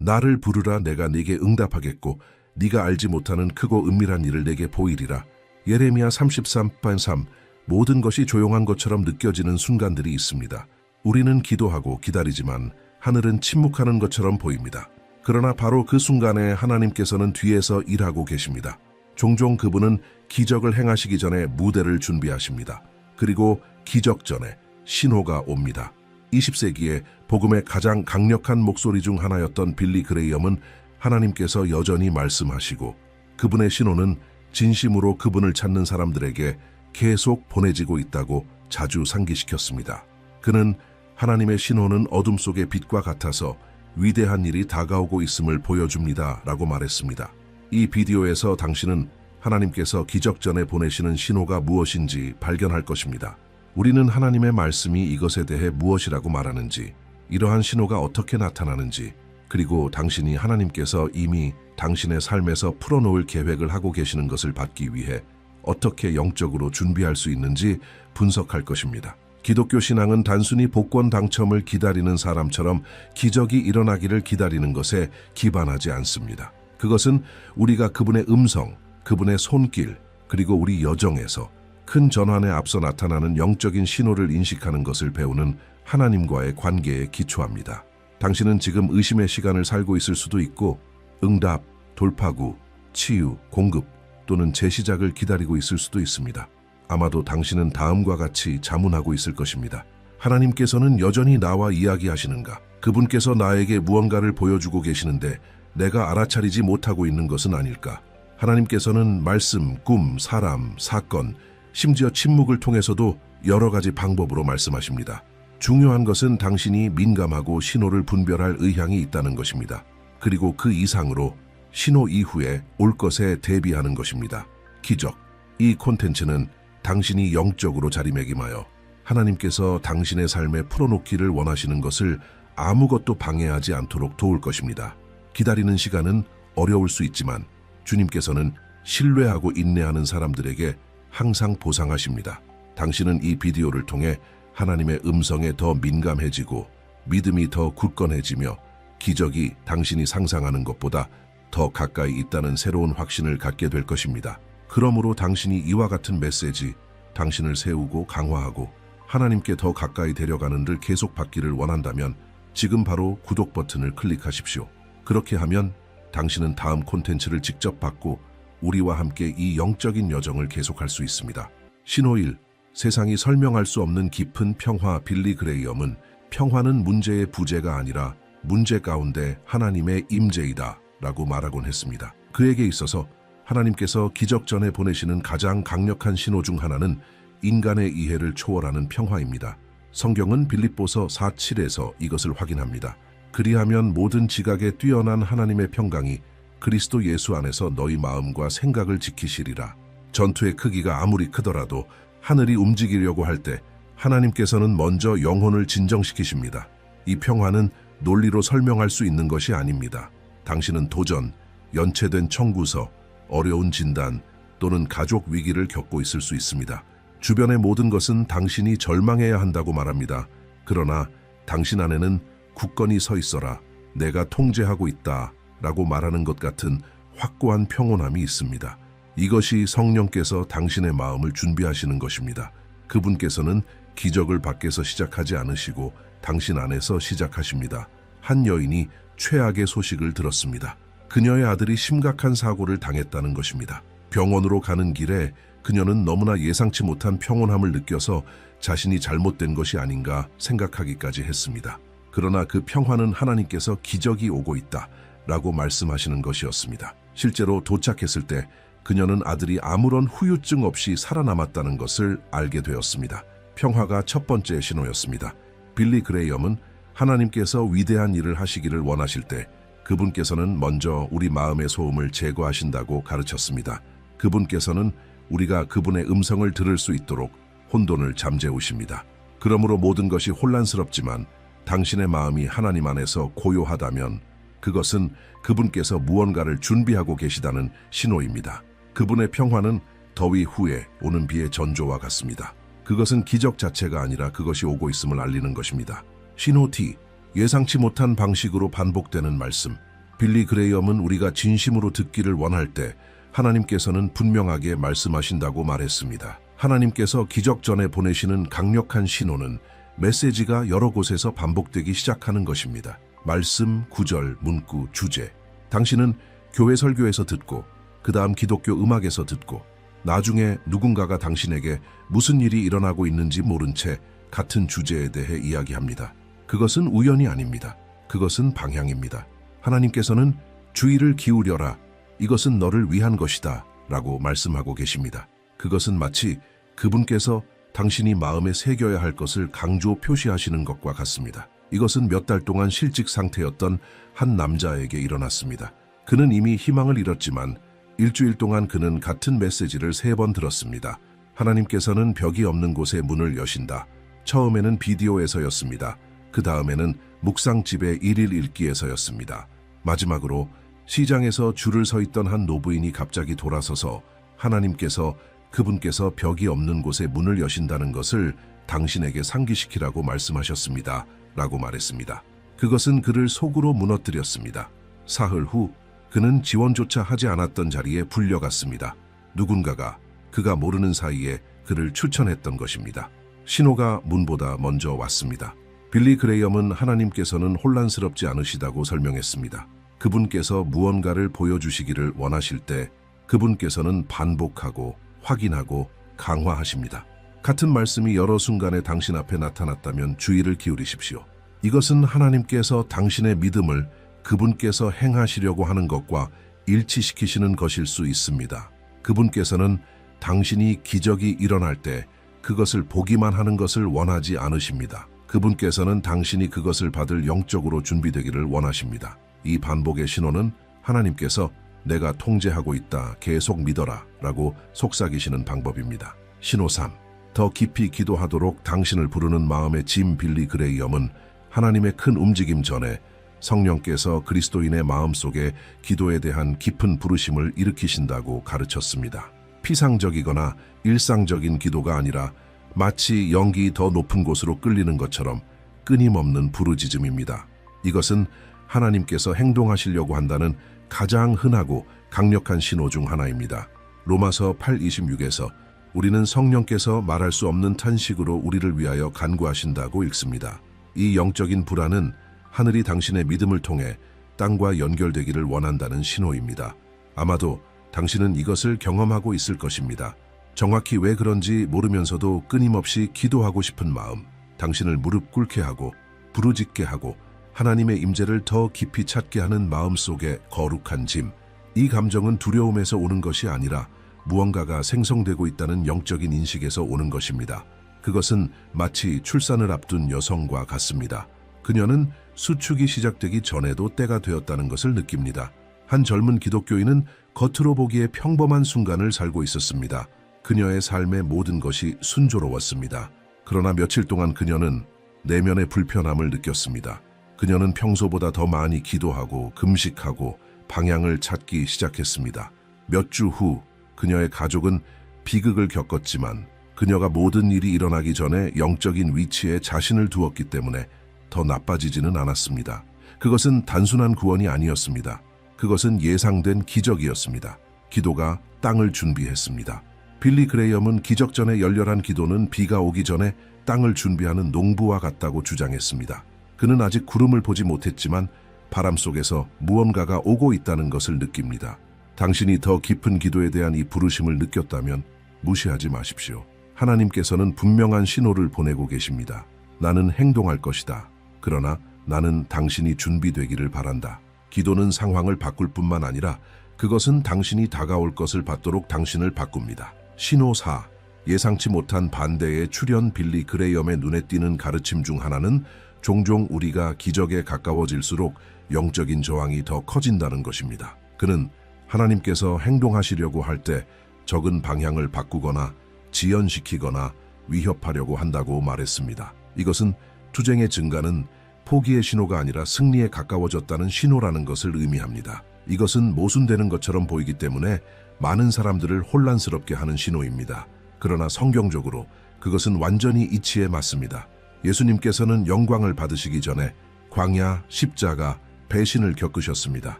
나를 부르라 내가 네게 응답하겠고 네가 알지 못하는 크고 은밀한 일을 내게 보이리라. 예레미야 33:3. 모든 것이 조용한 것처럼 느껴지는 순간들이 있습니다. 우리는 기도하고 기다리지만 하늘은 침묵하는 것처럼 보입니다. 그러나 바로 그 순간에 하나님께서는 뒤에서 일하고 계십니다. 종종 그분은 기적을 행하시기 전에 무대를 준비하십니다. 그리고 기적 전에 신호가 옵니다. 20세기에 복음의 가장 강력한 목소리 중 하나였던 빌리 그레이엄은 하나님께서 여전히 말씀하시고 그분의 신호는 진심으로 그분을 찾는 사람들에게 계속 보내지고 있다고 자주 상기시켰습니다. 그는 하나님의 신호는 어둠 속의 빛과 같아서 위대한 일이 다가오고 있음을 보여줍니다 라고 말했습니다. 이 비디오에서 당신은 하나님께서 기적 전에 보내시는 신호가 무엇인지 발견할 것입니다. 우리는 하나님의 말씀이 이것에 대해 무엇이라고 말하는지, 이러한 신호가 어떻게 나타나는지, 그리고 당신이 하나님께서 이미 당신의 삶에서 풀어놓을 계획을 하고 계시는 것을 받기 위해 어떻게 영적으로 준비할 수 있는지 분석할 것입니다. 기독교 신앙은 단순히 복권 당첨을 기다리는 사람처럼 기적이 일어나기를 기다리는 것에 기반하지 않습니다. 그것은 우리가 그분의 음성, 그분의 손길, 그리고 우리 여정에서 큰 전환에 앞서 나타나는 영적인 신호를 인식하는 것을 배우는 하나님과의 관계에 기초합니다. 당신은 지금 의심의 시간을 살고 있을 수도 있고 응답, 돌파구, 치유, 공급 또는 재시작을 기다리고 있을 수도 있습니다. 아마도 당신은 다음과 같이 자문하고 있을 것입니다. 하나님께서는 여전히 나와 이야기하시는가? 그분께서 나에게 무언가를 보여주고 계시는데 내가 알아차리지 못하고 있는 것은 아닐까? 하나님께서는 말씀, 꿈, 사람, 사건, 심지어 침묵을 통해서도 여러 가지 방법으로 말씀하십니다. 중요한 것은 당신이 민감하고 신호를 분별할 의향이 있다는 것입니다. 그리고 그 이상으로 신호 이후에 올 것에 대비하는 것입니다. 기적. 이 콘텐츠는 당신이 영적으로 자리매김하여 하나님께서 당신의 삶에 풀어놓기를 원하시는 것을 아무것도 방해하지 않도록 도울 것입니다. 기다리는 시간은 어려울 수 있지만 주님께서는 신뢰하고 인내하는 사람들에게 항상 보상하십니다. 당신은 이 비디오를 통해 하나님의 음성에 더 민감해지고 믿음이 더 굳건해지며 기적이 당신이 상상하는 것보다 더 가까이 있다는 새로운 확신을 갖게 될 것입니다. 그러므로 당신이 이와 같은 메시지, 당신을 세우고 강화하고 하나님께 더 가까이 데려가는 를 계속 받기를 원한다면 지금 바로 구독 버튼을 클릭하십시오. 그렇게 하면 당신은 다음 콘텐츠를 직접 받고 우리와 함께 이 영적인 여정을 계속할 수 있습니다. 신호 1. 세상이 설명할 수 없는 깊은 평화. 빌리 그레이엄은 평화는 문제의 부재가 아니라 문제 가운데 하나님의 임재이다 라고 말하곤 했습니다. 그에게 있어서 하나님께서 기적 전에 보내시는 가장 강력한 신호 중 하나는 인간의 이해를 초월하는 평화입니다. 성경은 빌립보서 4:7에서 이것을 확인합니다. 그리하면 모든 지각에 뛰어난 하나님의 평강이 그리스도 예수 안에서 너희 마음과 생각을 지키시리라. 전투의 크기가 아무리 크더라도 하늘이 움직이려고 할 때 하나님께서는 먼저 영혼을 진정시키십니다. 이 평화는 논리로 설명할 수 있는 것이 아닙니다. 당신은 도전, 연체된 청구서, 어려운 진단 또는 가족 위기를 겪고 있을 수 있습니다. 주변의 모든 것은 당신이 절망해야 한다고 말합니다. 그러나 당신 안에는 굳건히 서 있어라, 내가 통제하고 있다 라고 말하는 것 같은 확고한 평온함이 있습니다. 이것이 성령께서 당신의 마음을 준비하시는 것입니다. 그분께서는 기적을 밖에서 시작하지 않으시고 당신 안에서 시작하십니다. 한 여인이 최악의 소식을 들었습니다. 그녀의 아들이 심각한 사고를 당했다는 것입니다. 병원으로 가는 길에 그녀는 너무나 예상치 못한 평온함을 느껴서 자신이 잘못된 것이 아닌가 생각하기까지 했습니다. 그러나 그 평화는 하나님께서 기적이 오고 있다 라고 말씀하시는 것이었습니다. 실제로 도착했을 때 그녀는 아들이 아무런 후유증 없이 살아남았다는 것을 알게 되었습니다. 평화가 첫 번째 신호였습니다. 빌리 그레이엄은 하나님께서 위대한 일을 하시기를 원하실 때 그분께서는 먼저 우리 마음의 소음을 제거하신다고 가르쳤습니다. 그분께서는 우리가 그분의 음성을 들을 수 있도록 혼돈을 잠재우십니다. 그러므로 모든 것이 혼란스럽지만 당신의 마음이 하나님 안에서 고요하다면 그것은 그분께서 무언가를 준비하고 계시다는 신호입니다. 그분의 평화는 더위 후에 오는 비의 전조와 같습니다. 그것은 기적 자체가 아니라 그것이 오고 있음을 알리는 것입니다. 신호 T. 예상치 못한 방식으로 반복되는 말씀. 빌리 그레이엄은 우리가 진심으로 듣기를 원할 때 하나님께서는 분명하게 말씀하신다고 말했습니다. 하나님께서 기적 전에 보내시는 강력한 신호는 메시지가 여러 곳에서 반복되기 시작하는 것입니다. 말씀, 구절, 문구, 주제. 당신은 교회 설교에서 듣고 그 다음 기독교 음악에서 듣고 나중에 누군가가 당신에게 무슨 일이 일어나고 있는지 모른 채 같은 주제에 대해 이야기합니다. 그것은 우연이 아닙니다. 그것은 방향입니다. 하나님께서는 주의를 기울여라. 이것은 너를 위한 것이다. 라고 말씀하고 계십니다. 그것은 마치 그분께서 당신이 마음에 새겨야 할 것을 강조 표시하시는 것과 같습니다. 이것은 몇 달 동안 실직 상태였던 한 남자에게 일어났습니다. 그는 이미 희망을 잃었지만 일주일 동안 그는 같은 메시지를 3번 들었습니다. 하나님께서는 벽이 없는 곳에 문을 여신다. 처음에는 비디오에서였습니다. 그 다음에는 묵상집의 1일 읽기에서였습니다. 마지막으로 시장에서 줄을 서 있던 한 노부인이 갑자기 돌아서서 하나님께서 그분께서 벽이 없는 곳에 문을 여신다는 것을 당신에게 상기시키라고 말씀하셨습니다. 라고 말했습니다. 그것은 그를 속으로 무너뜨렸습니다. 사흘 후 그는 지원조차 하지 않았던 자리에 불려갔습니다. 누군가가 그가 모르는 사이에 그를 추천했던 것입니다. 신호가 문보다 먼저 왔습니다. 빌리 그레이엄은 하나님께서는 혼란스럽지 않으시다고 설명했습니다. 그분께서 무언가를 보여주시기를 원하실 때 그분께서는 반복하고 확인하고 강화하십니다. 같은 말씀이 여러 순간에 당신 앞에 나타났다면 주의를 기울이십시오. 이것은 하나님께서 당신의 믿음을 그분께서 행하시려고 하는 것과 일치시키시는 것일 수 있습니다. 그분께서는 당신이 기적이 일어날 때 그것을 보기만 하는 것을 원하지 않으십니다. 그분께서는 당신이 그것을 받을 영적으로 준비되기를 원하십니다. 이 반복의 신호는 하나님께서 내가 통제하고 있다, 계속 믿어라 라고 속삭이시는 방법입니다. 신호 3. 더 깊이 기도하도록 당신을 부르는 마음의 짐. 빌리 그레이엄은 하나님의 큰 움직임 전에 성령께서 그리스도인의 마음속에 기도에 대한 깊은 부르심을 일으키신다고 가르쳤습니다. 피상적이거나 일상적인 기도가 아니라 마치 연기 더 높은 곳으로 끌리는 것처럼 끊임없는 부르짖음입니다. 이것은 하나님께서 행동하시려고 한다는 가장 흔하고 강력한 신호 중 하나입니다. 로마서 8:26에서 우리는 성령께서 말할 수 없는 탄식으로 우리를 위하여 간구하신다고 읽습니다. 이 영적인 불안은 하늘이 당신의 믿음을 통해 땅과 연결되기를 원한다는 신호입니다. 아마도 당신은 이것을 경험하고 있을 것입니다. 정확히 왜 그런지 모르면서도 끊임없이 기도하고 싶은 마음, 당신을 무릎 꿇게 하고 부르짖게 하고 하나님의 임재를 더 깊이 찾게 하는 마음속의 거룩한 짐. 이 감정은 두려움에서 오는 것이 아니라 무언가가 생성되고 있다는 영적인 인식에서 오는 것입니다. 그것은 마치 출산을 앞둔 여성과 같습니다. 그녀는 수축이 시작되기 전에도 때가 되었다는 것을 느낍니다. 한 젊은 기독교인은 겉으로 보기에 평범한 순간을 살고 있었습니다. 그녀의 삶의 모든 것이 순조로웠습니다. 그러나 며칠 동안 그녀는 내면의 불편함을 느꼈습니다. 그녀는 평소보다 더 많이 기도하고 금식하고 방향을 찾기 시작했습니다. 몇 주 후 그녀의 가족은 비극을 겪었지만 그녀가 모든 일이 일어나기 전에 영적인 위치에 자신을 두었기 때문에 더 나빠지지는 않았습니다. 그것은 단순한 구원이 아니었습니다. 그것은 예상된 기적이었습니다. 기도가 땅을 준비했습니다. 빌리 그레이엄은 기적 전에 열렬한 기도는 비가 오기 전에 땅을 준비하는 농부와 같다고 주장했습니다. 그는 아직 구름을 보지 못했지만 바람 속에서 무언가가 오고 있다는 것을 느낍니다. 당신이 더 깊은 기도에 대한 이 부르심을 느꼈다면 무시하지 마십시오. 하나님께서는 분명한 신호를 보내고 계십니다. 나는 행동할 것이다. 그러나 나는 당신이 준비되기를 바란다. 기도는 상황을 바꿀 뿐만 아니라 그것은 당신이 다가올 것을 받도록 당신을 바꿉니다. 신호 4. 예상치 못한 반대의 출현. 빌리 그레이엄의 눈에 띄는 가르침 중 하나는 종종 우리가 기적에 가까워질수록 영적인 저항이 더 커진다는 것입니다. 그는 하나님께서 행동하시려고 할 때 적은 방향을 바꾸거나 지연시키거나 위협하려고 한다고 말했습니다. 이것은 투쟁의 증가는 포기의 신호가 아니라 승리에 가까워졌다는 신호라는 것을 의미합니다. 이것은 모순되는 것처럼 보이기 때문에 많은 사람들을 혼란스럽게 하는 신호입니다. 그러나 성경적으로 그것은 완전히 이치에 맞습니다. 예수님께서는 영광을 받으시기 전에 광야, 십자가, 배신을 겪으셨습니다.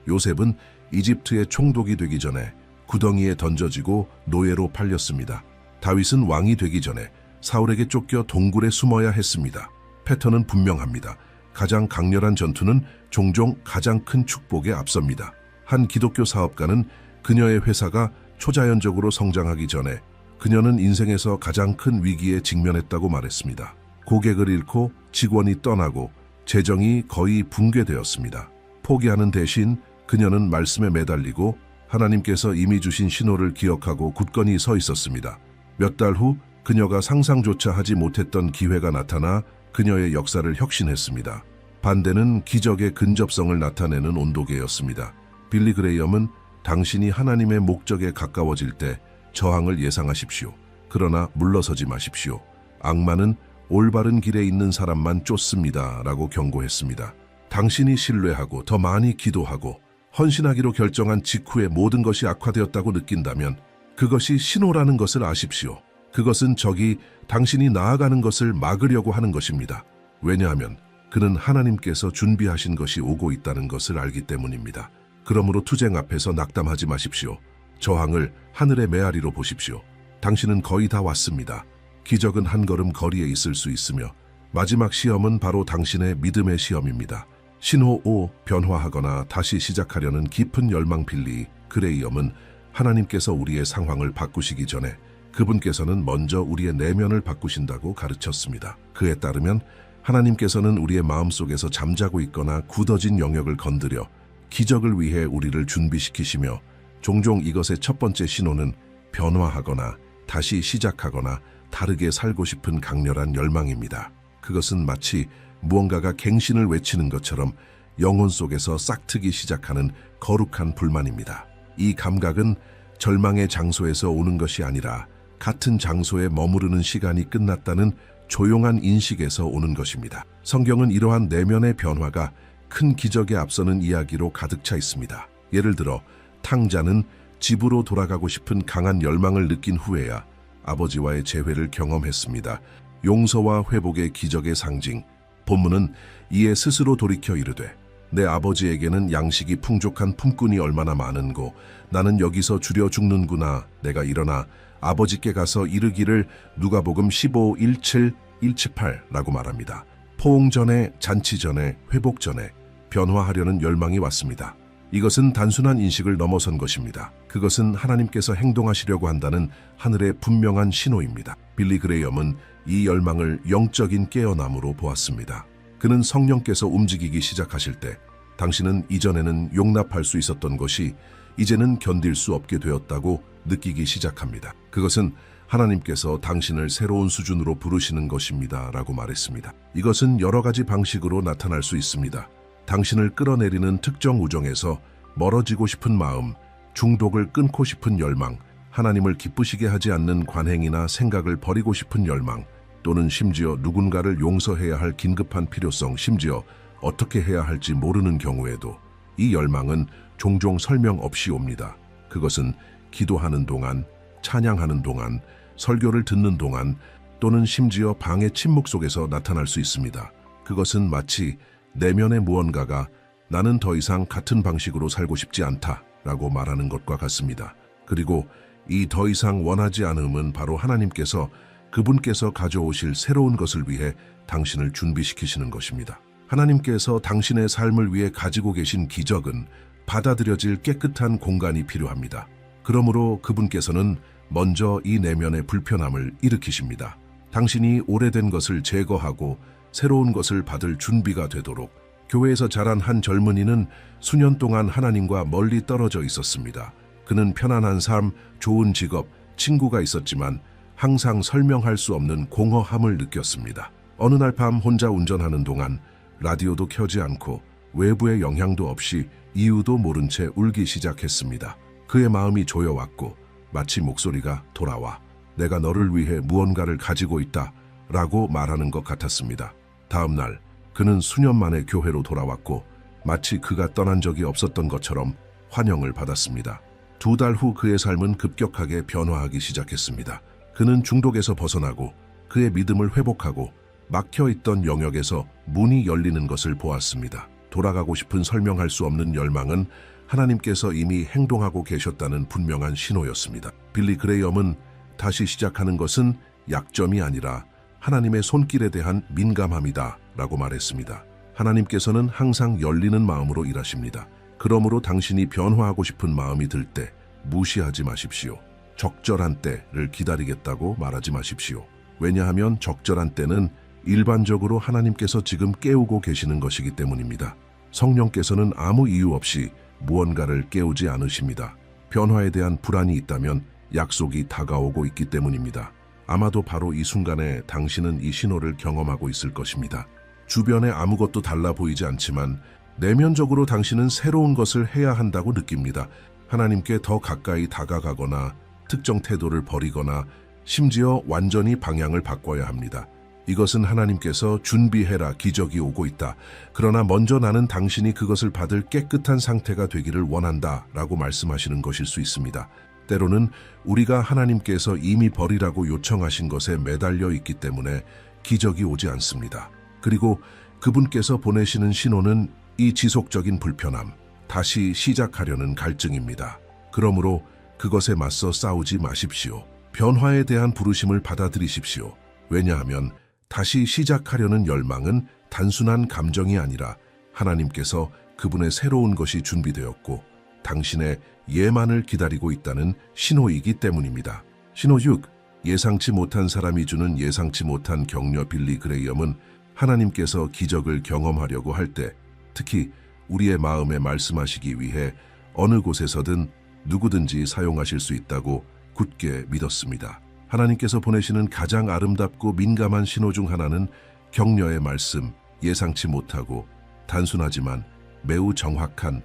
요셉은 이집트의 총독이 되기 전에 구덩이에 던져지고 노예로 팔렸습니다. 다윗은 왕이 되기 전에 사울에게 쫓겨 동굴에 숨어야 했습니다. 패턴은 분명합니다. 가장 강렬한 전투는 종종 가장 큰 축복에 앞섭니다. 한 기독교 사업가는 그녀의 회사가 초자연적으로 성장하기 전에 그녀는 인생에서 가장 큰 위기에 직면했다고 말했습니다. 고객을 잃고 직원이 떠나고 재정이 거의 붕괴되었습니다. 포기하는 대신 그녀는 말씀에 매달리고 하나님께서 이미 주신 신호를 기억하고 굳건히 서 있었습니다. 몇 달 후 그녀가 상상조차 하지 못했던 기회가 나타나 그녀의 역사를 혁신했습니다. 반대는 기적의 근접성을 나타내는 온도계였습니다. 빌리 그레이엄은 당신이 하나님의 목적에 가까워질 때 저항을 예상하십시오. 그러나 물러서지 마십시오. 악마는 올바른 길에 있는 사람만 쫓습니다. 라고 경고했습니다. 당신이 신뢰하고 더 많이 기도하고 헌신하기로 결정한 직후에 모든 것이 악화되었다고 느낀다면 그것이 신호라는 것을 아십시오. 그것은 적이 당신이 나아가는 것을 막으려고 하는 것입니다. 왜냐하면 그는 하나님께서 준비하신 것이 오고 있다는 것을 알기 때문입니다. 그러므로 투쟁 앞에서 낙담하지 마십시오. 저항을 하늘의 메아리로 보십시오. 당신은 거의 다 왔습니다. 기적은 한 걸음 거리에 있을 수 있으며 마지막 시험은 바로 당신의 믿음의 시험입니다. 신호 5. 변화하거나 다시 시작하려는 깊은 열망. 빌리 그레이엄은 하나님께서 우리의 상황을 바꾸시기 전에 그분께서는 먼저 우리의 내면을 바꾸신다고 가르쳤습니다. 그에 따르면 하나님께서는 우리의 마음속에서 잠자고 있거나 굳어진 영역을 건드려 기적을 위해 우리를 준비시키시며 종종 이것의 첫 번째 신호는 변화하거나 다시 시작하거나 다르게 살고 싶은 강렬한 열망입니다. 그것은 마치 무언가가 갱신을 외치는 것처럼 영혼 속에서 싹트기 시작하는 거룩한 불만입니다. 이 감각은 절망의 장소에서 오는 것이 아니라 같은 장소에 머무르는 시간이 끝났다는 조용한 인식에서 오는 것입니다. 성경은 이러한 내면의 변화가 큰 기적에 앞서는 이야기로 가득 차 있습니다. 예를 들어 탕자는 집으로 돌아가고 싶은 강한 열망을 느낀 후에야 아버지와의 재회를 경험했습니다. 용서와 회복의 기적의 상징. 본문은 이에 스스로 돌이켜 이르되 내 아버지에게는 양식이 풍족한 품꾼이 얼마나 많은고 나는 여기서 줄여 죽는구나. 내가 일어나 아버지께 가서 이르기를. 누가복음 15, 17, 178라고 말합니다. 포옹 전에, 잔치 전에, 회복 전에 변화하려는 열망이 왔습니다. 이것은 단순한 인식을 넘어선 것입니다. 그것은 하나님께서 행동하시려고 한다는 하늘의 분명한 신호입니다. 빌리 그레이엄은 이 열망을 영적인 깨어남으로 보았습니다. 그는 성령께서 움직이기 시작하실 때 당신은 이전에는 용납할 수 있었던 것이 이제는 견딜 수 없게 되었다고 느끼기 시작합니다. 그것은 하나님께서 당신을 새로운 수준으로 부르시는 것입니다. 라고 말했습니다. 이것은 여러 가지 방식으로 나타날 수 있습니다. 당신을 끌어내리는 특정 우정에서 멀어지고 싶은 마음, 중독을 끊고 싶은 열망, 하나님을 기쁘시게 하지 않는 관행이나 생각을 버리고 싶은 열망, 또는 심지어 누군가를 용서해야 할 긴급한 필요성, 심지어 어떻게 해야 할지 모르는 경우에도 이 열망은 종종 설명 없이 옵니다. 그것은 기도하는 동안, 찬양하는 동안, 설교를 듣는 동안, 또는 심지어 방의 침묵 속에서 나타날 수 있습니다. 그것은 마치 내면의 무언가가 나는 더 이상 같은 방식으로 살고 싶지 않다 라고 말하는 것과 같습니다. 그리고 이 더 이상 원하지 않음은 바로 하나님께서 그분께서 가져오실 새로운 것을 위해 당신을 준비시키시는 것입니다. 하나님께서 당신의 삶을 위해 가지고 계신 기적은 받아들여질 깨끗한 공간이 필요합니다. 그러므로 그분께서는 먼저 이 내면의 불편함을 일으키십니다. 당신이 오래된 것을 제거하고 새로운 것을 받을 준비가 되도록. 교회에서 자란 한 젊은이는 수년 동안 하나님과 멀리 떨어져 있었습니다. 그는 편안한 삶, 좋은 직업, 친구가 있었지만 항상 설명할 수 없는 공허함을 느꼈습니다. 어느 날 밤 혼자 운전하는 동안 라디오도 켜지 않고 외부의 영향도 없이 이유도 모른 채 울기 시작했습니다. 그의 마음이 조여왔고 마치 목소리가 돌아와 내가 너를 위해 무언가를 가지고 있다 라고 말하는 것 같았습니다. 다음 날 그는 수년 만에 교회로 돌아왔고 마치 그가 떠난 적이 없었던 것처럼 환영을 받았습니다. 2달 후 그의 삶은 급격하게 변화하기 시작했습니다. 그는 중독에서 벗어나고 그의 믿음을 회복하고 막혀있던 영역에서 문이 열리는 것을 보았습니다. 돌아가고 싶은 설명할 수 없는 열망은 하나님께서 이미 행동하고 계셨다는 분명한 신호였습니다. 빌리 그레이엄은 다시 시작하는 것은 약점이 아니라 하나님의 손길에 대한 민감함이다 라고 말했습니다. 하나님께서는 항상 열리는 마음으로 일하십니다. 그러므로 당신이 변화하고 싶은 마음이 들 때 무시하지 마십시오. 적절한 때를 기다리겠다고 말하지 마십시오. 왜냐하면 적절한 때는 일반적으로 하나님께서 지금 깨우고 계시는 것이기 때문입니다. 성령께서는 아무 이유 없이 무언가를 깨우지 않으십니다. 변화에 대한 불안이 있다면 약속이 다가오고 있기 때문입니다. 아마도 바로 이 순간에 당신은 이 신호를 경험하고 있을 것입니다. 주변에 아무것도 달라 보이지 않지만 내면적으로 당신은 새로운 것을 해야 한다고 느낍니다. 하나님께 더 가까이 다가가거나 특정 태도를 버리거나 심지어 완전히 방향을 바꿔야 합니다. 이것은 하나님께서 준비해라, 기적이 오고 있다. 그러나 먼저 나는 당신이 그것을 받을 깨끗한 상태가 되기를 원한다 라고 말씀하시는 것일 수 있습니다. 때로는 우리가 하나님께서 이미 버리라고 요청하신 것에 매달려 있기 때문에 기적이 오지 않습니다. 그리고 그분께서 보내시는 신호는 이 지속적인 불편함, 다시 시작하려는 갈증입니다. 그러므로 그것에 맞서 싸우지 마십시오. 변화에 대한 부르심을 받아들이십시오. 왜냐하면 다시 시작하려는 열망은 단순한 감정이 아니라 하나님께서 그분의 새로운 것이 준비되었고 당신의 예만을 기다리고 있다는 신호이기 때문입니다. 신호 6. 예상치 못한 사람이 주는 예상치 못한 격려. 빌리 그레이엄은 하나님께서 기적을 경험하려고 할 때 특히 우리의 마음에 말씀하시기 위해 어느 곳에서든 누구든지 사용하실 수 있다고 굳게 믿었습니다. 하나님께서 보내시는 가장 아름답고 민감한 신호 중 하나는 격려의 말씀, 예상치 못하고 단순하지만 매우 정확한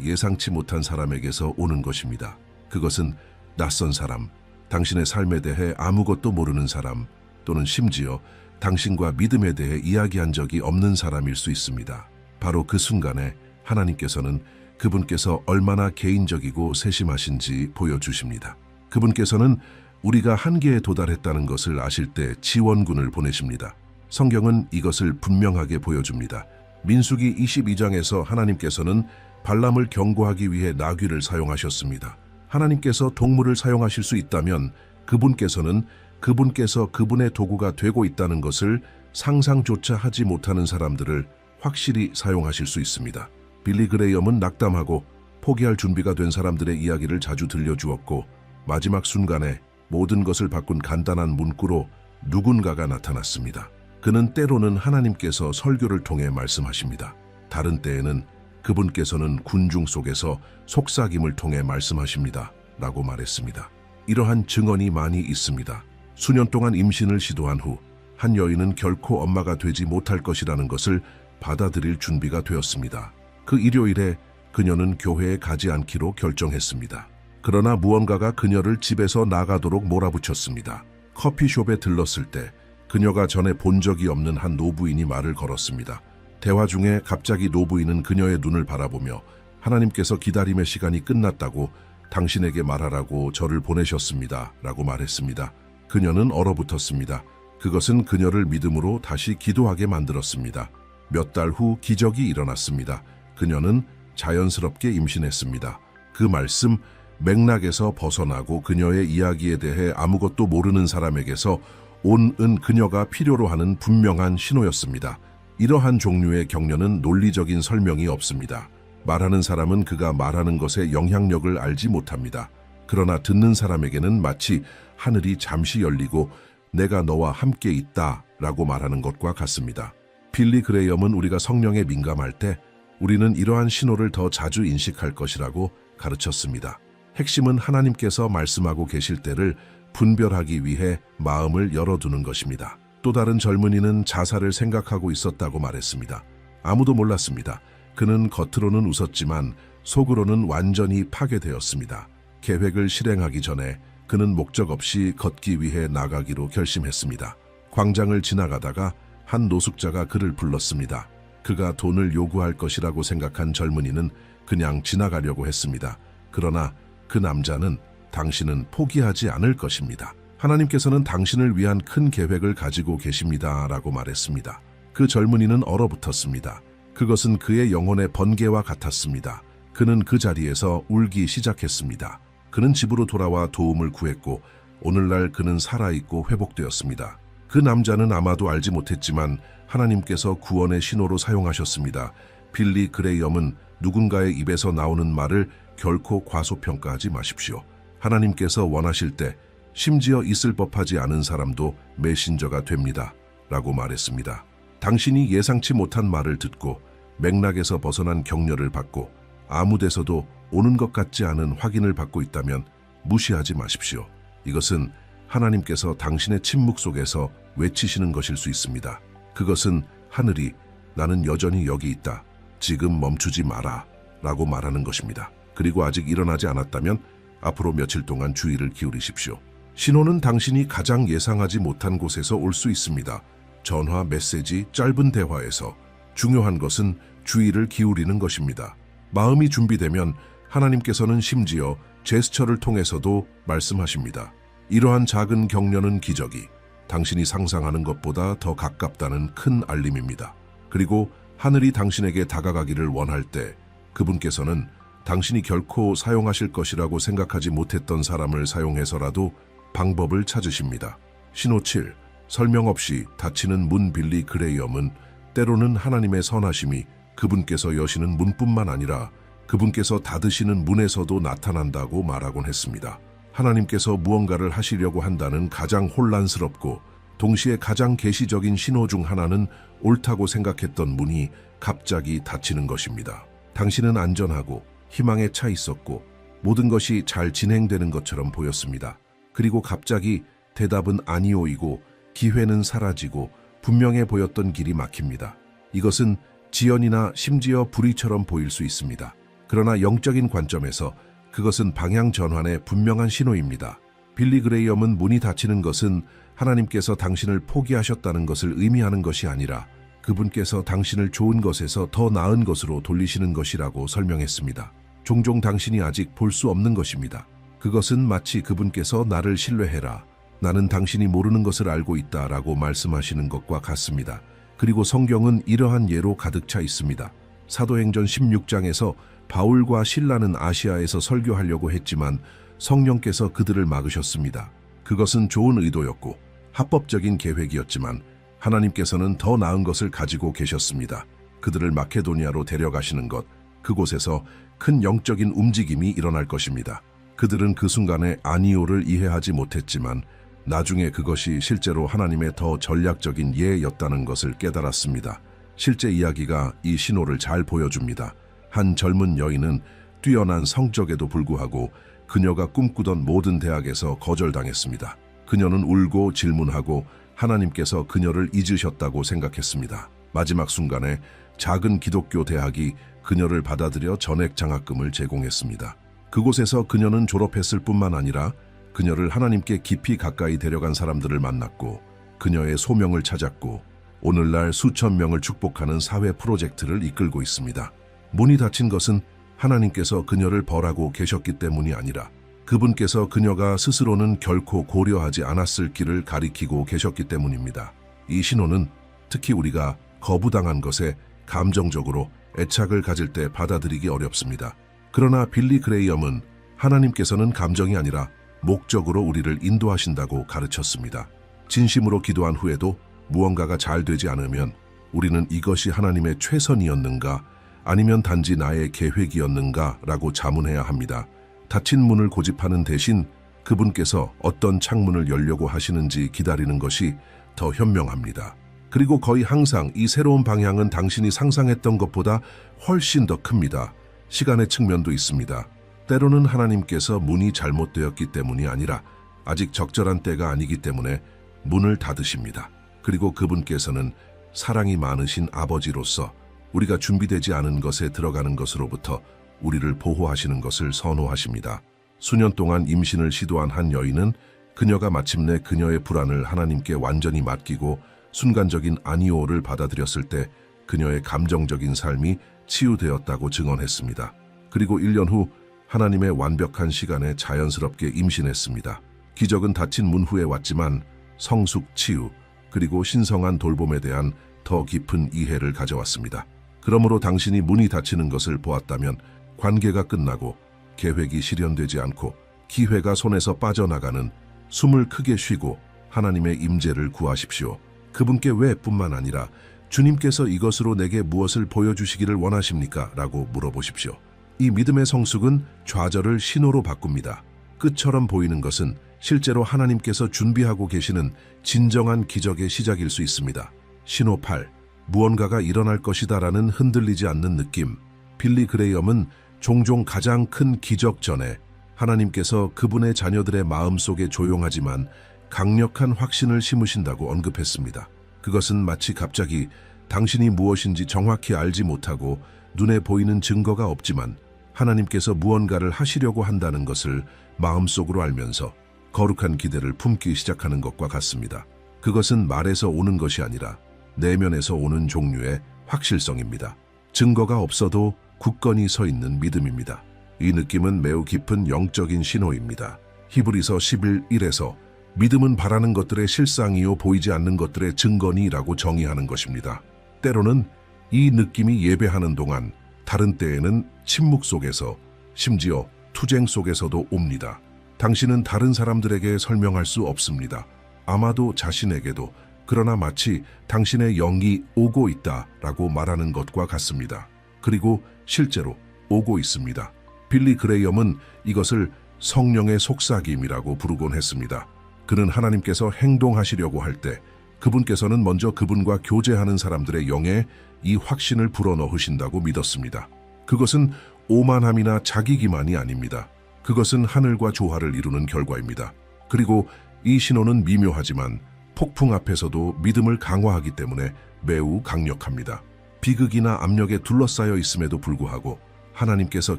예상치 못한 사람에게서 오는 것입니다. 그것은 낯선 사람, 당신의 삶에 대해 아무것도 모르는 사람, 또는 심지어 당신과 믿음에 대해 이야기한 적이 없는 사람일 수 있습니다. 바로 그 순간에 하나님께서는 그분께서 얼마나 개인적이고 세심하신지 보여주십니다. 그분께서는 우리가 한계에 도달했다는 것을 아실 때 지원군을 보내십니다. 성경은 이것을 분명하게 보여줍니다. 민수기 22장에서 하나님께서는 발람을 경고하기 위해 나귀를 사용하셨습니다. 하나님께서 동물을 사용하실 수 있다면 그분께서 그분의 도구가 되고 있다는 것을 상상조차 하지 못하는 사람들을 확실히 사용하실 수 있습니다. 빌리 그레이엄은 낙담하고 포기할 준비가 된 사람들의 이야기를 자주 들려주었고 마지막 순간에 모든 것을 바꾼 간단한 문구로 누군가가 나타났습니다. 그는 때로는 하나님께서 설교를 통해 말씀하십니다. 다른 때에는 그분께서는 군중 속에서 속삭임을 통해 말씀하십니다. 라고 말했습니다. 이러한 증언이 많이 있습니다. 수년 동안 임신을 시도한 후 한 여인은 결코 엄마가 되지 못할 것이라는 것을 받아들일 준비가 되었습니다. 그 일요일에 그녀는 교회에 가지 않기로 결정했습니다. 그러나 무언가가 그녀를 집에서 나가도록 몰아붙였습니다. 커피숍에 들렀을 때 그녀가 전에 본 적이 없는 한 노부인이 말을 걸었습니다. 대화 중에 갑자기 노부인은 그녀의 눈을 바라보며 하나님께서 기다림의 시간이 끝났다고 당신에게 말하라고 저를 보내셨습니다. 라고 말했습니다. 그녀는 얼어붙었습니다. 그것은 그녀를 믿음으로 다시 기도하게 만들었습니다. 몇 달 후 기적이 일어났습니다. 그녀는 자연스럽게 임신했습니다. 그 말씀, 맥락에서 벗어나고 그녀의 이야기에 대해 아무것도 모르는 사람에게서 온 그녀가 필요로 하는 분명한 신호였습니다. 이러한 종류의 격려는 논리적인 설명이 없습니다. 말하는 사람은 그가 말하는 것의 영향력을 알지 못합니다. 그러나 듣는 사람에게는 마치 하늘이 잠시 열리고 내가 너와 함께 있다 라고 말하는 것과 같습니다. 빌리 그레이엄은 우리가 성령에 민감할 때 우리는 이러한 신호를 더 자주 인식할 것이라고 가르쳤습니다. 핵심은 하나님께서 말씀하고 계실 때를 분별하기 위해 마음을 열어두는 것입니다. 또 다른 젊은이는 자살을 생각하고 있었다고 말했습니다. 아무도 몰랐습니다. 그는 겉으로는 웃었지만 속으로는 완전히 파괴되었습니다. 계획을 실행하기 전에 그는 목적 없이 걷기 위해 나가기로 결심했습니다. 광장을 지나가다가 한 노숙자가 그를 불렀습니다. 그가 돈을 요구할 것이라고 생각한 젊은이는 그냥 지나가려고 했습니다. 그러나 그 남자는 당신은 포기하지 않을 것입니다. 하나님께서는 당신을 위한 큰 계획을 가지고 계십니다. 라고 말했습니다. 그 젊은이는 얼어붙었습니다. 그것은 그의 영혼의 번개와 같았습니다. 그는 그 자리에서 울기 시작했습니다. 그는 집으로 돌아와 도움을 구했고 오늘날 그는 살아있고 회복되었습니다. 그 남자는 아마도 알지 못했지만 하나님께서 구원의 신호로 사용하셨습니다. 빌리 그레이엄은 누군가의 입에서 나오는 말을 결코 과소평가하지 마십시오. 하나님께서 원하실 때 심지어 있을 법하지 않은 사람도 메신저가 됩니다. 라고 말했습니다. 당신이 예상치 못한 말을 듣고 맥락에서 벗어난 격려를 받고 아무 데서도 오는 것 같지 않은 확인을 받고 있다면 무시하지 마십시오. 이것은 하나님께서 당신의 침묵 속에서 외치시는 것일 수 있습니다. 그것은 하늘이 나는 여전히 여기 있다. 지금 멈추지 마라. 라고 말하는 것입니다. 그리고 아직 일어나지 않았다면 앞으로 며칠 동안 주의를 기울이십시오. 신호는 당신이 가장 예상하지 못한 곳에서 올 수 있습니다. 전화, 메시지, 짧은 대화에서. 중요한 것은 주의를 기울이는 것입니다. 마음이 준비되면 하나님께서는 심지어 제스처를 통해서도 말씀하십니다. 이러한 작은 격려는 기적이 당신이 상상하는 것보다 더 가깝다는 큰 알림입니다. 그리고 하늘이 당신에게 다가가기를 원할 때 그분께서는 당신이 결코 사용하실 것이라고 생각하지 못했던 사람을 사용해서라도 방법을 찾으십니다. 신호 7. 설명 없이 닫히는 문. 빌리 그레이엄은 때로는 하나님의 선하심이 그분께서 여시는 문뿐만 아니라 그분께서 닫으시는 문에서도 나타난다고 말하곤 했습니다. 하나님께서 무언가를 하시려고 한다는 가장 혼란스럽고 동시에 가장 계시적인 신호 중 하나는 옳다고 생각했던 문이 갑자기 닫히는 것입니다. 당신은 안전하고 희망에 차 있었고 모든 것이 잘 진행되는 것처럼 보였습니다. 그리고 갑자기 대답은 아니오이고 기회는 사라지고 분명해 보였던 길이 막힙니다. 이것은 지연이나 심지어 불의처럼 보일 수 있습니다. 그러나 영적인 관점에서 그것은 방향 전환의 분명한 신호입니다. 빌리 그레이엄은 문이 닫히는 것은 하나님께서 당신을 포기하셨다는 것을 의미하는 것이 아니라 그분께서 당신을 좋은 것에서 더 나은 것으로 돌리시는 것이라고 설명했습니다. 종종 당신이 아직 볼 수 없는 것입니다. 그것은 마치 그분께서 나를 신뢰해라. 나는 당신이 모르는 것을 알고 있다 라고 말씀하시는 것과 같습니다. 그리고 성경은 이러한 예로 가득 차 있습니다. 사도행전 16장에서 바울과 실라는 아시아에서 설교하려고 했지만 성령께서 그들을 막으셨습니다. 그것은 좋은 의도였고 합법적인 계획이었지만 하나님께서는 더 나은 것을 가지고 계셨습니다. 그들을 마케도니아로 데려가시는 것, 그곳에서 큰 영적인 움직임이 일어날 것입니다. 그들은 그 순간에 아니오를 이해하지 못했지만 나중에 그것이 실제로 하나님의 더 전략적인 예였다는 것을 깨달았습니다. 실제 이야기가 이 신호를 잘 보여줍니다. 한 젊은 여인은 뛰어난 성적에도 불구하고 그녀가 꿈꾸던 모든 대학에서 거절당했습니다. 그녀는 울고 질문하고 하나님께서 그녀를 잊으셨다고 생각했습니다. 마지막 순간에 작은 기독교 대학이 그녀를 받아들여 전액 장학금을 제공했습니다. 그곳에서 그녀는 졸업했을 뿐만 아니라 그녀를 하나님께 깊이 가까이 데려간 사람들을 만났고 그녀의 소명을 찾았고 오늘날 수천 명을 축복하는 사회 프로젝트를 이끌고 있습니다. 문이 닫힌 것은 하나님께서 그녀를 벌하고 계셨기 때문이 아니라 그분께서 그녀가 스스로는 결코 고려하지 않았을 길을 가리키고 계셨기 때문입니다. 이 신호는 특히 우리가 거부당한 것에 감정적으로 애착을 가질 때 받아들이기 어렵습니다. 그러나 빌리 그레이엄은 하나님께서는 감정이 아니라 목적으로 우리를 인도하신다고 가르쳤습니다. 진심으로 기도한 후에도 무언가가 잘 되지 않으면 우리는 이것이 하나님의 최선이었는가 아니면 단지 나의 계획이었는가 라고 자문해야 합니다. 닫힌 문을 고집하는 대신 그분께서 어떤 창문을 열려고 하시는지 기다리는 것이 더 현명합니다. 그리고 거의 항상 이 새로운 방향은 당신이 상상했던 것보다 훨씬 더 큽니다. 시간의 측면도 있습니다. 때로는 하나님께서 문이 잘못되었기 때문이 아니라 아직 적절한 때가 아니기 때문에 문을 닫으십니다. 그리고 그분께서는 사랑이 많으신 아버지로서 우리가 준비되지 않은 것에 들어가는 것으로부터 우리를 보호하시는 것을 선호하십니다. 수년 동안 임신을 시도한 한 여인은 그녀가 마침내 그녀의 불안을 하나님께 완전히 맡기고 순간적인 아니오를 받아들였을 때 그녀의 감정적인 삶이 치유되었다고 증언했습니다. 그리고 1년 후 하나님의 완벽한 시간에 자연스럽게 임신했습니다. 기적은 닫힌 문 후에 왔지만 성숙, 치유, 그리고 신성한 돌봄에 대한 더 깊은 이해를 가져왔습니다. 그러므로 당신이 문이 닫히는 것을 보았다면 관계가 끝나고 계획이 실현되지 않고 기회가 손에서 빠져나가는 숨을 크게 쉬고 하나님의 임재를 구하십시오. 그분께 왜 뿐만 아니라 주님께서 이것으로 내게 무엇을 보여주시기를 원하십니까? 라고 물어보십시오. 이 믿음의 성숙은 좌절을 신호로 바꿉니다. 끝처럼 보이는 것은 실제로 하나님께서 준비하고 계시는 진정한 기적의 시작일 수 있습니다. 신호 8. 무언가가 일어날 것이다 라는 흔들리지 않는 느낌. 빌리 그레이엄은 종종 가장 큰 기적 전에 하나님께서 그분의 자녀들의 마음속에 조용하지만 강력한 확신을 심으신다고 언급했습니다. 그것은 마치 갑자기 당신이 무엇인지 정확히 알지 못하고 눈에 보이는 증거가 없지만 하나님께서 무언가를 하시려고 한다는 것을 마음속으로 알면서 거룩한 기대를 품기 시작하는 것과 같습니다. 그것은 말에서 오는 것이 아니라 내면에서 오는 종류의 확실성입니다. 증거가 없어도 굳건히 서 있는 믿음입니다. 이 느낌은 매우 깊은 영적인 신호입니다. 히브리서 11:1에서 믿음은 바라는 것들의 실상이요 보이지 않는 것들의 증거니라고 정의하는 것입니다. 때로는 이 느낌이 예배하는 동안, 다른 때에는 침묵 속에서, 심지어 투쟁 속에서도 옵니다. 당신은 다른 사람들에게 설명할 수 없습니다. 아마도 자신에게도. 그러나 마치 당신의 영이 오고 있다라고 말하는 것과 같습니다. 그리고 실제로 오고 있습니다. 빌리 그레이엄은 이것을 성령의 속삭임이라고 부르곤 했습니다. 그는 하나님께서 행동하시려고 할 때 그분께서는 먼저 그분과 교제하는 사람들의 영에 이 확신을 불어넣으신다고 믿었습니다. 그것은 오만함이나 자기 기만이 아닙니다. 그것은 하늘과 조화를 이루는 결과입니다. 그리고 이 신호는 미묘하지만 폭풍 앞에서도 믿음을 강화하기 때문에 매우 강력합니다. 비극이나 압력에 둘러싸여 있음에도 불구하고 하나님께서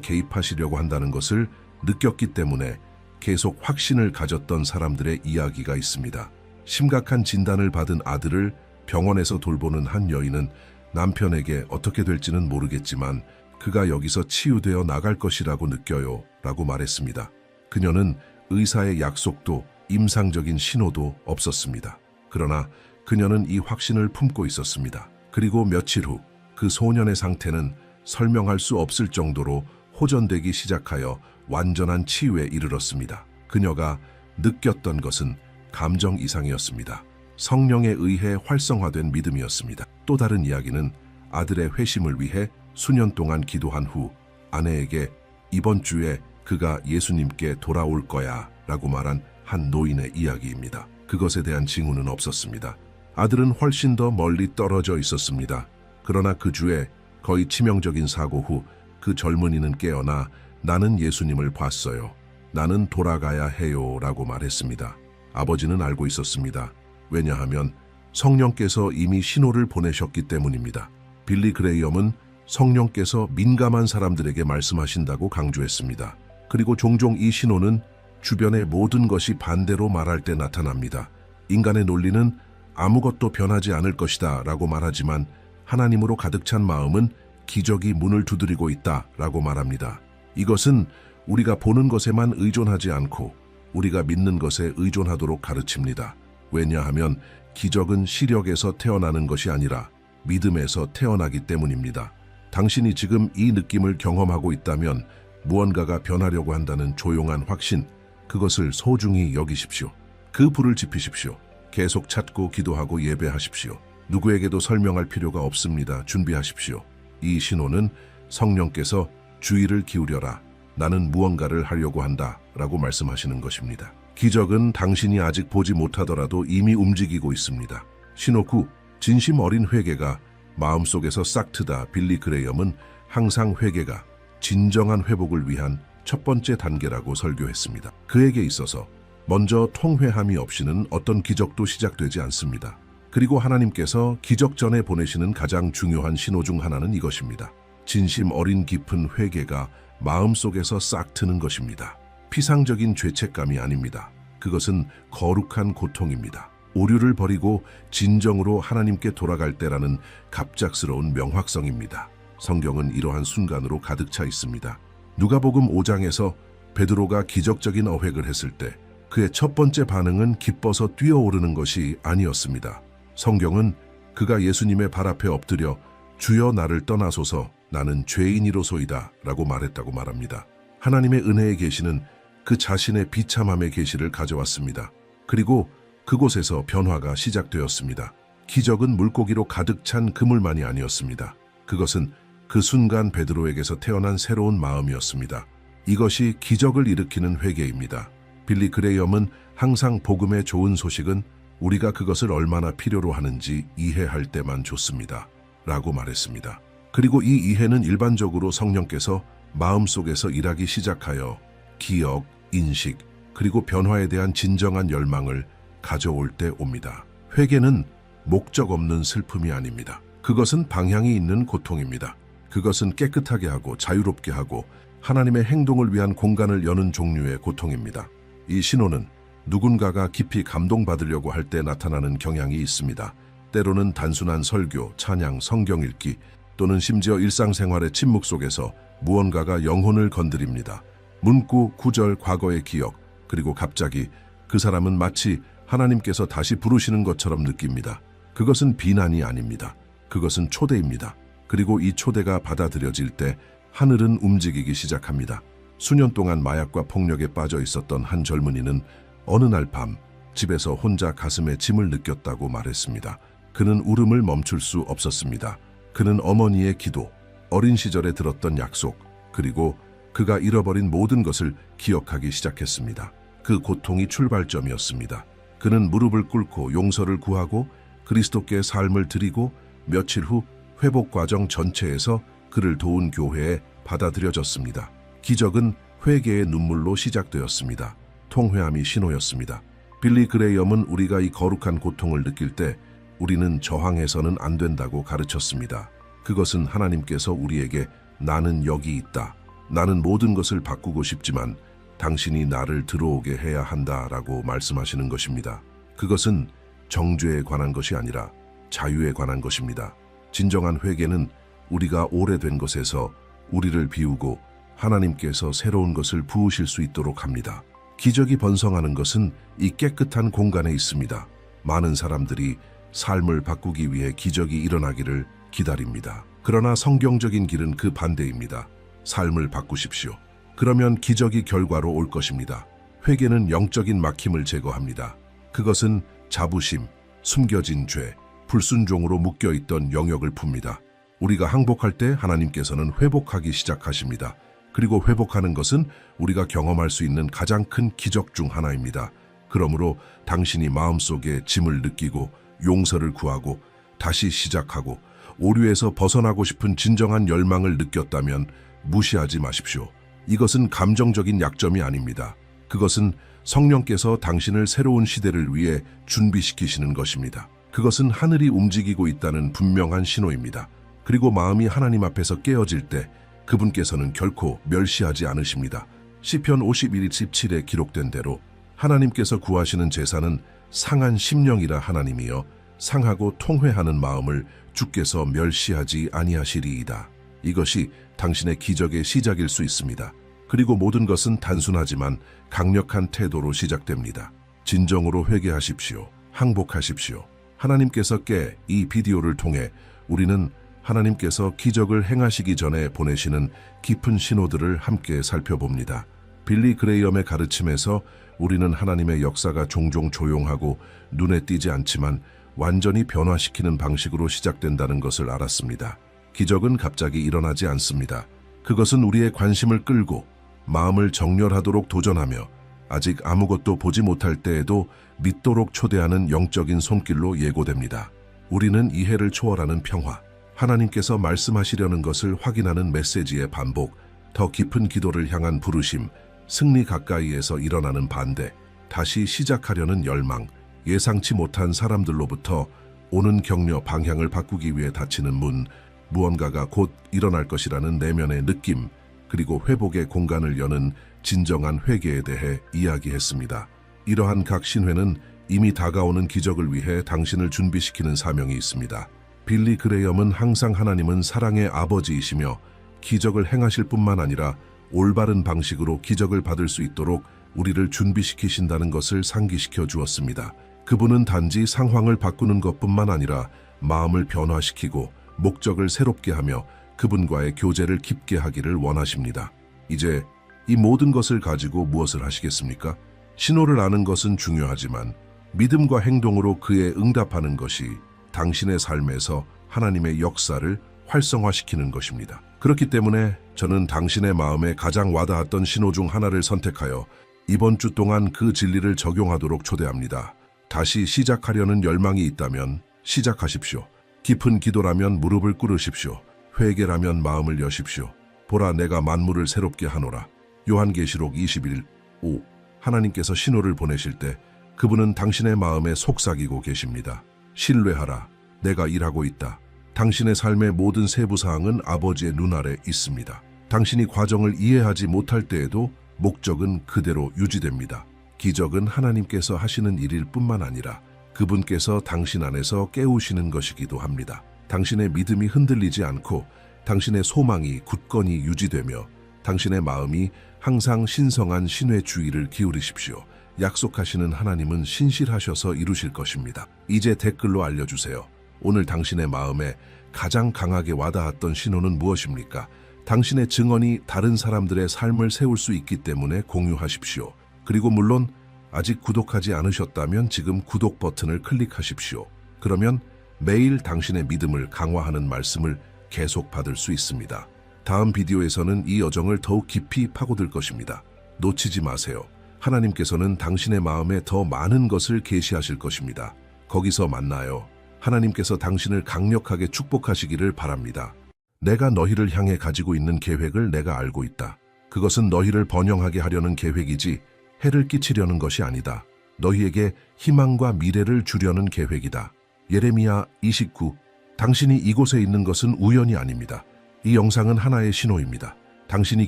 개입하시려고 한다는 것을 느꼈기 때문에 계속 확신을 가졌던 사람들의 이야기가 있습니다. 심각한 진단을 받은 아들을 병원에서 돌보는 한 여인은 남편에게 어떻게 될지는 모르겠지만 그가 여기서 치유되어 나갈 것이라고 느껴요 라고 말했습니다. 그녀는 의사의 약속도 임상적인 신호도 없었습니다. 그러나 그녀는 이 확신을 품고 있었습니다. 그리고 며칠 후 그 소년의 상태는 설명할 수 없을 정도로 호전되기 시작하여 완전한 치유에 이르렀습니다. 그녀가 느꼈던 것은 감정 이상이었습니다. 성령에 의해 활성화된 믿음이었습니다. 또 다른 이야기는 아들의 회심을 위해 수년 동안 기도한 후 아내에게 이번 주에 그가 예수님께 돌아올 거야 라고 말한 한 노인의 이야기입니다. 그것에 대한 징후는 없었습니다. 아들은 훨씬 더 멀리 떨어져 있었습니다. 그러나 그 주에 거의 치명적인 사고 후 그 젊은이는 깨어나 나는 예수님을 봤어요. 나는 돌아가야 해요 라고 말했습니다. 아버지는 알고 있었습니다. 왜냐하면 성령께서 이미 신호를 보내셨기 때문입니다. 빌리 그레이엄은 성령께서 민감한 사람들에게 말씀하신다고 강조했습니다. 그리고 종종 이 신호는 주변의 모든 것이 반대로 말할 때 나타납니다. 인간의 논리는 아무것도 변하지 않을 것이다 라고 말하지만 하나님으로 가득 찬 마음은 기적이 문을 두드리고 있다 라고 말합니다. 이것은 우리가 보는 것에만 의존하지 않고 우리가 믿는 것에 의존하도록 가르칩니다. 왜냐하면 기적은 시력에서 태어나는 것이 아니라 믿음에서 태어나기 때문입니다. 당신이 지금 이 느낌을 경험하고 있다면 무언가가 변하려고 한다는 조용한 확신, 그것을 소중히 여기십시오. 그 불을 지피십시오. 계속 찾고 기도하고 예배하십시오. 누구에게도 설명할 필요가 없습니다. 준비하십시오. 이 신호는 성령께서 주의를 기울여라. 나는 무언가를 하려고 한다 라고 말씀하시는 것입니다. 기적은 당신이 아직 보지 못하더라도 이미 움직이고 있습니다. 신호 9. 진심 어린 회개가 마음속에서 싹 트다. 빌리 그레이엄은 항상 회개가 진정한 회복을 위한 첫 번째 단계라고 설교했습니다. 그에게 있어서 먼저 통회함이 없이는 어떤 기적도 시작되지 않습니다. 그리고 하나님께서 기적 전에 보내시는 가장 중요한 신호 중 하나는 이것입니다. 진심 어린 깊은 회개가 마음속에서 싹 트는 것입니다. 피상적인 죄책감이 아닙니다. 그것은 거룩한 고통입니다. 오류를 버리고 진정으로 하나님께 돌아갈 때라는 갑작스러운 명확성입니다. 성경은 이러한 순간으로 가득 차 있습니다. 누가복음 5장에서 베드로가 기적적인 어획을 했을 때 그의 첫 번째 반응은 기뻐서 뛰어오르는 것이 아니었습니다. 성경은 그가 예수님의 발 앞에 엎드려 주여 나를 떠나소서 나는 죄인이로소이다 라고 말했다고 말합니다. 하나님의 은혜의 계시는 그 자신의 비참함의 계시를 가져왔습니다. 그리고 그곳에서 변화가 시작되었습니다. 기적은 물고기로 가득 찬 그물만이 아니었습니다. 그것은 그 순간 베드로에게서 태어난 새로운 마음이었습니다. 이것이 기적을 일으키는 회개입니다. 빌리 그레이엄은 항상 복음의 좋은 소식은 우리가 그것을 얼마나 필요로 하는지 이해할 때만 좋습니다. 라고 말했습니다. 그리고 이 이해는 일반적으로 성령께서 마음속에서 일하기 시작하여 기억, 인식, 그리고 변화에 대한 진정한 열망을 가져올 때 옵니다. 회개는 목적 없는 슬픔이 아닙니다. 그것은 방향이 있는 고통입니다. 그것은 깨끗하게 하고 자유롭게 하고 하나님의 행동을 위한 공간을 여는 종류의 고통입니다. 이 신호는 누군가가 깊이 감동받으려고 할 때 나타나는 경향이 있습니다. 때로는 단순한 설교, 찬양, 성경 읽기 또는 심지어 일상생활의 침묵 속에서 무언가가 영혼을 건드립니다. 문구, 구절, 과거의 기억, 그리고 갑자기 그 사람은 마치 하나님께서 다시 부르시는 것처럼 느낍니다. 그것은 비난이 아닙니다. 그것은 초대입니다. 그리고 이 초대가 받아들여질 때 하늘은 움직이기 시작합니다. 수년 동안 마약과 폭력에 빠져 있었던 한 젊은이는 어느 날 밤 집에서 혼자 가슴에 짐을 느꼈다고 말했습니다. 그는 울음을 멈출 수 없었습니다. 그는 어머니의 기도, 어린 시절에 들었던 약속, 그리고 그가 잃어버린 모든 것을 기억하기 시작했습니다. 그 고통이 출발점이었습니다. 그는 무릎을 꿇고 용서를 구하고 그리스도께 삶을 드리고 며칠 후 회복 과정 전체에서 그를 도운 교회에 받아들여졌습니다. 기적은 회개의 눈물로 시작되었습니다. 통회함이 신호였습니다. 빌리 그레이엄은 우리가 이 거룩한 고통을 느낄 때 우리는 저항해서는 안 된다고 가르쳤습니다. 그것은 하나님께서 우리에게 나는 여기 있다. 나는 모든 것을 바꾸고 싶지만 당신이 나를 들어오게 해야 한다라고 말씀하시는 것입니다. 그것은 정죄에 관한 것이 아니라 자유에 관한 것입니다. 진정한 회개는 우리가 오래된 것에서 우리를 비우고 하나님께서 새로운 것을 부으실 수 있도록 합니다. 기적이 번성하는 것은 이 깨끗한 공간에 있습니다. 많은 사람들이 삶을 바꾸기 위해 기적이 일어나기를 기다립니다. 그러나 성경적인 길은 그 반대입니다. 삶을 바꾸십시오. 그러면 기적이 결과로 올 것입니다. 회개는 영적인 막힘을 제거합니다. 그것은 자부심, 숨겨진 죄, 불순종으로 묶여있던 영역을 풉니다. 우리가 항복할 때 하나님께서는 회복하기 시작하십니다. 그리고 회복하는 것은 우리가 경험할 수 있는 가장 큰 기적 중 하나입니다. 그러므로 당신이 마음속에 짐을 느끼고 용서를 구하고 다시 시작하고 오류에서 벗어나고 싶은 진정한 열망을 느꼈다면 무시하지 마십시오. 이것은 감정적인 약점이 아닙니다. 그것은 성령께서 당신을 새로운 시대를 위해 준비시키시는 것입니다. 그것은 하늘이 움직이고 있다는 분명한 신호입니다. 그리고 마음이 하나님 앞에서 깨어질 때 그분께서는 결코 멸시하지 않으십니다. 시편 51:17에 기록된 대로 하나님께서 구하시는 제사는 상한 심령이라 하나님이여 상하고 통회하는 마음을 주께서 멸시하지 아니하시리이다. 이것이 당신의 기적의 시작일 수 있습니다. 그리고 모든 것은 단순하지만 강력한 태도로 시작됩니다. 진정으로 회개하십시오. 항복하십시오. 하나님께서 이 비디오를 통해 우리는 하나님께서 기적을 행하시기 전에 보내시는 깊은 신호들을 함께 살펴봅니다. 빌리 그레이엄의 가르침에서 우리는 하나님의 역사가 종종 조용하고 눈에 띄지 않지만 완전히 변화시키는 방식으로 시작된다는 것을 알았습니다. 기적은 갑자기 일어나지 않습니다. 그것은 우리의 관심을 끌고 마음을 정렬하도록 도전하며 아직 아무것도 보지 못할 때에도 믿도록 초대하는 영적인 손길로 예고됩니다. 우리는 이해를 초월하는 평화, 하나님께서 말씀하시려는 것을 확인하는 메시지의 반복, 더 깊은 기도를 향한 부르심, 승리 가까이에서 일어나는 반대, 다시 시작하려는 열망, 예상치 못한 사람들로부터 오는 격려 방향을 바꾸기 위해 닫히는 문, 무언가가 곧 일어날 것이라는 내면의 느낌, 그리고 회복의 공간을 여는 진정한 회개에 대해 이야기했습니다. 이러한 각 신회는 이미 다가오는 기적을 위해 당신을 준비시키는 사명이 있습니다. 빌리 그레이엄은 항상 하나님은 사랑의 아버지이시며 기적을 행하실 뿐만 아니라 올바른 방식으로 기적을 받을 수 있도록 우리를 준비시키신다는 것을 상기시켜 주었습니다. 그분은 단지 상황을 바꾸는 것뿐만 아니라 마음을 변화시키고 목적을 새롭게 하며 그분과의 교제를 깊게 하기를 원하십니다. 이제 이 모든 것을 가지고 무엇을 하시겠습니까? 신호를 아는 것은 중요하지만 믿음과 행동으로 그에 응답하는 것이 당신의 삶에서 하나님의 역사를 활성화시키는 것입니다. 그렇기 때문에 저는 당신의 마음에 가장 와닿았던 신호 중 하나를 선택하여 이번 주 동안 그 진리를 적용하도록 초대합니다. 다시 시작하려는 열망이 있다면 시작하십시오. 깊은 기도라면 무릎을 꿇으십시오. 회개라면 마음을 여십시오. 보라, 내가 만물을 새롭게 하노라. 요한계시록 21:5. 하나님께서 신호를 보내실 때 그분은 당신의 마음에 속삭이고 계십니다. 신뢰하라. 내가 일하고 있다. 당신의 삶의 모든 세부사항은 아버지의 눈 아래 있습니다. 당신이 과정을 이해하지 못할 때에도 목적은 그대로 유지됩니다. 기적은 하나님께서 하시는 일일 뿐만 아니라 그분께서 당신 안에서 깨우시는 것이기도 합니다. 당신의 믿음이 흔들리지 않고 당신의 소망이 굳건히 유지되며 당신의 마음이 항상 신성한 신의 주의를 기울이십시오. 약속하시는 하나님은 신실하셔서 이루실 것입니다. 이제 댓글로 알려주세요. 오늘 당신의 마음에 가장 강하게 와닿았던 신호는 무엇입니까? 당신의 증언이 다른 사람들의 삶을 세울 수 있기 때문에 공유하십시오. 그리고 물론 아직 구독하지 않으셨다면 지금 구독 버튼을 클릭하십시오. 그러면 매일 당신의 믿음을 강화하는 말씀을 계속 받을 수 있습니다. 다음 비디오에서는 이 여정을 더욱 깊이 파고들 것입니다. 놓치지 마세요. 하나님께서는 당신의 마음에 더 많은 것을 계시하실 것입니다. 거기서 만나요. 하나님께서 당신을 강력하게 축복하시기를 바랍니다. 내가 너희를 향해 가지고 있는 계획을 내가 알고 있다. 그것은 너희를 번영하게 하려는 계획이지 해를 끼치려는 것이 아니다. 너희에게 희망과 미래를 주려는 계획이다. 예레미야 29. 당신이 이곳에 있는 것은 우연이 아닙니다. 이 영상은 하나의 신호입니다. 당신이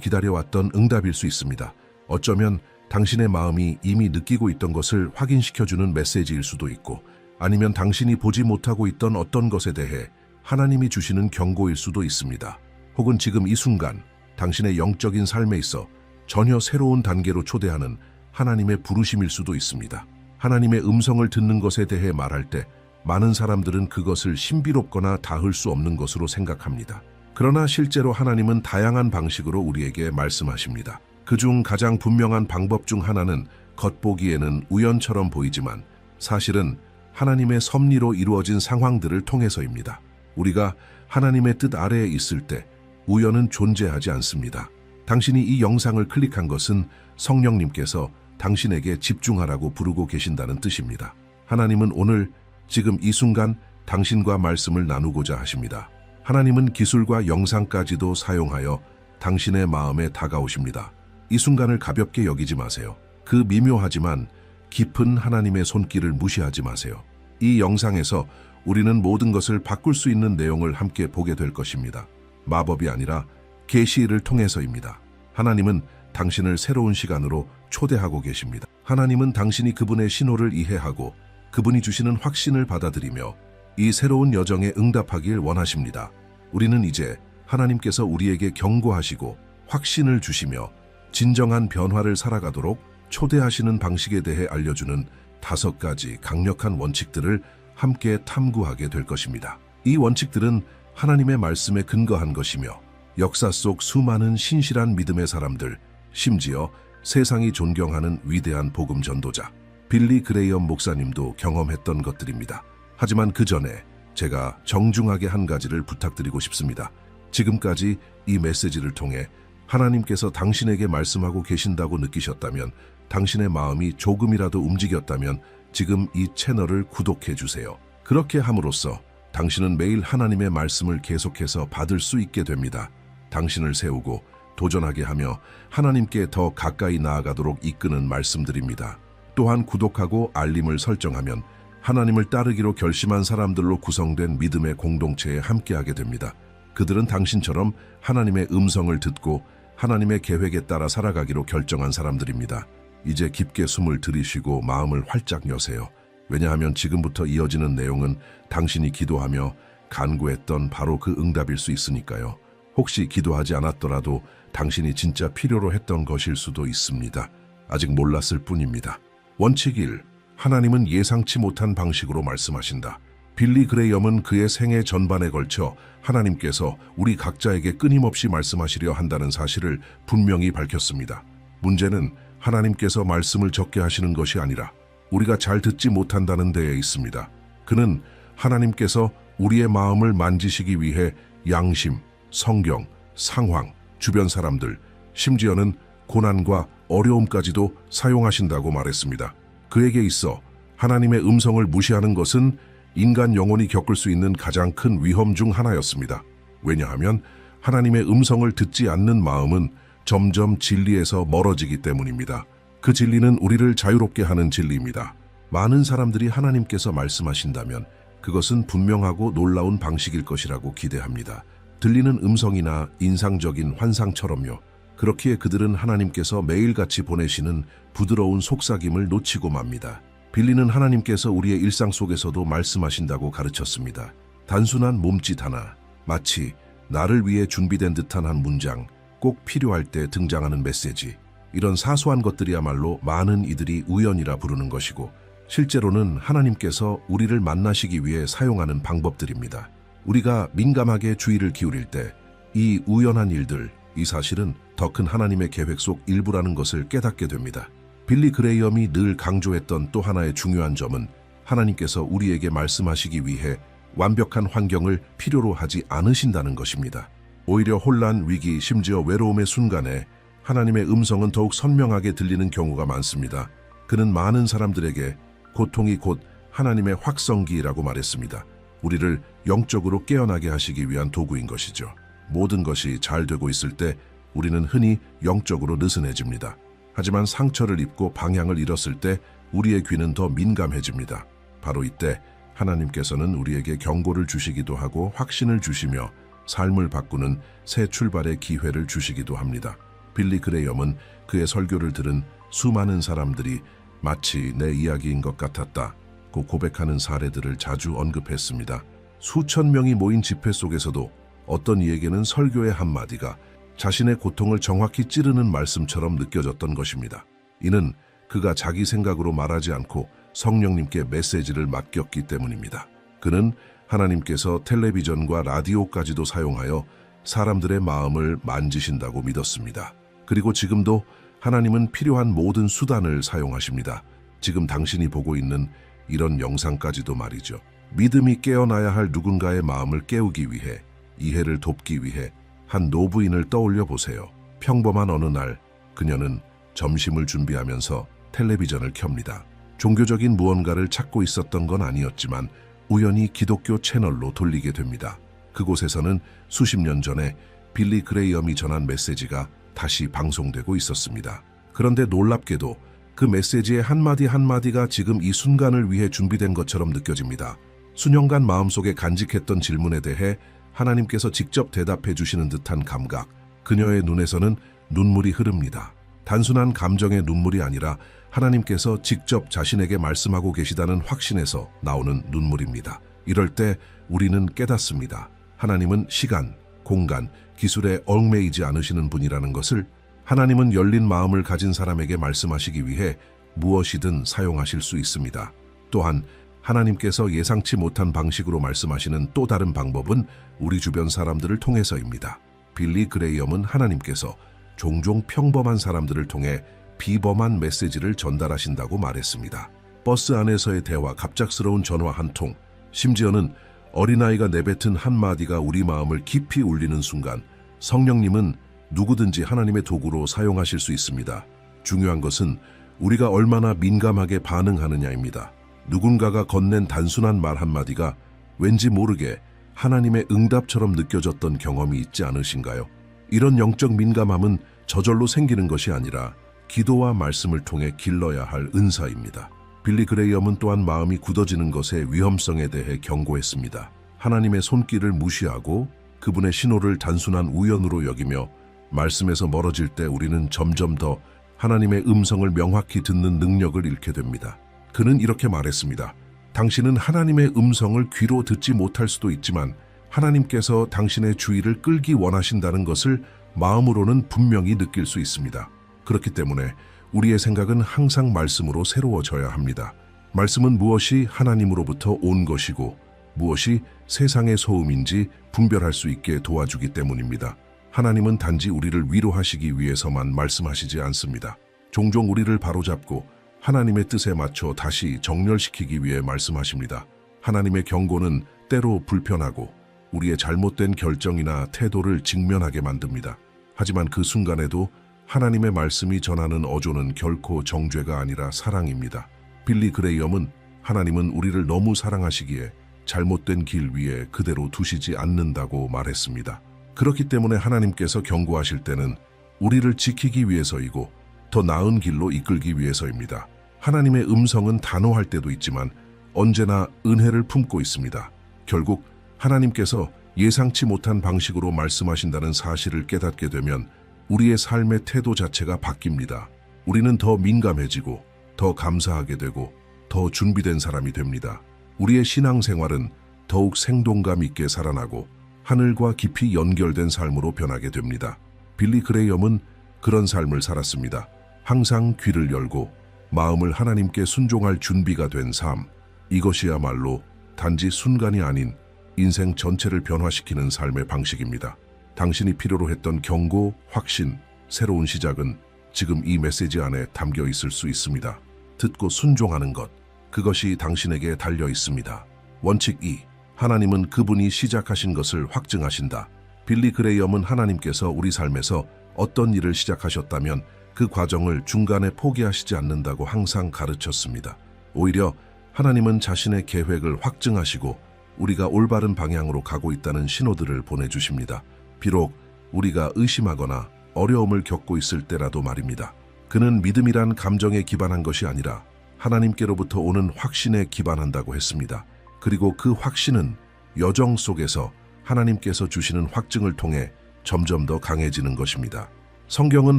기다려왔던 응답일 수 있습니다. 어쩌면 당신의 마음이 이미 느끼고 있던 것을 확인시켜주는 메시지일 수도 있고, 아니면 당신이 보지 못하고 있던 어떤 것에 대해 하나님이 주시는 경고일 수도 있습니다. 혹은 지금 이 순간 당신의 영적인 삶에 있어 전혀 새로운 단계로 초대하는 하나님의 부르심일 수도 있습니다. 하나님의 음성을 듣는 것에 대해 말할 때 많은 사람들은 그것을 신비롭거나 닿을 수 없는 것으로 생각합니다. 그러나 실제로 하나님은 다양한 방식으로 우리에게 말씀하십니다. 그중 가장 분명한 방법 중 하나는 겉보기에는 우연처럼 보이지만 사실은 하나님의 섭리로 이루어진 상황들을 통해서입니다. 우리가 하나님의 뜻 아래에 있을 때 우연은 존재하지 않습니다. 당신이 이 영상을 클릭한 것은 성령님께서 당신에게 집중하라고 부르고 계신다는 뜻입니다. 하나님은 오늘 지금 이 순간 당신과 말씀을 나누고자 하십니다. 하나님은 기술과 영상까지도 사용하여 당신의 마음에 다가오십니다. 이 순간을 가볍게 여기지 마세요. 그 미묘하지만 깊은 하나님의 손길을 무시하지 마세요. 이 영상에서 우리는 모든 것을 바꿀 수 있는 내용을 함께 보게 될 것입니다. 마법이 아니라 계시를 통해서입니다. 하나님은 당신을 새로운 시간으로 초대하고 계십니다. 하나님은 당신이 그분의 신호를 이해하고 그분이 주시는 확신을 받아들이며 이 새로운 여정에 응답하길 원하십니다. 우리는 이제 하나님께서 우리에게 경고하시고 확신을 주시며 진정한 변화를 살아가도록 초대하시는 방식에 대해 알려주는 5가지 강력한 원칙들을 함께 탐구하게 될 것입니다. 이 원칙들은 하나님의 말씀에 근거한 것이며 역사 속 수많은 신실한 믿음의 사람들, 심지어 세상이 존경하는 위대한 복음 전도자 빌리 그레이엄 목사님도 경험했던 것들입니다. 하지만 그 전에 제가 정중하게 한 가지를 부탁드리고 싶습니다. 지금까지 이 메시지를 통해 하나님께서 당신에게 말씀하고 계신다고 느끼셨다면, 당신의 마음이 조금이라도 움직였다면 지금 이 채널을 구독해 주세요. 그렇게 함으로써 당신은 매일 하나님의 말씀을 계속해서 받을 수 있게 됩니다. 당신을 세우고 도전하게 하며 하나님께 더 가까이 나아가도록 이끄는 말씀들입니다. 또한 구독하고 알림을 설정하면 하나님을 따르기로 결심한 사람들로 구성된 믿음의 공동체에 함께하게 됩니다. 그들은 당신처럼 하나님의 음성을 듣고 하나님의 계획에 따라 살아가기로 결정한 사람들입니다. 이제 깊게 숨을 들이쉬고 마음을 활짝 여세요. 왜냐하면 지금부터 이어지는 내용은 당신이 기도하며 간구했던 바로 그 응답일 수 있으니까요. 혹시 기도하지 않았더라도 당신이 진짜 필요로 했던 것일 수도 있습니다. 아직 몰랐을 뿐입니다. 원칙 1. 하나님은 예상치 못한 방식으로 말씀하신다. 빌리 그레이엄은 그의 생애 전반에 걸쳐 하나님께서 우리 각자에게 끊임없이 말씀하시려 한다는 사실을 분명히 밝혔습니다. 문제는 하나님께서 말씀을 적게 하시는 것이 아니라 우리가 잘 듣지 못한다는 데에 있습니다. 그는 하나님께서 우리의 마음을 만지시기 위해 양심, 성경, 상황, 주변 사람들, 심지어는 고난과 어려움까지도 사용하신다고 말했습니다. 그에게 있어 하나님의 음성을 무시하는 것은 인간 영혼이 겪을 수 있는 가장 큰 위험 중 하나였습니다. 왜냐하면 하나님의 음성을 듣지 않는 마음은 점점 진리에서 멀어지기 때문입니다. 그 진리는 우리를 자유롭게 하는 진리입니다. 많은 사람들이 하나님께서 말씀하신다면 그것은 분명하고 놀라운 방식일 것이라고 기대합니다. 들리는 음성이나 인상적인 환상처럼요. 그렇기에 그들은 하나님께서 매일같이 보내시는 부드러운 속삭임을 놓치고 맙니다. 빌리는 하나님께서 우리의 일상 속에서도 말씀하신다고 가르쳤습니다. 단순한 몸짓 하나, 마치 나를 위해 준비된 듯한 한 문장, 꼭 필요할 때 등장하는 메시지, 이런 사소한 것들이야말로 많은 이들이 우연이라 부르는 것이고 실제로는 하나님께서 우리를 만나시기 위해 사용하는 방법들입니다. 우리가 민감하게 주의를 기울일 때 이 우연한 일들, 이 사실은 더 큰 하나님의 계획 속 일부라는 것을 깨닫게 됩니다. 빌리 그레이엄이 늘 강조했던 또 하나의 중요한 점은 하나님께서 우리에게 말씀하시기 위해 완벽한 환경을 필요로 하지 않으신다는 것입니다. 오히려 혼란, 위기, 심지어 외로움의 순간에 하나님의 음성은 더욱 선명하게 들리는 경우가 많습니다. 그는 많은 사람들에게 고통이 곧 하나님의 확성기라고 말했습니다. 우리를 영적으로 깨어나게 하시기 위한 도구인 것이죠. 모든 것이 잘 되고 있을 때 우리는 흔히 영적으로 느슨해집니다. 하지만 상처를 입고 방향을 잃었을 때 우리의 귀는 더 민감해집니다. 바로 이때 하나님께서는 우리에게 경고를 주시기도 하고 확신을 주시며 삶을 바꾸는 새 출발의 기회를 주시기도 합니다. 빌리 그레이엄은 그의 설교를 들은 수많은 사람들이 마치 내 이야기인 것 같았다고 고백하는 사례들을 자주 언급했습니다. 수천 명이 모인 집회 속에서도 어떤 이에게는 설교의 한마디가 자신의 고통을 정확히 찌르는 말씀처럼 느껴졌던 것입니다. 이는 그가 자기 생각으로 말하지 않고 성령님께 메시지를 맡겼기 때문입니다. 그는 하나님께서 텔레비전과 라디오까지도 사용하여 사람들의 마음을 만지신다고 믿었습니다. 그리고 지금도 하나님은 필요한 모든 수단을 사용하십니다. 지금 당신이 보고 있는 이런 영상까지도 말이죠. 믿음이 깨어나야 할 누군가의 마음을 깨우기 위해, 이해를 돕기 위해 한 노부인을 떠올려 보세요. 평범한 어느 날 그녀는 점심을 준비하면서 텔레비전을 켭니다. 종교적인 무언가를 찾고 있었던 건 아니었지만 우연히 기독교 채널로 돌리게 됩니다. 그곳에서는 수십 년 전에 빌리 그레이엄이 전한 메시지가 다시 방송되고 있었습니다. 그런데 놀랍게도 그 메시지의 한마디 한마디가 지금 이 순간을 위해 준비된 것처럼 느껴집니다. 수년간 마음속에 간직했던 질문에 대해 하나님께서 직접 대답해 주시는 듯한 감각. 그녀의 눈에서는 눈물이 흐릅니다. 단순한 감정의 눈물이 아니라 하나님께서 직접 자신에게 말씀하고 계시다는 확신에서 나오는 눈물입니다. 이럴 때 우리는 깨닫습니다. 하나님은 시간, 공간, 기술에 얽매이지 않으시는 분이라는 것을. 하나님은 열린 마음을 가진 사람에게 말씀하시기 위해 무엇이든 사용하실 수 있습니다. 또한 하나님께서 예상치 못한 방식으로 말씀하시는 또 다른 방법은 우리 주변 사람들을 통해서입니다. 빌리 그레이엄은 하나님께서 종종 평범한 사람들을 통해 비범한 메시지를 전달하신다고 말했습니다. 버스 안에서의 대화, 갑작스러운 전화 한 통, 심지어는 어린아이가 내뱉은 한마디가 우리 마음을 깊이 울리는 순간 성령님은 누구든지 하나님의 도구로 사용하실 수 있습니다. 중요한 것은 우리가 얼마나 민감하게 반응하느냐입니다. 누군가가 건넨 단순한 말 한마디가 왠지 모르게 하나님의 응답처럼 느껴졌던 경험이 있지 않으신가요? 이런 영적 민감함은 저절로 생기는 것이 아니라 기도와 말씀을 통해 길러야 할 은사입니다. 빌리 그레이엄은 또한 마음이 굳어지는 것의 위험성에 대해 경고했습니다. 하나님의 손길을 무시하고 그분의 신호를 단순한 우연으로 여기며 말씀에서 멀어질 때 우리는 점점 더 하나님의 음성을 명확히 듣는 능력을 잃게 됩니다. 그는 이렇게 말했습니다. 당신은 하나님의 음성을 귀로 듣지 못할 수도 있지만 하나님께서 당신의 주의를 끌기 원하신다는 것을 마음으로는 분명히 느낄 수 있습니다. 그렇기 때문에 우리의 생각은 항상 말씀으로 새로워져야 합니다. 말씀은 무엇이 하나님으로부터 온 것이고 무엇이 세상의 소음인지 분별할 수 있게 도와주기 때문입니다. 하나님은 단지 우리를 위로하시기 위해서만 말씀하시지 않습니다. 종종 우리를 바로잡고 하나님의 뜻에 맞춰 다시 정렬시키기 위해 말씀하십니다. 하나님의 경고는 때로 불편하고 우리의 잘못된 결정이나 태도를 직면하게 만듭니다. 하지만 그 순간에도 하나님의 말씀이 전하는 어조는 결코 정죄가 아니라 사랑입니다. 빌리 그레이엄은 하나님은 우리를 너무 사랑하시기에 잘못된 길 위에 그대로 두시지 않는다고 말했습니다. 그렇기 때문에 하나님께서 경고하실 때는 우리를 지키기 위해서이고 더 나은 길로 이끌기 위해서입니다. 하나님의 음성은 단호할 때도 있지만 언제나 은혜를 품고 있습니다. 결국 하나님께서 예상치 못한 방식으로 말씀하신다는 사실을 깨닫게 되면 우리의 삶의 태도 자체가 바뀝니다. 우리는 더 민감해지고 더 감사하게 되고 더 준비된 사람이 됩니다. 우리의 신앙생활은 더욱 생동감 있게 살아나고 하늘과 깊이 연결된 삶으로 변하게 됩니다. 빌리 그레이엄은 그런 삶을 살았습니다. 항상 귀를 열고 마음을 하나님께 순종할 준비가 된 삶. 이것이야말로 단지 순간이 아닌 인생 전체를 변화시키는 삶의 방식입니다. 당신이 필요로 했던 경고, 확신, 새로운 시작은 지금 이 메시지 안에 담겨 있을 수 있습니다. 듣고 순종하는 것, 그것이 당신에게 달려 있습니다. 원칙 2. 하나님은 그분이 시작하신 것을 확증하신다. 빌리 그레이엄은 하나님께서 우리 삶에서 어떤 일을 시작하셨다면 그 과정을 중간에 포기하시지 않는다고 항상 가르쳤습니다. 오히려 하나님은 자신의 계획을 확증하시고 우리가 올바른 방향으로 가고 있다는 신호들을 보내주십니다. 비록 우리가 의심하거나 어려움을 겪고 있을 때라도 말입니다. 그는 믿음이란 감정에 기반한 것이 아니라 하나님께로부터 오는 확신에 기반한다고 했습니다. 그리고 그 확신은 여정 속에서 하나님께서 주시는 확증을 통해 점점 더 강해지는 것입니다. 성경은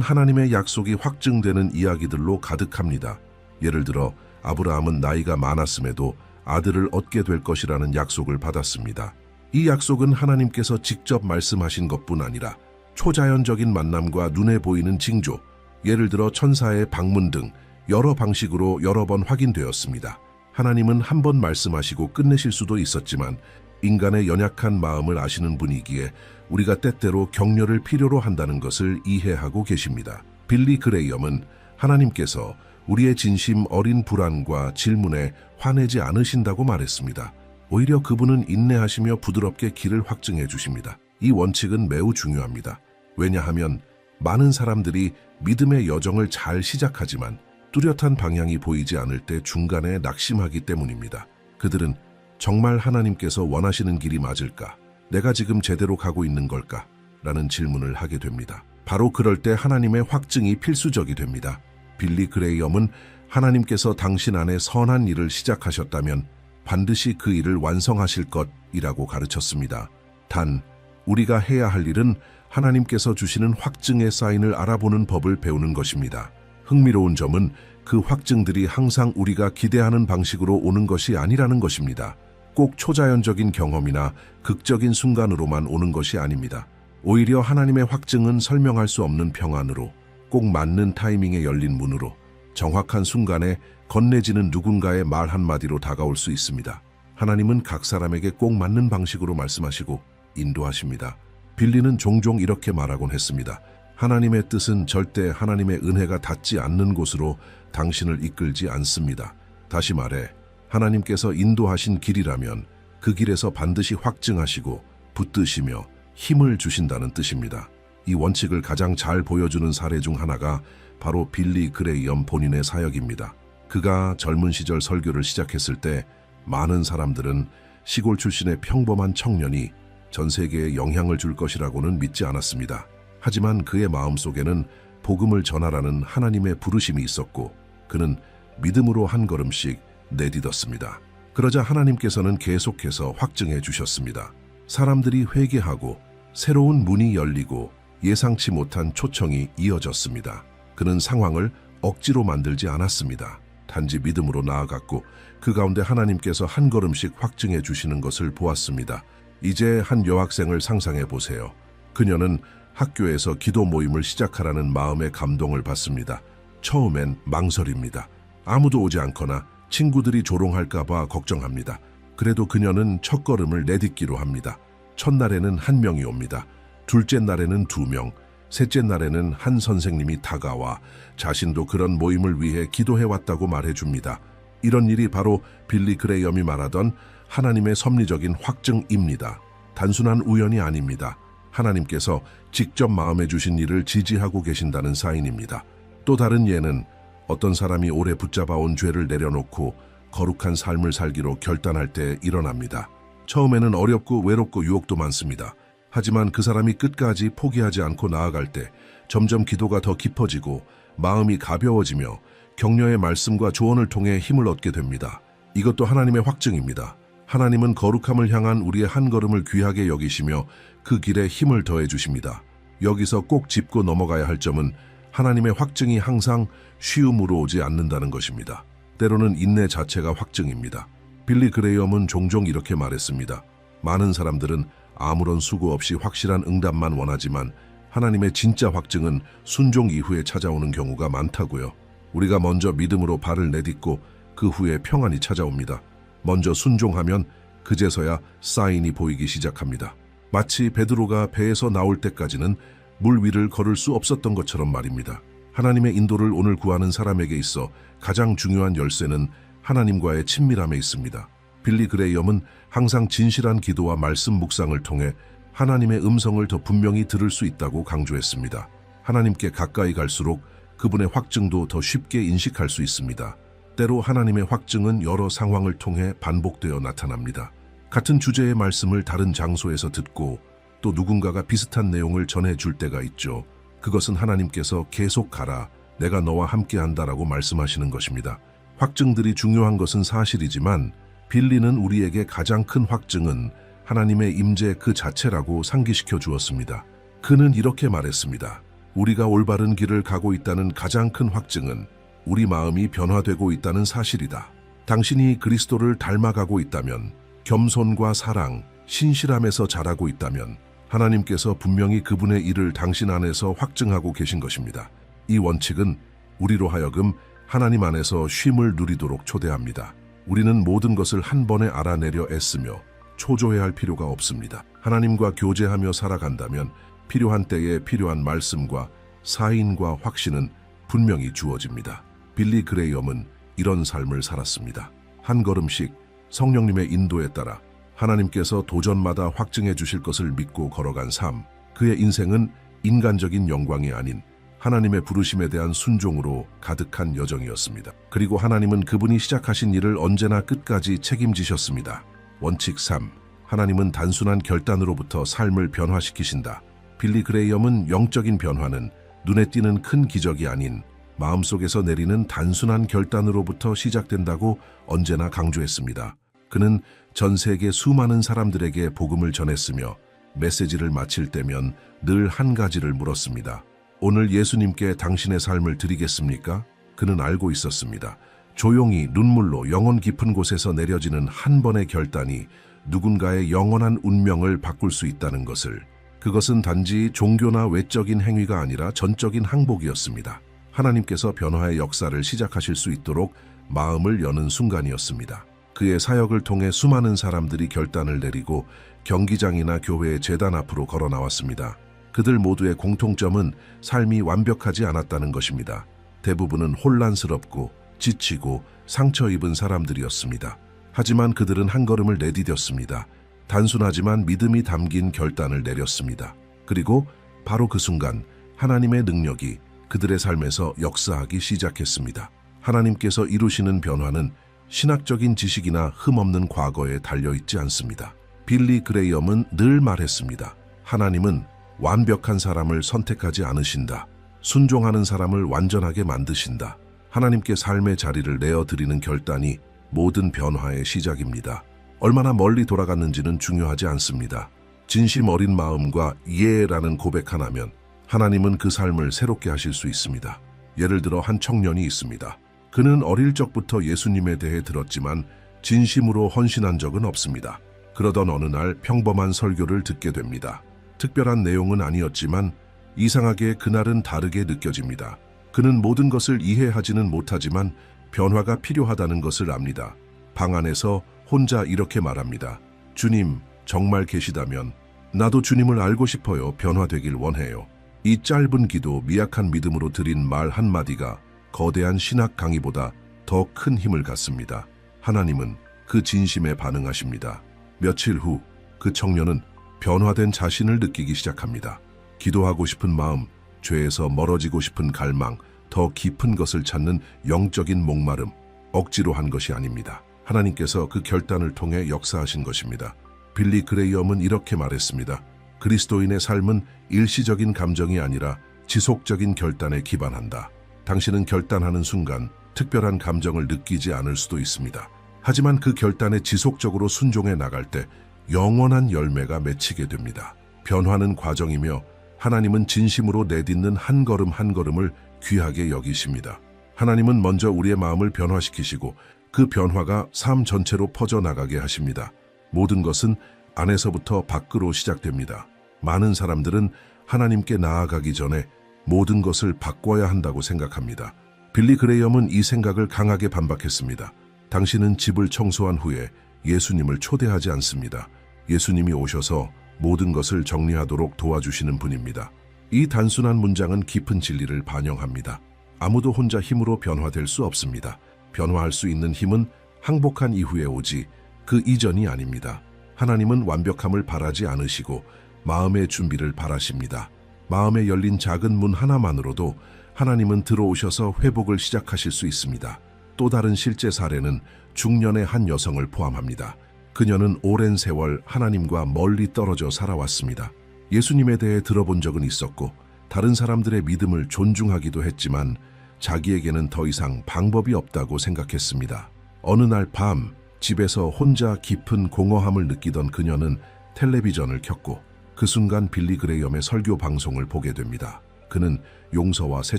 하나님의 약속이 확증되는 이야기들로 가득합니다. 예를 들어 아브라함은 나이가 많았음에도 아들을 얻게 될 것이라는 약속을 받았습니다. 이 약속은 하나님께서 직접 말씀하신 것뿐 아니라 초자연적인 만남과 눈에 보이는 징조, 예를 들어 천사의 방문 등 여러 방식으로 여러 번 확인되었습니다. 하나님은 한 번 말씀하시고 끝내실 수도 있었지만 인간의 연약한 마음을 아시는 분이기에 우리가 때때로 격려를 필요로 한다는 것을 이해하고 계십니다. 빌리 그레이엄은 하나님께서 우리의 진심 어린 불안과 질문에 화내지 않으신다고 말했습니다. 오히려 그분은 인내하시며 부드럽게 길을 확증해 주십니다. 이 원칙은 매우 중요합니다. 왜냐하면 많은 사람들이 믿음의 여정을 잘 시작하지만 뚜렷한 방향이 보이지 않을 때 중간에 낙심하기 때문입니다. 그들은 정말 하나님께서 원하시는 길이 맞을까? 내가 지금 제대로 가고 있는 걸까? 라는 질문을 하게 됩니다. 바로 그럴 때 하나님의 확증이 필수적이 됩니다. 빌리 그레이엄은 하나님께서 당신 안에 선한 일을 시작하셨다면 반드시 그 일을 완성하실 것이라고 가르쳤습니다. 단, 우리가 해야 할 일은 하나님께서 주시는 확증의 사인을 알아보는 법을 배우는 것입니다. 흥미로운 점은 그 확증들이 항상 우리가 기대하는 방식으로 오는 것이 아니라는 것입니다. 꼭 초자연적인 경험이나 극적인 순간으로만 오는 것이 아닙니다. 오히려 하나님의 확증은 설명할 수 없는 평안으로, 꼭 맞는 타이밍에 열린 문으로, 정확한 순간에 건네지는 누군가의 말 한마디로 다가올 수 있습니다. 하나님은 각 사람에게 꼭 맞는 방식으로 말씀하시고 인도하십니다. 빌리는 종종 이렇게 말하곤 했습니다. 하나님의 뜻은 절대 하나님의 은혜가 닿지 않는 곳으로 당신을 이끌지 않습니다. 다시 말해, 하나님께서 인도하신 길이라면 그 길에서 반드시 확증하시고 붙드시며 힘을 주신다는 뜻입니다. 이 원칙을 가장 잘 보여주는 사례 중 하나가 바로 빌리 그레이엄 본인의 사역입니다. 그가 젊은 시절 설교를 시작했을 때 많은 사람들은 시골 출신의 평범한 청년이 전 세계에 영향을 줄 것이라고는 믿지 않았습니다. 하지만 그의 마음속에는 복음을 전하라는 하나님의 부르심이 있었고 그는 믿음으로 한 걸음씩 내딛었습니다. 그러자 하나님께서는 계속해서 확증해 주셨습니다. 사람들이 회개하고 새로운 문이 열리고 예상치 못한 초청이 이어졌습니다. 그는 상황을 억지로 만들지 않았습니다. 단지 믿음으로 나아갔고 그 가운데 하나님께서 한 걸음씩 확증해 주시는 것을 보았습니다. 이제 한 여학생을 상상해 보세요. 그녀는 학교에서 기도 모임을 시작하라는 마음의 감동을 받습니다. 처음엔 망설입니다. 아무도 오지 않거나 친구들이 조롱할까 봐 걱정합니다. 그래도 그녀는 첫걸음을 내딛기로 합니다. 첫날에는 한 명이 옵니다. 둘째 날에는 2명, 셋째 날에는 한 선생님이 다가와 자신도 그런 모임을 위해 기도해왔다고 말해줍니다. 이런 일이 바로 빌리 그레이엄이 말하던 하나님의 섭리적인 확증입니다. 단순한 우연이 아닙니다. 하나님께서 직접 마음에 주신 일을 지지하고 계신다는 사인입니다. 또 다른 예는 어떤 사람이 오래 붙잡아온 죄를 내려놓고 거룩한 삶을 살기로 결단할 때 일어납니다. 처음에는 어렵고 외롭고 유혹도 많습니다. 하지만 그 사람이 끝까지 포기하지 않고 나아갈 때 점점 기도가 더 깊어지고 마음이 가벼워지며 격려의 말씀과 조언을 통해 힘을 얻게 됩니다. 이것도 하나님의 확증입니다. 하나님은 거룩함을 향한 우리의 한 걸음을 귀하게 여기시며 그 길에 힘을 더해 주십니다. 여기서 꼭 짚고 넘어가야 할 점은 하나님의 확증이 항상 쉬움으로 오지 않는다는 것입니다. 때로는 인내 자체가 확증입니다. 빌리 그레이엄은 종종 이렇게 말했습니다. 많은 사람들은 아무런 수고 없이 확실한 응답만 원하지만 하나님의 진짜 확증은 순종 이후에 찾아오는 경우가 많다고요. 우리가 먼저 믿음으로 발을 내딛고 그 후에 평안이 찾아옵니다. 먼저 순종하면 그제서야 사인이 보이기 시작합니다. 마치 베드로가 배에서 나올 때까지는 물 위를 걸을 수 없었던 것처럼 말입니다. 하나님의 인도를 오늘 구하는 사람에게 있어 가장 중요한 열쇠는 하나님과의 친밀함에 있습니다. 빌리 그레이엄은 항상 진실한 기도와 말씀 묵상을 통해 하나님의 음성을 더 분명히 들을 수 있다고 강조했습니다. 하나님께 가까이 갈수록 그분의 확증도 더 쉽게 인식할 수 있습니다. 때로 하나님의 확증은 여러 상황을 통해 반복되어 나타납니다. 같은 주제의 말씀을 다른 장소에서 듣고 또 누군가가 비슷한 내용을 전해줄 때가 있죠. 그것은 하나님께서 계속 가라, 내가 너와 함께한다라고 말씀하시는 것입니다. 확증들이 중요한 것은 사실이지만 빌리는 우리에게 가장 큰 확증은 하나님의 임재 그 자체라고 상기시켜 주었습니다. 그는 이렇게 말했습니다. 우리가 올바른 길을 가고 있다는 가장 큰 확증은 우리 마음이 변화되고 있다는 사실이다. 당신이 그리스도를 닮아가고 있다면, 겸손과 사랑, 신실함에서 자라고 있다면 하나님께서 분명히 그분의 일을 당신 안에서 확증하고 계신 것입니다. 이 원칙은 우리로 하여금 하나님 안에서 쉼을 누리도록 초대합니다. 우리는 모든 것을 한 번에 알아내려 애쓰며 초조해할 필요가 없습니다. 하나님과 교제하며 살아간다면 필요한 때에 필요한 말씀과 사인과 확신은 분명히 주어집니다. 빌리 그레이엄은 이런 삶을 살았습니다. 한 걸음씩 성령님의 인도에 따라 하나님께서 도전마다 확증해 주실 것을 믿고 걸어간 삶. 그의 인생은 인간적인 영광이 아닌 하나님의 부르심에 대한 순종으로 가득한 여정이었습니다. 그리고 하나님은 그분이 시작하신 일을 언제나 끝까지 책임지셨습니다. 원칙 3. 하나님은 단순한 결단으로부터 삶을 변화시키신다. 빌리 그레이엄은 영적인 변화는 눈에 띄는 큰 기적이 아닌 마음속에서 내리는 단순한 결단으로부터 시작된다고 언제나 강조했습니다. 그는 전 세계 수많은 사람들에게 복음을 전했으며 메시지를 마칠 때면 늘 한 가지를 물었습니다. 오늘 예수님께 당신의 삶을 드리겠습니까? 그는 알고 있었습니다. 조용히 눈물로 영혼 깊은 곳에서 내려지는 한 번의 결단이 누군가의 영원한 운명을 바꿀 수 있다는 것을. 그것은 단지 종교나 외적인 행위가 아니라 전적인 항복이었습니다. 하나님께서 변화의 역사를 시작하실 수 있도록 마음을 여는 순간이었습니다. 그의 사역을 통해 수많은 사람들이 결단을 내리고 경기장이나 교회의 제단 앞으로 걸어 나왔습니다. 그들 모두의 공통점은 삶이 완벽하지 않았다는 것입니다. 대부분은 혼란스럽고 지치고 상처 입은 사람들이었습니다. 하지만 그들은 한 걸음을 내디뎠습니다. 단순하지만 믿음이 담긴 결단을 내렸습니다. 그리고 바로 그 순간 하나님의 능력이 그들의 삶에서 역사하기 시작했습니다. 하나님께서 이루시는 변화는 신학적인 지식이나 흠없는 과거에 달려있지 않습니다. 빌리 그레이엄은 늘 말했습니다. 하나님은 완벽한 사람을 선택하지 않으신다. 순종하는 사람을 완전하게 만드신다. 하나님께 삶의 자리를 내어드리는 결단이 모든 변화의 시작입니다. 얼마나 멀리 돌아갔는지는 중요하지 않습니다. 진심 어린 마음과 예라는 고백 하나면 하나님은 그 삶을 새롭게 하실 수 있습니다. 예를 들어 한 청년이 있습니다. 그는 어릴 적부터 예수님에 대해 들었지만 진심으로 헌신한 적은 없습니다. 그러던 어느 날 평범한 설교를 듣게 됩니다. 특별한 내용은 아니었지만 이상하게 그날은 다르게 느껴집니다. 그는 모든 것을 이해하지는 못하지만 변화가 필요하다는 것을 압니다. 방 안에서 혼자 이렇게 말합니다. 주님, 정말 계시다면 나도 주님을 알고 싶어요. 변화되길 원해요. 이 짧은 기도, 미약한 믿음으로 드린 말 한마디가 거대한 신학 강의보다 더 큰 힘을 갖습니다. 하나님은 그 진심에 반응하십니다. 며칠 후 그 청년은 변화된 자신을 느끼기 시작합니다. 기도하고 싶은 마음, 죄에서 멀어지고 싶은 갈망, 더 깊은 것을 찾는 영적인 목마름, 억지로 한 것이 아닙니다. 하나님께서 그 결단을 통해 역사하신 것입니다. 빌리 그레이엄은 이렇게 말했습니다. 그리스도인의 삶은 일시적인 감정이 아니라 지속적인 결단에 기반한다. 당신은 결단하는 순간 특별한 감정을 느끼지 않을 수도 있습니다. 하지만 그 결단에 지속적으로 순종해 나갈 때 영원한 열매가 맺히게 됩니다. 변화는 과정이며 하나님은 진심으로 내딛는 한 걸음 한 걸음을 귀하게 여기십니다. 하나님은 먼저 우리의 마음을 변화시키시고 그 변화가 삶 전체로 퍼져나가게 하십니다. 모든 것은 안에서부터 밖으로 시작됩니다. 많은 사람들은 하나님께 나아가기 전에 모든 것을 바꿔야 한다고 생각합니다. 빌리 그레이엄은 이 생각을 강하게 반박했습니다. 당신은 집을 청소한 후에 예수님을 초대하지 않습니다. 예수님이 오셔서 모든 것을 정리하도록 도와주시는 분입니다. 이 단순한 문장은 깊은 진리를 반영합니다. 아무도 혼자 힘으로 변화될 수 없습니다. 변화할 수 있는 힘은 항복한 이후에 오지 그 이전이 아닙니다. 하나님은 완벽함을 바라지 않으시고 마음의 준비를 바라십니다. 마음에 열린 작은 문 하나만으로도 하나님은 들어오셔서 회복을 시작하실 수 있습니다. 또 다른 실제 사례는 중년의 한 여성을 포함합니다. 그녀는 오랜 세월 하나님과 멀리 떨어져 살아왔습니다. 예수님에 대해 들어본 적은 있었고 다른 사람들의 믿음을 존중하기도 했지만 자기에게는 더 이상 방법이 없다고 생각했습니다. 어느 날 밤 집에서 혼자 깊은 공허함을 느끼던 그녀는 텔레비전을 켰고 그 순간 빌리 그레이엄의 설교 방송을 보게 됩니다. 그는 용서와 새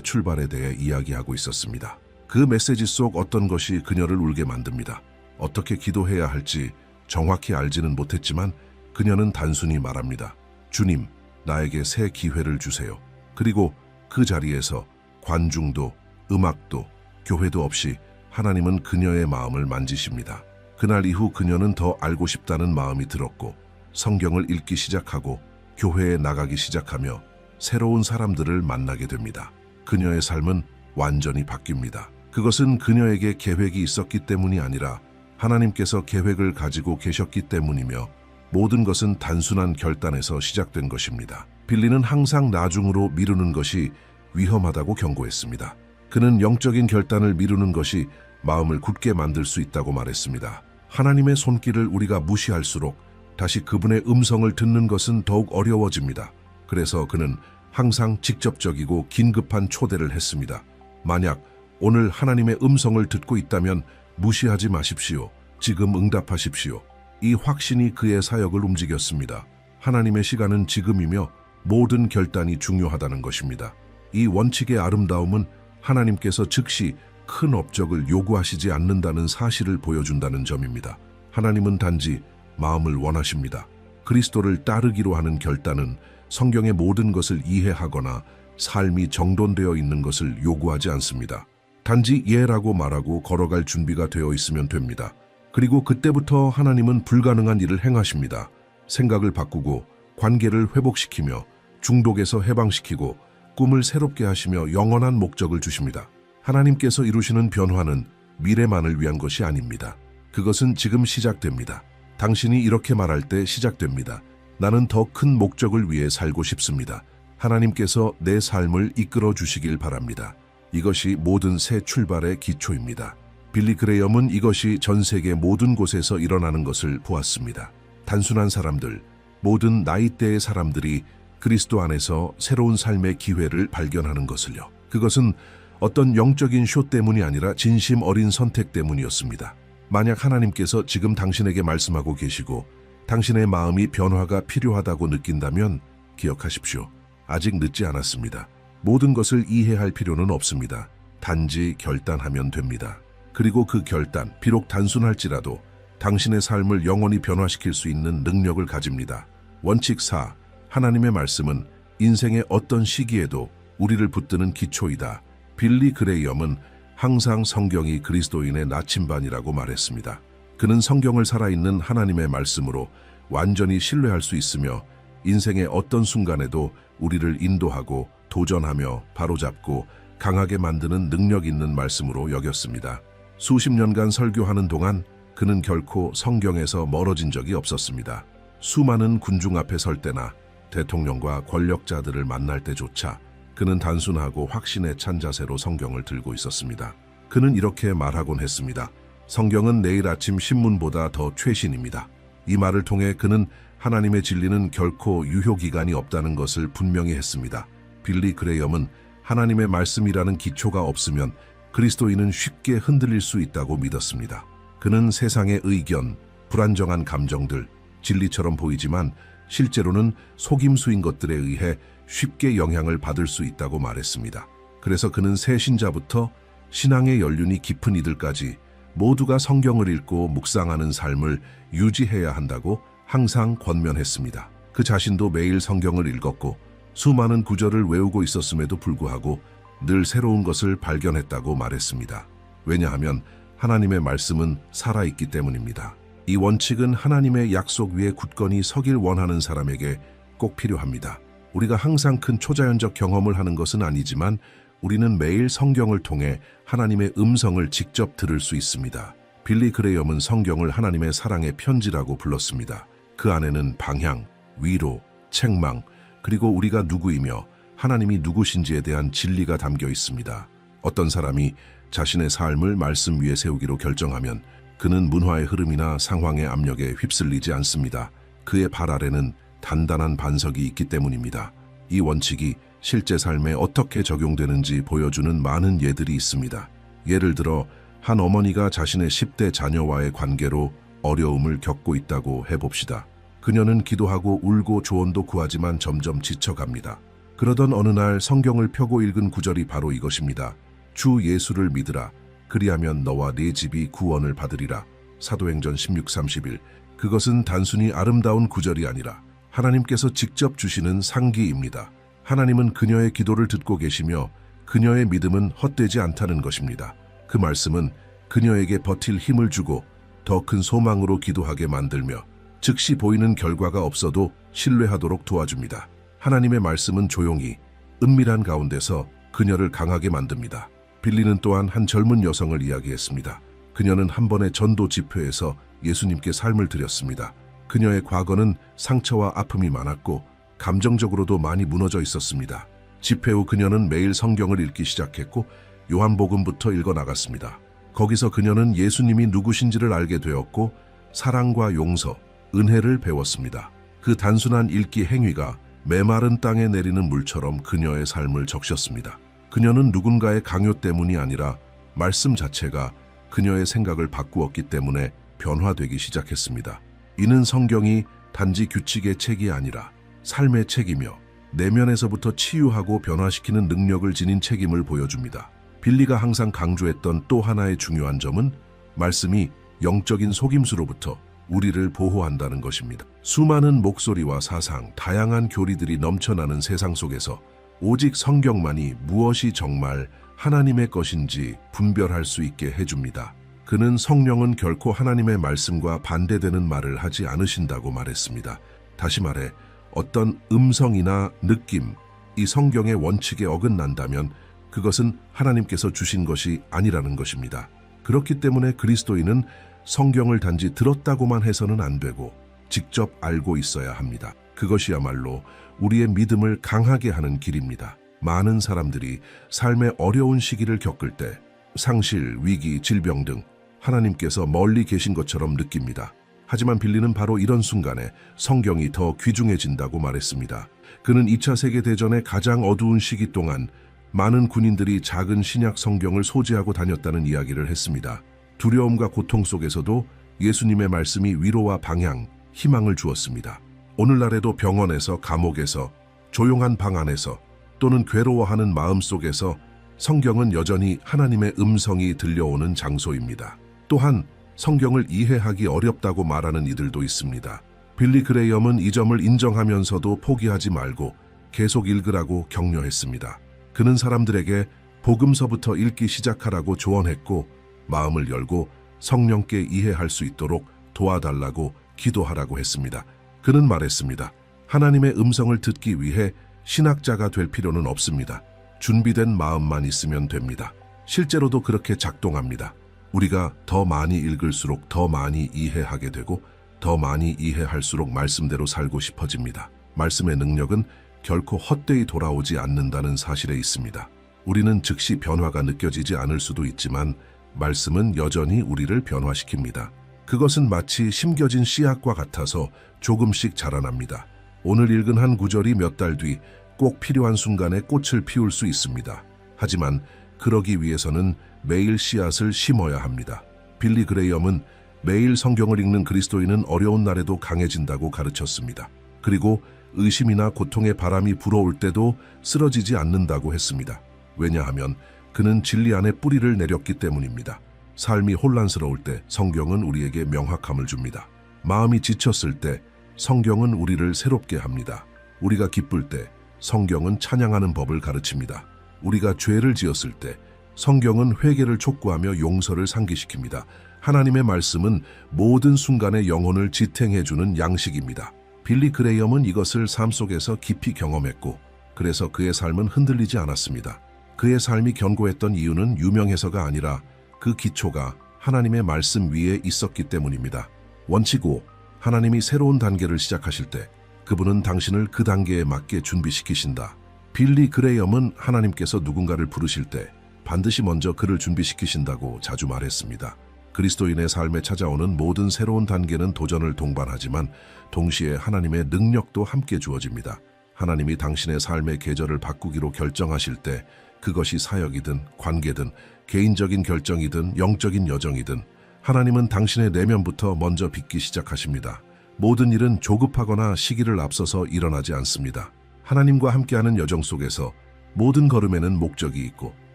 출발에 대해 이야기하고 있었습니다. 그 메시지 속 어떤 것이 그녀를 울게 만듭니다. 어떻게 기도해야 할지 정확히 알지는 못했지만 그녀는 단순히 말합니다. 주님, 나에게 새 기회를 주세요. 그리고 그 자리에서 관중도, 음악도, 교회도 없이 하나님은 그녀의 마음을 만지십니다. 그날 이후 그녀는 더 알고 싶다는 마음이 들었고 성경을 읽기 시작하고 교회에 나가기 시작하며 새로운 사람들을 만나게 됩니다. 그녀의 삶은 완전히 바뀝니다. 그것은 그녀에게 계획이 있었기 때문이 아니라 하나님께서 계획을 가지고 계셨기 때문이며 모든 것은 단순한 결단에서 시작된 것입니다. 빌리는 항상 나중으로 미루는 것이 위험하다고 경고했습니다. 그는 영적인 결단을 미루는 것이 마음을 굳게 만들 수 있다고 말했습니다. 하나님의 손길을 우리가 무시할수록 다시 그분의 음성을 듣는 것은 더욱 어려워집니다. 그래서 그는 항상 직접적이고 긴급한 초대를 했습니다. 만약 오늘 하나님의 음성을 듣고 있다면 무시하지 마십시오. 지금 응답하십시오. 이 확신이 그의 사역을 움직였습니다. 하나님의 시간은 지금이며 모든 결단이 중요하다는 것입니다. 이 원칙의 아름다움은 하나님께서 즉시 큰 업적을 요구하시지 않는다는 사실을 보여준다는 점입니다. 하나님은 단지 마음을 원하십니다. 그리스도를 따르기로 하는 결단은 성경의 모든 것을 이해하거나 삶이 정돈되어 있는 것을 요구하지 않습니다. 단지 예라고 말하고 걸어갈 준비가 되어 있으면 됩니다. 그리고 그때부터 하나님은 불가능한 일을 행하십니다. 생각을 바꾸고 관계를 회복시키며 중독에서 해방시키고 꿈을 새롭게 하시며 영원한 목적을 주십니다. 하나님께서 이루시는 변화는 미래만을 위한 것이 아닙니다. 그것은 지금 시작됩니다. 당신이 이렇게 말할 때 시작됩니다. 나는 더 큰 목적을 위해 살고 싶습니다. 하나님께서 내 삶을 이끌어 주시길 바랍니다. 이것이 모든 새 출발의 기초입니다. 빌리 그레이엄은 이것이 전 세계 모든 곳에서 일어나는 것을 보았습니다. 단순한 사람들, 모든 나이대의 사람들이 그리스도 안에서 새로운 삶의 기회를 발견하는 것을요. 그것은 어떤 영적인 쇼 때문이 아니라 진심 어린 선택 때문이었습니다. 만약 하나님께서 지금 당신에게 말씀하고 계시고 당신의 마음이 변화가 필요하다고 느낀다면 기억하십시오. 아직 늦지 않았습니다. 모든 것을 이해할 필요는 없습니다. 단지 결단하면 됩니다. 그리고 그 결단, 비록 단순할지라도 당신의 삶을 영원히 변화시킬 수 있는 능력을 가집니다. 원칙 4. 하나님의 말씀은 인생의 어떤 시기에도 우리를 붙드는 기초이다. 빌리 그레이엄은 항상 성경이 그리스도인의 나침반이라고 말했습니다. 그는 성경을 살아있는 하나님의 말씀으로 완전히 신뢰할 수 있으며 인생의 어떤 순간에도 우리를 인도하고 도전하며 바로잡고 강하게 만드는 능력 있는 말씀으로 여겼습니다. 수십 년간 설교하는 동안 그는 결코 성경에서 멀어진 적이 없었습니다. 수많은 군중 앞에 설 때나 대통령과 권력자들을 만날 때조차 그는 단순하고 확신에 찬 자세로 성경을 들고 있었습니다. 그는 이렇게 말하곤 했습니다. 성경은 내일 아침 신문보다 더 최신입니다. 이 말을 통해 그는 하나님의 진리는 결코 유효기간이 없다는 것을 분명히 했습니다. 빌리 그레이엄은 하나님의 말씀이라는 기초가 없으면 그리스도인은 쉽게 흔들릴 수 있다고 믿었습니다. 그는 세상의 의견, 불안정한 감정들, 진리처럼 보이지만 실제로는 속임수인 것들에 의해 쉽게 영향을 받을 수 있다고 말했습니다. 그래서 그는 새 신자부터 신앙의 연륜이 깊은 이들까지 모두가 성경을 읽고 묵상하는 삶을 유지해야 한다고 항상 권면했습니다. 그 자신도 매일 성경을 읽었고 수많은 구절을 외우고 있었음에도 불구하고 늘 새로운 것을 발견했다고 말했습니다. 왜냐하면 하나님의 말씀은 살아있기 때문입니다. 이 원칙은 하나님의 약속 위에 굳건히 서길 원하는 사람에게 꼭 필요합니다. 우리가 항상 큰 초자연적 경험을 하는 것은 아니지만 우리는 매일 성경을 통해 하나님의 음성을 직접 들을 수 있습니다. 빌리 그레이엄은 성경을 하나님의 사랑의 편지라고 불렀습니다. 그 안에는 방향, 위로, 책망, 그리고 우리가 누구이며 하나님이 누구신지에 대한 진리가 담겨 있습니다. 어떤 사람이 자신의 삶을 말씀 위에 세우기로 결정하면 그는 문화의 흐름이나 상황의 압력에 휩쓸리지 않습니다. 그의 발 아래는 단단한 반석이 있기 때문입니다. 이 원칙이 실제 삶에 어떻게 적용되는지 보여주는 많은 예들이 있습니다. 예를 들어 한 어머니가 자신의 10대 자녀와의 관계로 어려움을 겪고 있다고 해봅시다. 그녀는 기도하고 울고 조언도 구하지만 점점 지쳐갑니다. 그러던 어느 날 성경을 펴고 읽은 구절이 바로 이것입니다. 주 예수를 믿으라. 그리하면 너와 네 집이 구원을 받으리라. 사도행전 16:31. 그것은 단순히 아름다운 구절이 아니라 하나님께서 직접 주시는 상기입니다. 하나님은 그녀의 기도를 듣고 계시며 그녀의 믿음은 헛되지 않다는 것입니다. 그 말씀은 그녀에게 버틸 힘을 주고 더 큰 소망으로 기도하게 만들며 즉시 보이는 결과가 없어도 신뢰하도록 도와줍니다. 하나님의 말씀은 조용히 은밀한 가운데서 그녀를 강하게 만듭니다. 빌리는 또한 한 젊은 여성을 이야기했습니다. 그녀는 한 번의 전도 집회에서 예수님께 삶을 드렸습니다. 그녀의 과거는 상처와 아픔이 많았고 감정적으로도 많이 무너져 있었습니다. 집회 후 그녀는 매일 성경을 읽기 시작했고 요한복음부터 읽어나갔습니다. 거기서 그녀는 예수님이 누구신지를 알게 되었고 사랑과 용서, 은혜를 배웠습니다. 그 단순한 읽기 행위가 메마른 땅에 내리는 물처럼 그녀의 삶을 적셨습니다. 그녀는 누군가의 강요 때문이 아니라 말씀 자체가 그녀의 생각을 바꾸었기 때문에 변화되기 시작했습니다. 이는 성경이 단지 규칙의 책이 아니라 삶의 책이며 내면에서부터 치유하고 변화시키는 능력을 지닌 책임을 보여줍니다. 빌리가 항상 강조했던 또 하나의 중요한 점은 말씀이 영적인 속임수로부터 우리를 보호한다는 것입니다. 수많은 목소리와 사상, 다양한 교리들이 넘쳐나는 세상 속에서 오직 성경만이 무엇이 정말 하나님의 것인지 분별할 수 있게 해줍니다. 그는 성령은 결코 하나님의 말씀과 반대되는 말을 하지 않으신다고 말했습니다. 다시 말해 어떤 음성이나 느낌, 이 성경의 원칙에 어긋난다면 그것은 하나님께서 주신 것이 아니라는 것입니다. 그렇기 때문에 그리스도인은 성경을 단지 들었다고만 해서는 안 되고 직접 알고 있어야 합니다. 그것이야말로 우리의 믿음을 강하게 하는 길입니다. 많은 사람들이 삶의 어려운 시기를 겪을 때 상실, 위기, 질병 등 하나님께서 멀리 계신 것처럼 느낍니다. 하지만 빌리는 바로 이런 순간에 성경이 더 귀중해진다고 말했습니다. 그는 2차 세계대전의 가장 어두운 시기 동안 많은 군인들이 작은 신약 성경을 소지하고 다녔다는 이야기를 했습니다. 두려움과 고통 속에서도 예수님의 말씀이 위로와 방향, 희망을 주었습니다. 오늘날에도 병원에서, 감옥에서, 조용한 방 안에서 또는 괴로워하는 마음 속에서 성경은 여전히 하나님의 음성이 들려오는 장소입니다. 또한 성경을 이해하기 어렵다고 말하는 이들도 있습니다. 빌리 그레이엄은 이 점을 인정하면서도 포기하지 말고 계속 읽으라고 격려했습니다. 그는 사람들에게 복음서부터 읽기 시작하라고 조언했고 마음을 열고 성령께 이해할 수 있도록 도와달라고 기도하라고 했습니다. 그는 말했습니다. 하나님의 음성을 듣기 위해 신학자가 될 필요는 없습니다. 준비된 마음만 있으면 됩니다. 실제로도 그렇게 작동합니다. 우리가 더 많이 읽을수록 더 많이 이해하게 되고 더 많이 이해할수록 말씀대로 살고 싶어집니다. 말씀의 능력은 결코 헛되이 돌아오지 않는다는 사실에 있습니다. 우리는 즉시 변화가 느껴지지 않을 수도 있지만 말씀은 여전히 우리를 변화시킵니다. 그것은 마치 심겨진 씨앗과 같아서 조금씩 자라납니다. 오늘 읽은 한 구절이 몇 달 뒤 꼭 필요한 순간에 꽃을 피울 수 있습니다. 하지만 그러기 위해서는 매일 씨앗을 심어야 합니다. 빌리 그레이엄은 매일 성경을 읽는 그리스도인은 어려운 날에도 강해진다고 가르쳤습니다. 그리고 의심이나 고통의 바람이 불어올 때도 쓰러지지 않는다고 했습니다. 왜냐하면 그는 진리 안에 뿌리를 내렸기 때문입니다. 삶이 혼란스러울 때 성경은 우리에게 명확함을 줍니다. 마음이 지쳤을 때 성경은 우리를 새롭게 합니다. 우리가 기쁠 때 성경은 찬양하는 법을 가르칩니다. 우리가 죄를 지었을 때 성경은 회개를 촉구하며 용서를 상기시킵니다. 하나님의 말씀은 모든 순간의 영혼을 지탱해주는 양식입니다. 빌리 그레이엄은 이것을 삶 속에서 깊이 경험했고 그래서 그의 삶은 흔들리지 않았습니다. 그의 삶이 견고했던 이유는 유명해서가 아니라 그 기초가 하나님의 말씀 위에 있었기 때문입니다. 원칙 5. 하나님이 새로운 단계를 시작하실 때 그분은 당신을 그 단계에 맞게 준비시키신다. 빌리 그레이엄은 하나님께서 누군가를 부르실 때 반드시 먼저 그를 준비시키신다고 자주 말했습니다. 그리스도인의 삶에 찾아오는 모든 새로운 단계는 도전을 동반하지만 동시에 하나님의 능력도 함께 주어집니다. 하나님이 당신의 삶의 계절을 바꾸기로 결정하실 때 그것이 사역이든 관계든 개인적인 결정이든 영적인 여정이든 하나님은 당신의 내면부터 먼저 빚기 시작하십니다. 모든 일은 조급하거나 시기를 앞서서 일어나지 않습니다. 하나님과 함께하는 여정 속에서 모든 걸음에는 목적이 있고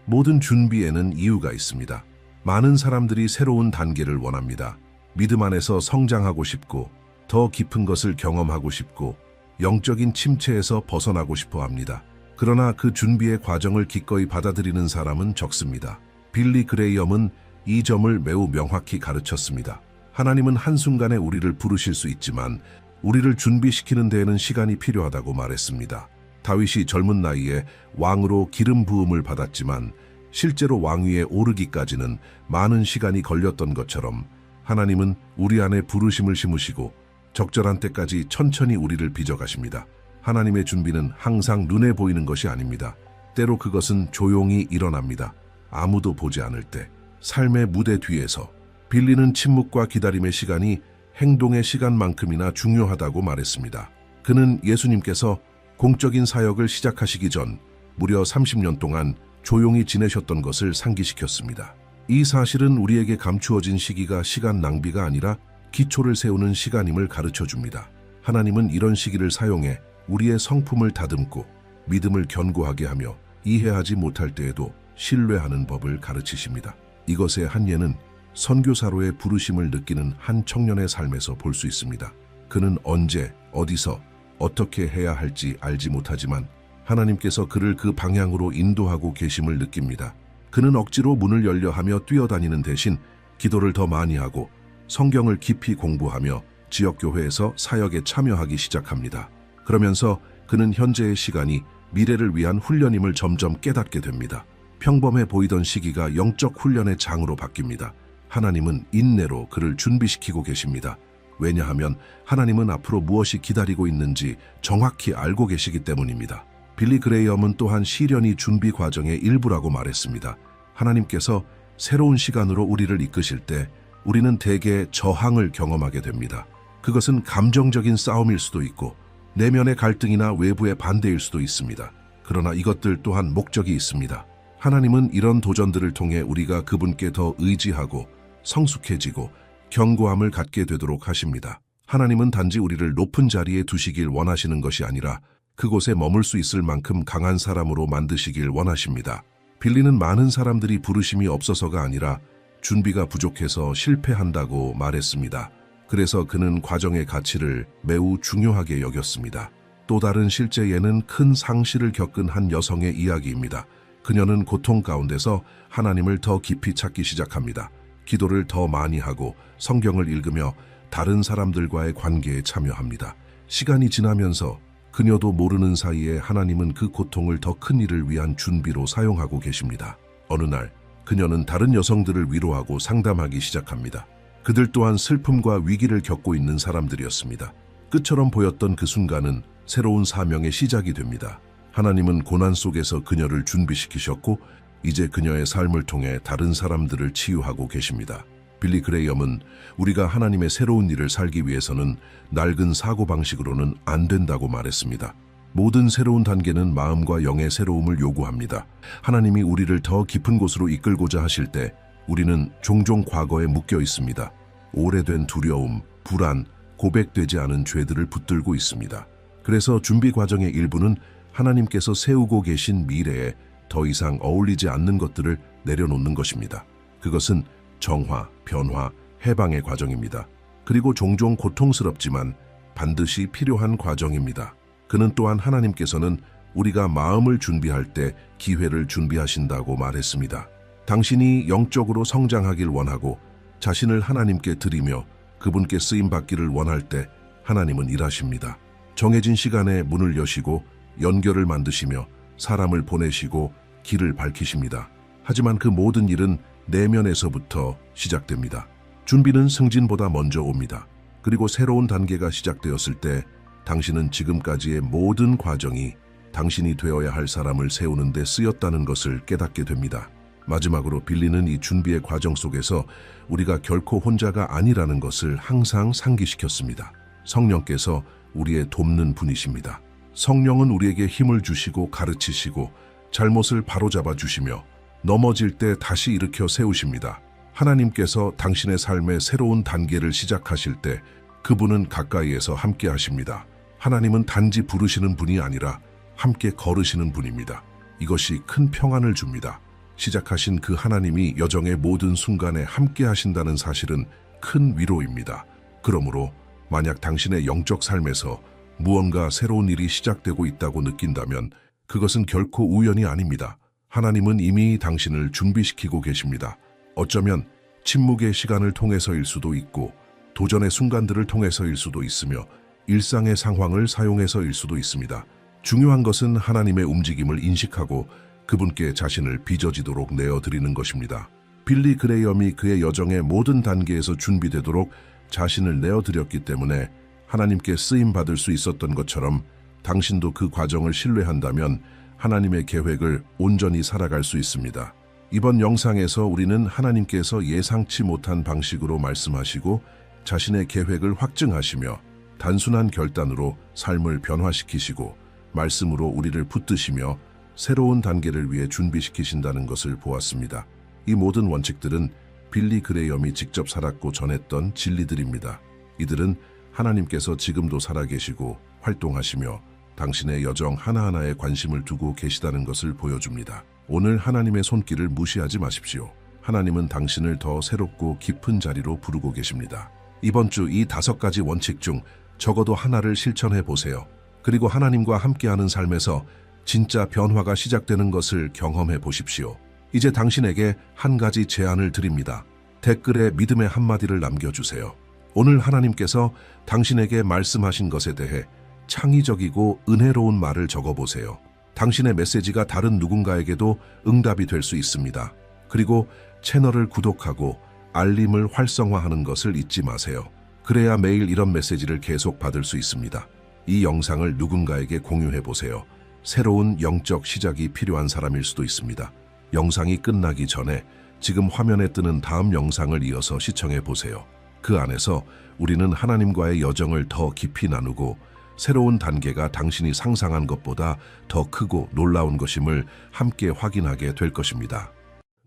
모든 준비에는 이유가 있습니다. 많은 사람들이 새로운 단계를 원합니다. 믿음 안에서 성장하고 싶고 더 깊은 것을 경험하고 싶고 영적인 침체에서 벗어나고 싶어 합니다. 그러나 그 준비의 과정을 기꺼이 받아들이는 사람은 적습니다. 빌리 그레이엄은 이 점을 매우 명확히 가르쳤습니다. 하나님은 한순간에 우리를 부르실 수 있지만 우리를 준비시키는 데에는 시간이 필요하다고 말했습니다. 다윗이 젊은 나이에 왕으로 기름 부음을 받았지만 실제로 왕위에 오르기까지는 많은 시간이 걸렸던 것처럼 하나님은 우리 안에 부르심을 심으시고 적절한 때까지 천천히 우리를 빚어가십니다. 하나님의 준비는 항상 눈에 보이는 것이 아닙니다. 때로 그것은 조용히 일어납니다. 아무도 보지 않을 때, 삶의 무대 뒤에서. 빌리는 침묵과 기다림의 시간이 행동의 시간만큼이나 중요하다고 말했습니다. 그는 예수님께서 공적인 사역을 시작하시기 전 무려 30년 동안 조용히 지내셨던 것을 상기시켰습니다. 이 사실은 우리에게 감추어진 시기가 시간 낭비가 아니라 기초를 세우는 시간임을 가르쳐줍니다. 하나님은 이런 시기를 사용해 우리의 성품을 다듬고 믿음을 견고하게 하며 이해하지 못할 때에도 신뢰하는 법을 가르치십니다. 이것의 한 예는 선교사로의 부르심을 느끼는 한 청년의 삶에서 볼 수 있습니다. 그는 언제, 어디서, 어떻게 해야 할지 알지 못하지만 하나님께서 그를 그 방향으로 인도하고 계심을 느낍니다. 그는 억지로 문을 열려 하며 뛰어다니는 대신 기도를 더 많이 하고 성경을 깊이 공부하며 지역교회에서 사역에 참여하기 시작합니다. 그러면서 그는 현재의 시간이 미래를 위한 훈련임을 점점 깨닫게 됩니다. 평범해 보이던 시기가 영적 훈련의 장으로 바뀝니다. 하나님은 인내로 그를 준비시키고 계십니다. 왜냐하면 하나님은 앞으로 무엇이 기다리고 있는지 정확히 알고 계시기 때문입니다. 빌리 그레이엄은 또한 시련이 준비 과정의 일부라고 말했습니다. 하나님께서 새로운 시간으로 우리를 이끄실 때 우리는 대개 저항을 경험하게 됩니다. 그것은 감정적인 싸움일 수도 있고 내면의 갈등이나 외부의 반대일 수도 있습니다. 그러나 이것들 또한 목적이 있습니다. 하나님은 이런 도전들을 통해 우리가 그분께 더 의지하고 성숙해지고 견고함을 갖게 되도록 하십니다. 하나님은 단지 우리를 높은 자리에 두시길 원하시는 것이 아니라 그곳에 머물 수 있을 만큼 강한 사람으로 만드시길 원하십니다. 빌리는 많은 사람들이 부르심이 없어서가 아니라 준비가 부족해서 실패한다고 말했습니다. 그래서 그는 과정의 가치를 매우 중요하게 여겼습니다. 또 다른 실제 예는 큰 상실을 겪은 한 여성의 이야기입니다. 그녀는 고통 가운데서 하나님을 더 깊이 찾기 시작합니다. 기도를 더 많이 하고 성경을 읽으며 다른 사람들과의 관계에 참여합니다. 시간이 지나면서 그녀도 모르는 사이에 하나님은 그 고통을 더 큰 일을 위한 준비로 사용하고 계십니다. 어느 날 그녀는 다른 여성들을 위로하고 상담하기 시작합니다. 그들 또한 슬픔과 위기를 겪고 있는 사람들이었습니다. 끝처럼 보였던 그 순간은 새로운 사명의 시작이 됩니다. 하나님은 고난 속에서 그녀를 준비시키셨고 이제 그녀의 삶을 통해 다른 사람들을 치유하고 계십니다. 빌리 그레이엄은 우리가 하나님의 새로운 일을 살기 위해서는 낡은 사고방식으로는 안 된다고 말했습니다. 모든 새로운 단계는 마음과 영의 새로움을 요구합니다. 하나님이 우리를 더 깊은 곳으로 이끌고자 하실 때 우리는 종종 과거에 묶여 있습니다. 오래된 두려움, 불안, 고백되지 않은 죄들을 붙들고 있습니다. 그래서 준비 과정의 일부는 하나님께서 세우고 계신 미래에 더 이상 어울리지 않는 것들을 내려놓는 것입니다. 그것은 정화, 변화, 해방의 과정입니다. 그리고 종종 고통스럽지만 반드시 필요한 과정입니다. 그는 또한 하나님께서는 우리가 마음을 준비할 때 기회를 준비하신다고 말했습니다. 당신이 영적으로 성장하길 원하고 자신을 하나님께 드리며 그분께 쓰임받기를 원할 때 하나님은 일하십니다. 정해진 시간에 문을 여시고 연결을 만드시며 사람을 보내시고 길을 밝히십니다. 하지만 그 모든 일은 내면에서부터 시작됩니다. 준비는 승진보다 먼저 옵니다. 그리고 새로운 단계가 시작되었을 때 당신은 지금까지의 모든 과정이 당신이 되어야 할 사람을 세우는 데 쓰였다는 것을 깨닫게 됩니다. 마지막으로 빌리는 이 준비의 과정 속에서 우리가 결코 혼자가 아니라는 것을 항상 상기시켰습니다. 성령께서 우리의 돕는 분이십니다. 성령은 우리에게 힘을 주시고 가르치시고 잘못을 바로잡아 주시며 넘어질 때 다시 일으켜 세우십니다. 하나님께서 당신의 삶의 새로운 단계를 시작하실 때 그분은 가까이에서 함께 하십니다. 하나님은 단지 부르시는 분이 아니라 함께 걸으시는 분입니다. 이것이 큰 평안을 줍니다. 시작하신 그 하나님이 여정의 모든 순간에 함께 하신다는 사실은 큰 위로입니다. 그러므로 만약 당신의 영적 삶에서 무언가 새로운 일이 시작되고 있다고 느낀다면 그것은 결코 우연이 아닙니다. 하나님은 이미 당신을 준비시키고 계십니다. 어쩌면 침묵의 시간을 통해서일 수도 있고 도전의 순간들을 통해서일 수도 있으며 일상의 상황을 사용해서일 수도 있습니다. 중요한 것은 하나님의 움직임을 인식하고 그분께 자신을 빚어지도록 내어드리는 것입니다. 빌리 그레이엄이 그의 여정의 모든 단계에서 준비되도록 자신을 내어드렸기 때문에 하나님께 쓰임받을 수 있었던 것처럼 당신도 그 과정을 신뢰한다면 하나님의 계획을 온전히 살아갈 수 있습니다. 이번 영상에서 우리는 하나님께서 예상치 못한 방식으로 말씀하시고 자신의 계획을 확증하시며 단순한 결단으로 삶을 변화시키시고 말씀으로 우리를 붙드시며 새로운 단계를 위해 준비시키신다는 것을 보았습니다. 이 모든 원칙들은 빌리 그레이엄이 직접 살았고 전했던 진리들입니다. 이들은 하나님께서 지금도 살아계시고 활동하시며 당신의 여정 하나하나에 관심을 두고 계시다는 것을 보여줍니다. 오늘 하나님의 손길을 무시하지 마십시오. 하나님은 당신을 더 새롭고 깊은 자리로 부르고 계십니다. 이번 주 이 5가지 원칙 중 적어도 하나를 실천해 보세요. 그리고 하나님과 함께하는 삶에서 진짜 변화가 시작되는 것을 경험해 보십시오. 이제 당신에게 한 가지 제안을 드립니다. 댓글에 믿음의 한마디를 남겨주세요. 오늘 하나님께서 당신에게 말씀하신 것에 대해 창의적이고 은혜로운 말을 적어보세요. 당신의 메시지가 다른 누군가에게도 응답이 될 수 있습니다. 그리고 채널을 구독하고 알림을 활성화하는 것을 잊지 마세요. 그래야 매일 이런 메시지를 계속 받을 수 있습니다. 이 영상을 누군가에게 공유해 보세요. 새로운 영적 시작이 필요한 사람일 수도 있습니다. 영상이 끝나기 전에 지금 화면에 뜨는 다음 영상을 이어서 시청해 보세요. 그 안에서 우리는 하나님과의 여정을 더 깊이 나누고 새로운 단계가 당신이 상상한 것보다 더 크고 놀라운 것임을 함께 확인하게 될 것입니다.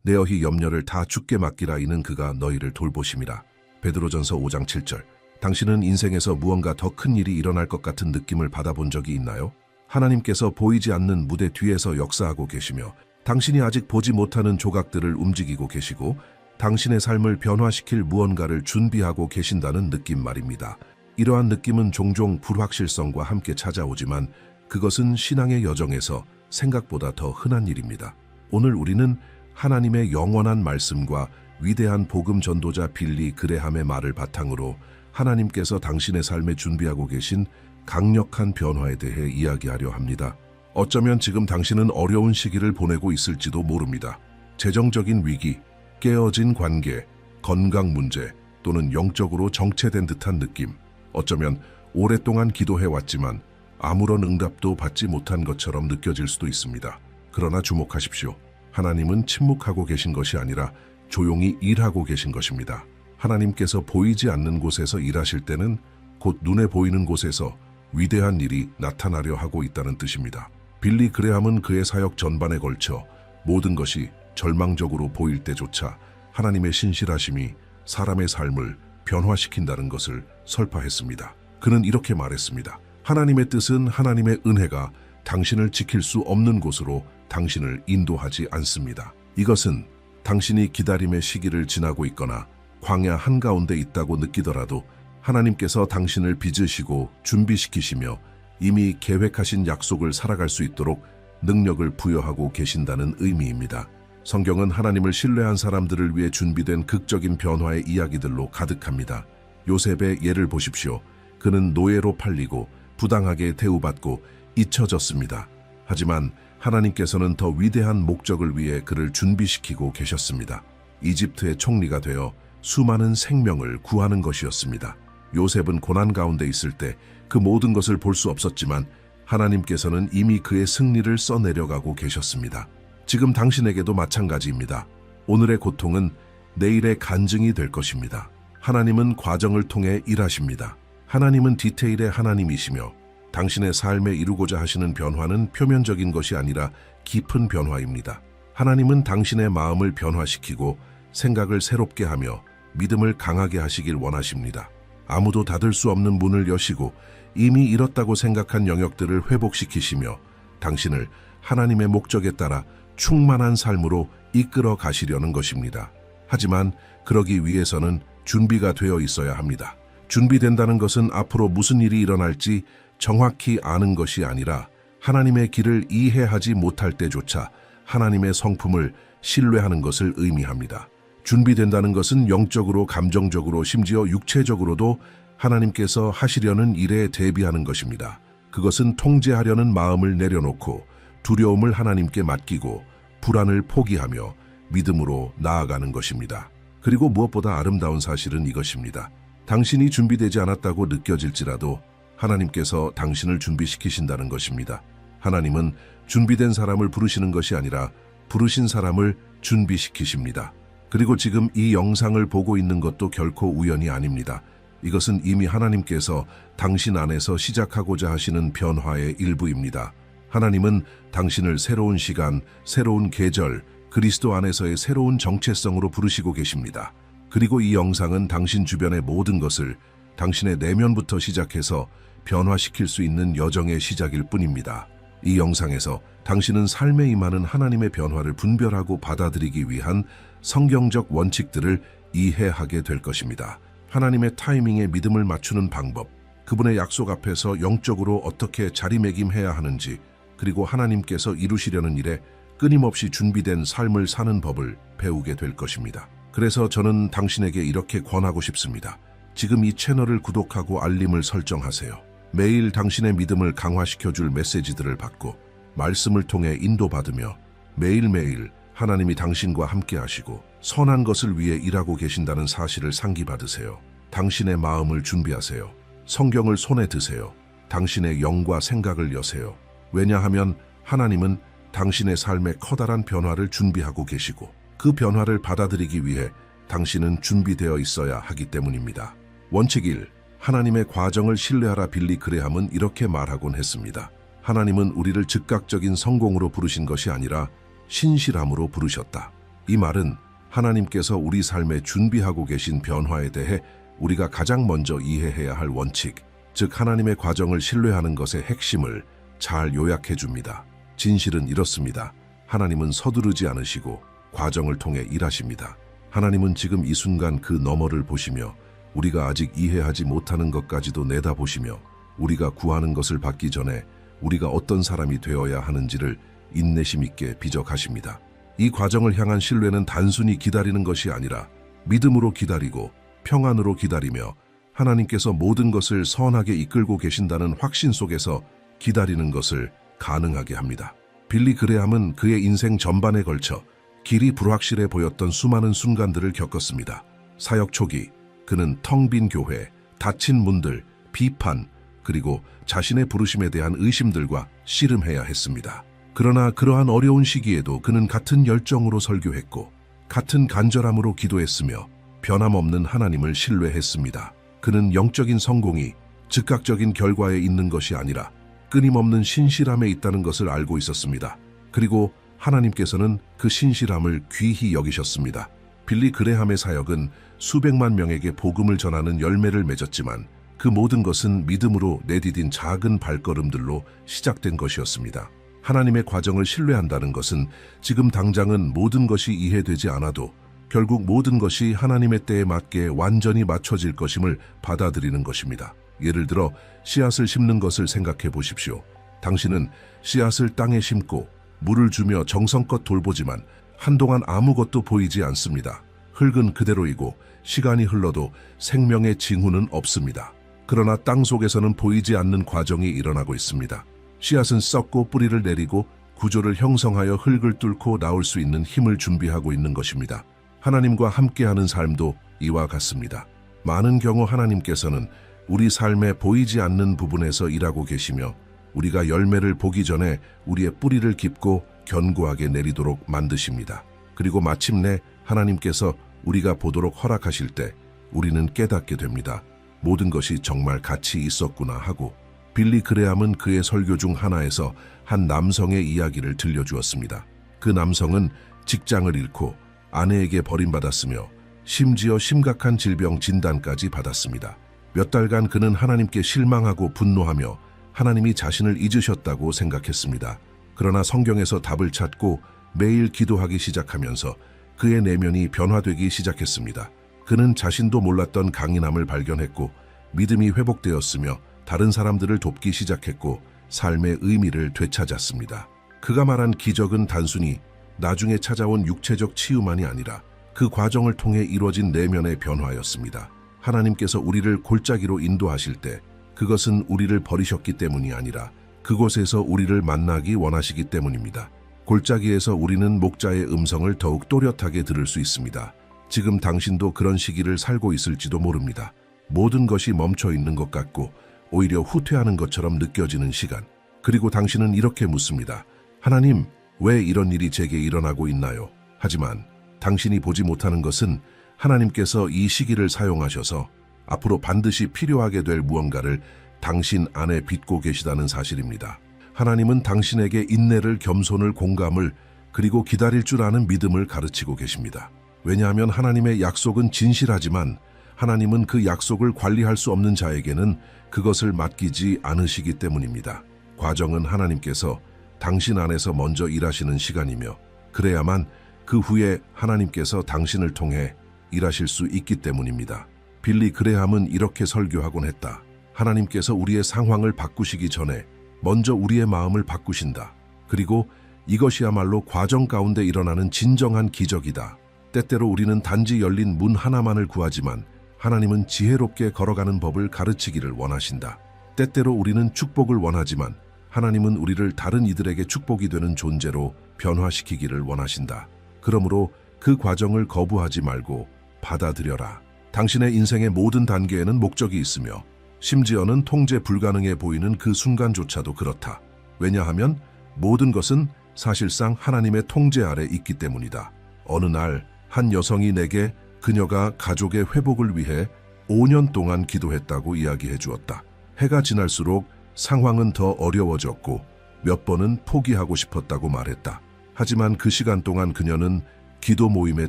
내어희 염려를 다 주께 맡기라 이는 그가 너희를 돌보심이라. 베드로전서 5장 7절. 당신은 인생에서 무언가 더 큰 일이 일어날 것 같은 느낌을 받아본 적이 있나요? 하나님께서 보이지 않는 무대 뒤에서 역사하고 계시며 당신이 아직 보지 못하는 조각들을 움직이고 계시고 당신의 삶을 변화시킬 무언가를 준비하고 계신다는 느낌 말입니다. 이러한 느낌은 종종 불확실성과 함께 찾아오지만 그것은 신앙의 여정에서 생각보다 더 흔한 일입니다. 오늘 우리는 하나님의 영원한 말씀과 위대한 복음 전도자 빌리 그레함의 말을 바탕으로 하나님께서 당신의 삶에 준비하고 계신 강력한 변화에 대해 이야기하려 합니다. 어쩌면 지금 당신은 어려운 시기를 보내고 있을지도 모릅니다. 재정적인 위기, 깨어진 관계, 건강 문제 또는 영적으로 정체된 듯한 느낌. 어쩌면 오랫동안 기도해왔지만 아무런 응답도 받지 못한 것처럼 느껴질 수도 있습니다. 그러나 주목하십시오. 하나님은 침묵하고 계신 것이 아니라 조용히 일하고 계신 것입니다. 하나님께서 보이지 않는 곳에서 일하실 때는 곧 눈에 보이는 곳에서 위대한 일이 나타나려 하고 있다는 뜻입니다. 빌리 그레함은 그의 사역 전반에 걸쳐 모든 것이 절망적으로 보일 때조차 하나님의 신실하심이 사람의 삶을 변화시킨다는 것을 설파했습니다. 그는 이렇게 말했습니다. 하나님의 뜻은 하나님의 은혜가 당신을 지킬 수 없는 곳으로 당신을 인도하지 않습니다. 이것은 당신이 기다림의 시기를 지나고 있거나 광야 한가운데 있다고 느끼더라도 하나님께서 당신을 빚으시고 준비시키시며 이미 계획하신 약속을 살아갈 수 있도록 능력을 부여하고 계신다는 의미입니다. 성경은 하나님을 신뢰한 사람들을 위해 준비된 극적인 변화의 이야기들로 가득합니다. 요셉의 예를 보십시오. 그는 노예로 팔리고 부당하게 대우받고 잊혀졌습니다. 하지만 하나님께서는 더 위대한 목적을 위해 그를 준비시키고 계셨습니다. 이집트의 총리가 되어 수많은 생명을 구하는 것이었습니다. 요셉은 고난 가운데 있을 때 그 모든 것을 볼 수 없었지만 하나님께서는 이미 그의 승리를 써내려가고 계셨습니다. 지금 당신에게도 마찬가지입니다. 오늘의 고통은 내일의 간증이 될 것입니다. 하나님은 과정을 통해 일하십니다. 하나님은 디테일의 하나님이시며 당신의 삶에 이루고자 하시는 변화는 표면적인 것이 아니라 깊은 변화입니다. 하나님은 당신의 마음을 변화시키고 생각을 새롭게 하며 믿음을 강하게 하시길 원하십니다. 아무도 닫을 수 없는 문을 여시고 이미 잃었다고 생각한 영역들을 회복시키시며 당신을 하나님의 목적에 따라 충만한 삶으로 이끌어 가시려는 것입니다. 하지만 그러기 위해서는 준비가 되어 있어야 합니다. 준비된다는 것은 앞으로 무슨 일이 일어날지 정확히 아는 것이 아니라 하나님의 길을 이해하지 못할 때조차 하나님의 성품을 신뢰하는 것을 의미합니다. 준비된다는 것은 영적으로, 감정적으로, 심지어 육체적으로도 하나님께서 하시려는 일에 대비하는 것입니다. 그것은 통제하려는 마음을 내려놓고 두려움을 하나님께 맡기고 불안을 포기하며 믿음으로 나아가는 것입니다. 그리고 무엇보다 아름다운 사실은 이것입니다. 당신이 준비되지 않았다고 느껴질지라도 하나님께서 당신을 준비시키신다는 것입니다. 하나님은 준비된 사람을 부르시는 것이 아니라 부르신 사람을 준비시키십니다. 그리고 지금 이 영상을 보고 있는 것도 결코 우연이 아닙니다. 이것은 이미 하나님께서 당신 안에서 시작하고자 하시는 변화의 일부입니다. 하나님은 당신을 새로운 시간, 새로운 계절, 그리스도 안에서의 새로운 정체성으로 부르시고 계십니다. 그리고 이 영상은 당신 주변의 모든 것을 당신의 내면부터 시작해서 변화시킬 수 있는 여정의 시작일 뿐입니다. 이 영상에서 당신은 삶에 임하는 하나님의 변화를 분별하고 받아들이기 위한 성경적 원칙들을 이해하게 될 것입니다. 하나님의 타이밍에 믿음을 맞추는 방법, 그분의 약속 앞에서 영적으로 어떻게 자리매김해야 하는지, 그리고 하나님께서 이루시려는 일에 끊임없이 준비된 삶을 사는 법을 배우게 될 것입니다. 그래서 저는 당신에게 이렇게 권하고 싶습니다. 지금 이 채널을 구독하고 알림을 설정하세요. 매일 당신의 믿음을 강화시켜줄 메시지들을 받고 말씀을 통해 인도받으며 매일매일 하나님이 당신과 함께 하시고 선한 것을 위해 일하고 계신다는 사실을 상기받으세요. 당신의 마음을 준비하세요. 성경을 손에 드세요. 당신의 영과 생각을 여세요. 왜냐하면 하나님은 당신의 삶에 커다란 변화를 준비하고 계시고 그 변화를 받아들이기 위해 당신은 준비되어 있어야 하기 때문입니다. 원칙 1. 하나님의 과정을 신뢰하라. 빌리 그레함은 이렇게 말하곤 했습니다. 하나님은 우리를 즉각적인 성공으로 부르신 것이 아니라 신실함으로 부르셨다. 이 말은 하나님께서 우리 삶에 준비하고 계신 변화에 대해 우리가 가장 먼저 이해해야 할 원칙, 즉 하나님의 과정을 신뢰하는 것의 핵심을 잘 요약해 줍니다. 진실은 이렇습니다. 하나님은 서두르지 않으시고 과정을 통해 일하십니다. 하나님은 지금 이 순간 그 너머를 보시며 우리가 아직 이해하지 못하는 것까지도 내다보시며 우리가 구하는 것을 받기 전에 우리가 어떤 사람이 되어야 하는지를 인내심 있게 빚어가십니다. 이 과정을 향한 신뢰는 단순히 기다리는 것이 아니라 믿음으로 기다리고 평안으로 기다리며 하나님께서 모든 것을 선하게 이끌고 계신다는 확신 속에서 기다리는 것을 가능하게 합니다. 빌리 그레함은 그의 인생 전반에 걸쳐 길이 불확실해 보였던 수많은 순간들을 겪었습니다. 사역 초기, 그는 텅 빈 교회, 닫힌 문들, 비판, 그리고 자신의 부르심에 대한 의심들과 씨름해야 했습니다. 그러나 그러한 어려운 시기에도 그는 같은 열정으로 설교했고 같은 간절함으로 기도했으며 변함없는 하나님을 신뢰했습니다. 그는 영적인 성공이 즉각적인 결과에 있는 것이 아니라 끊임없는 신실함에 있다는 것을 알고 있었습니다. 그리고 하나님께서는 그 신실함을 귀히 여기셨습니다. 빌리 그레함의 사역은 수백만 명에게 복음을 전하는 열매를 맺었지만 그 모든 것은 믿음으로 내디딘 작은 발걸음들로 시작된 것이었습니다. 하나님의 과정을 신뢰한다는 것은 지금 당장은 모든 것이 이해되지 않아도 결국 모든 것이 하나님의 때에 맞게 완전히 맞춰질 것임을 받아들이는 것입니다. 예를 들어 씨앗을 심는 것을 생각해 보십시오. 당신은 씨앗을 땅에 심고 물을 주며 정성껏 돌보지만 한동안 아무것도 보이지 않습니다. 흙은 그대로이고 시간이 흘러도 생명의 징후는 없습니다. 그러나 땅 속에서는 보이지 않는 과정이 일어나고 있습니다. 씨앗은 썩고 뿌리를 내리고 구조를 형성하여 흙을 뚫고 나올 수 있는 힘을 준비하고 있는 것입니다. 하나님과 함께하는 삶도 이와 같습니다. 많은 경우 하나님께서는 우리 삶에 보이지 않는 부분에서 일하고 계시며 우리가 열매를 보기 전에 우리의 뿌리를 깊고 견고하게 내리도록 만드십니다. 그리고 마침내 하나님께서 우리가 보도록 허락하실 때 우리는 깨닫게 됩니다. 모든 것이 정말 가치 있었구나 하고. 빌리 그레함은 그의 설교 중 하나에서 한 남성의 이야기를 들려주었습니다. 그 남성은 직장을 잃고 아내에게 버림받았으며 심지어 심각한 질병 진단까지 받았습니다. 몇 달간 그는 하나님께 실망하고 분노하며 하나님이 자신을 잊으셨다고 생각했습니다. 그러나 성경에서 답을 찾고 매일 기도하기 시작하면서 그의 내면이 변화되기 시작했습니다. 그는 자신도 몰랐던 강인함을 발견했고 믿음이 회복되었으며 다른 사람들을 돕기 시작했고 삶의 의미를 되찾았습니다. 그가 말한 기적은 단순히 나중에 찾아온 육체적 치유만이 아니라 그 과정을 통해 이루어진 내면의 변화였습니다. 하나님께서 우리를 골짜기로 인도하실 때 그것은 우리를 버리셨기 때문이 아니라 그곳에서 우리를 만나기 원하시기 때문입니다. 골짜기에서 우리는 목자의 음성을 더욱 또렷하게 들을 수 있습니다. 지금 당신도 그런 시기를 살고 있을지도 모릅니다. 모든 것이 멈춰 있는 것 같고 오히려 후퇴하는 것처럼 느껴지는 시간. 그리고 당신은 이렇게 묻습니다. 하나님, 왜 이런 일이 제게 일어나고 있나요? 하지만 당신이 보지 못하는 것은 하나님께서 이 시기를 사용하셔서 앞으로 반드시 필요하게 될 무언가를 당신 안에 빚고 계시다는 사실입니다. 하나님은 당신에게 인내를, 겸손을, 공감을, 그리고 기다릴 줄 아는 믿음을 가르치고 계십니다. 왜냐하면 하나님의 약속은 진실하지만 하나님은 그 약속을 관리할 수 없는 자에게는 그것을 맡기지 않으시기 때문입니다. 과정은 하나님께서 당신 안에서 먼저 일하시는 시간이며 그래야만 그 후에 하나님께서 당신을 통해 일하실 수 있기 때문입니다. 빌리 그레함은 이렇게 설교하곤 했다. 하나님께서 우리의 상황을 바꾸시기 전에 먼저 우리의 마음을 바꾸신다. 그리고 이것이야말로 과정 가운데 일어나는 진정한 기적이다. 때때로 우리는 단지 열린 문 하나만을 구하지만 하나님은 지혜롭게 걸어가는 법을 가르치기를 원하신다. 때때로 우리는 축복을 원하지만 하나님은 우리를 다른 이들에게 축복이 되는 존재로 변화시키기를 원하신다. 그러므로 그 과정을 거부하지 말고 받아들여라. 당신의 인생의 모든 단계에는 목적이 있으며 심지어는 통제 불가능해 보이는 그 순간조차도 그렇다. 왜냐하면 모든 것은 사실상 하나님의 통제 아래 있기 때문이다. 어느 날 한 여성이 내게 그녀가 가족의 회복을 위해 5년 동안 기도했다고 이야기해 주었다. 해가 지날수록 상황은 더 어려워졌고 몇 번은 포기하고 싶었다고 말했다. 하지만 그 시간 동안 그녀는 기도 모임에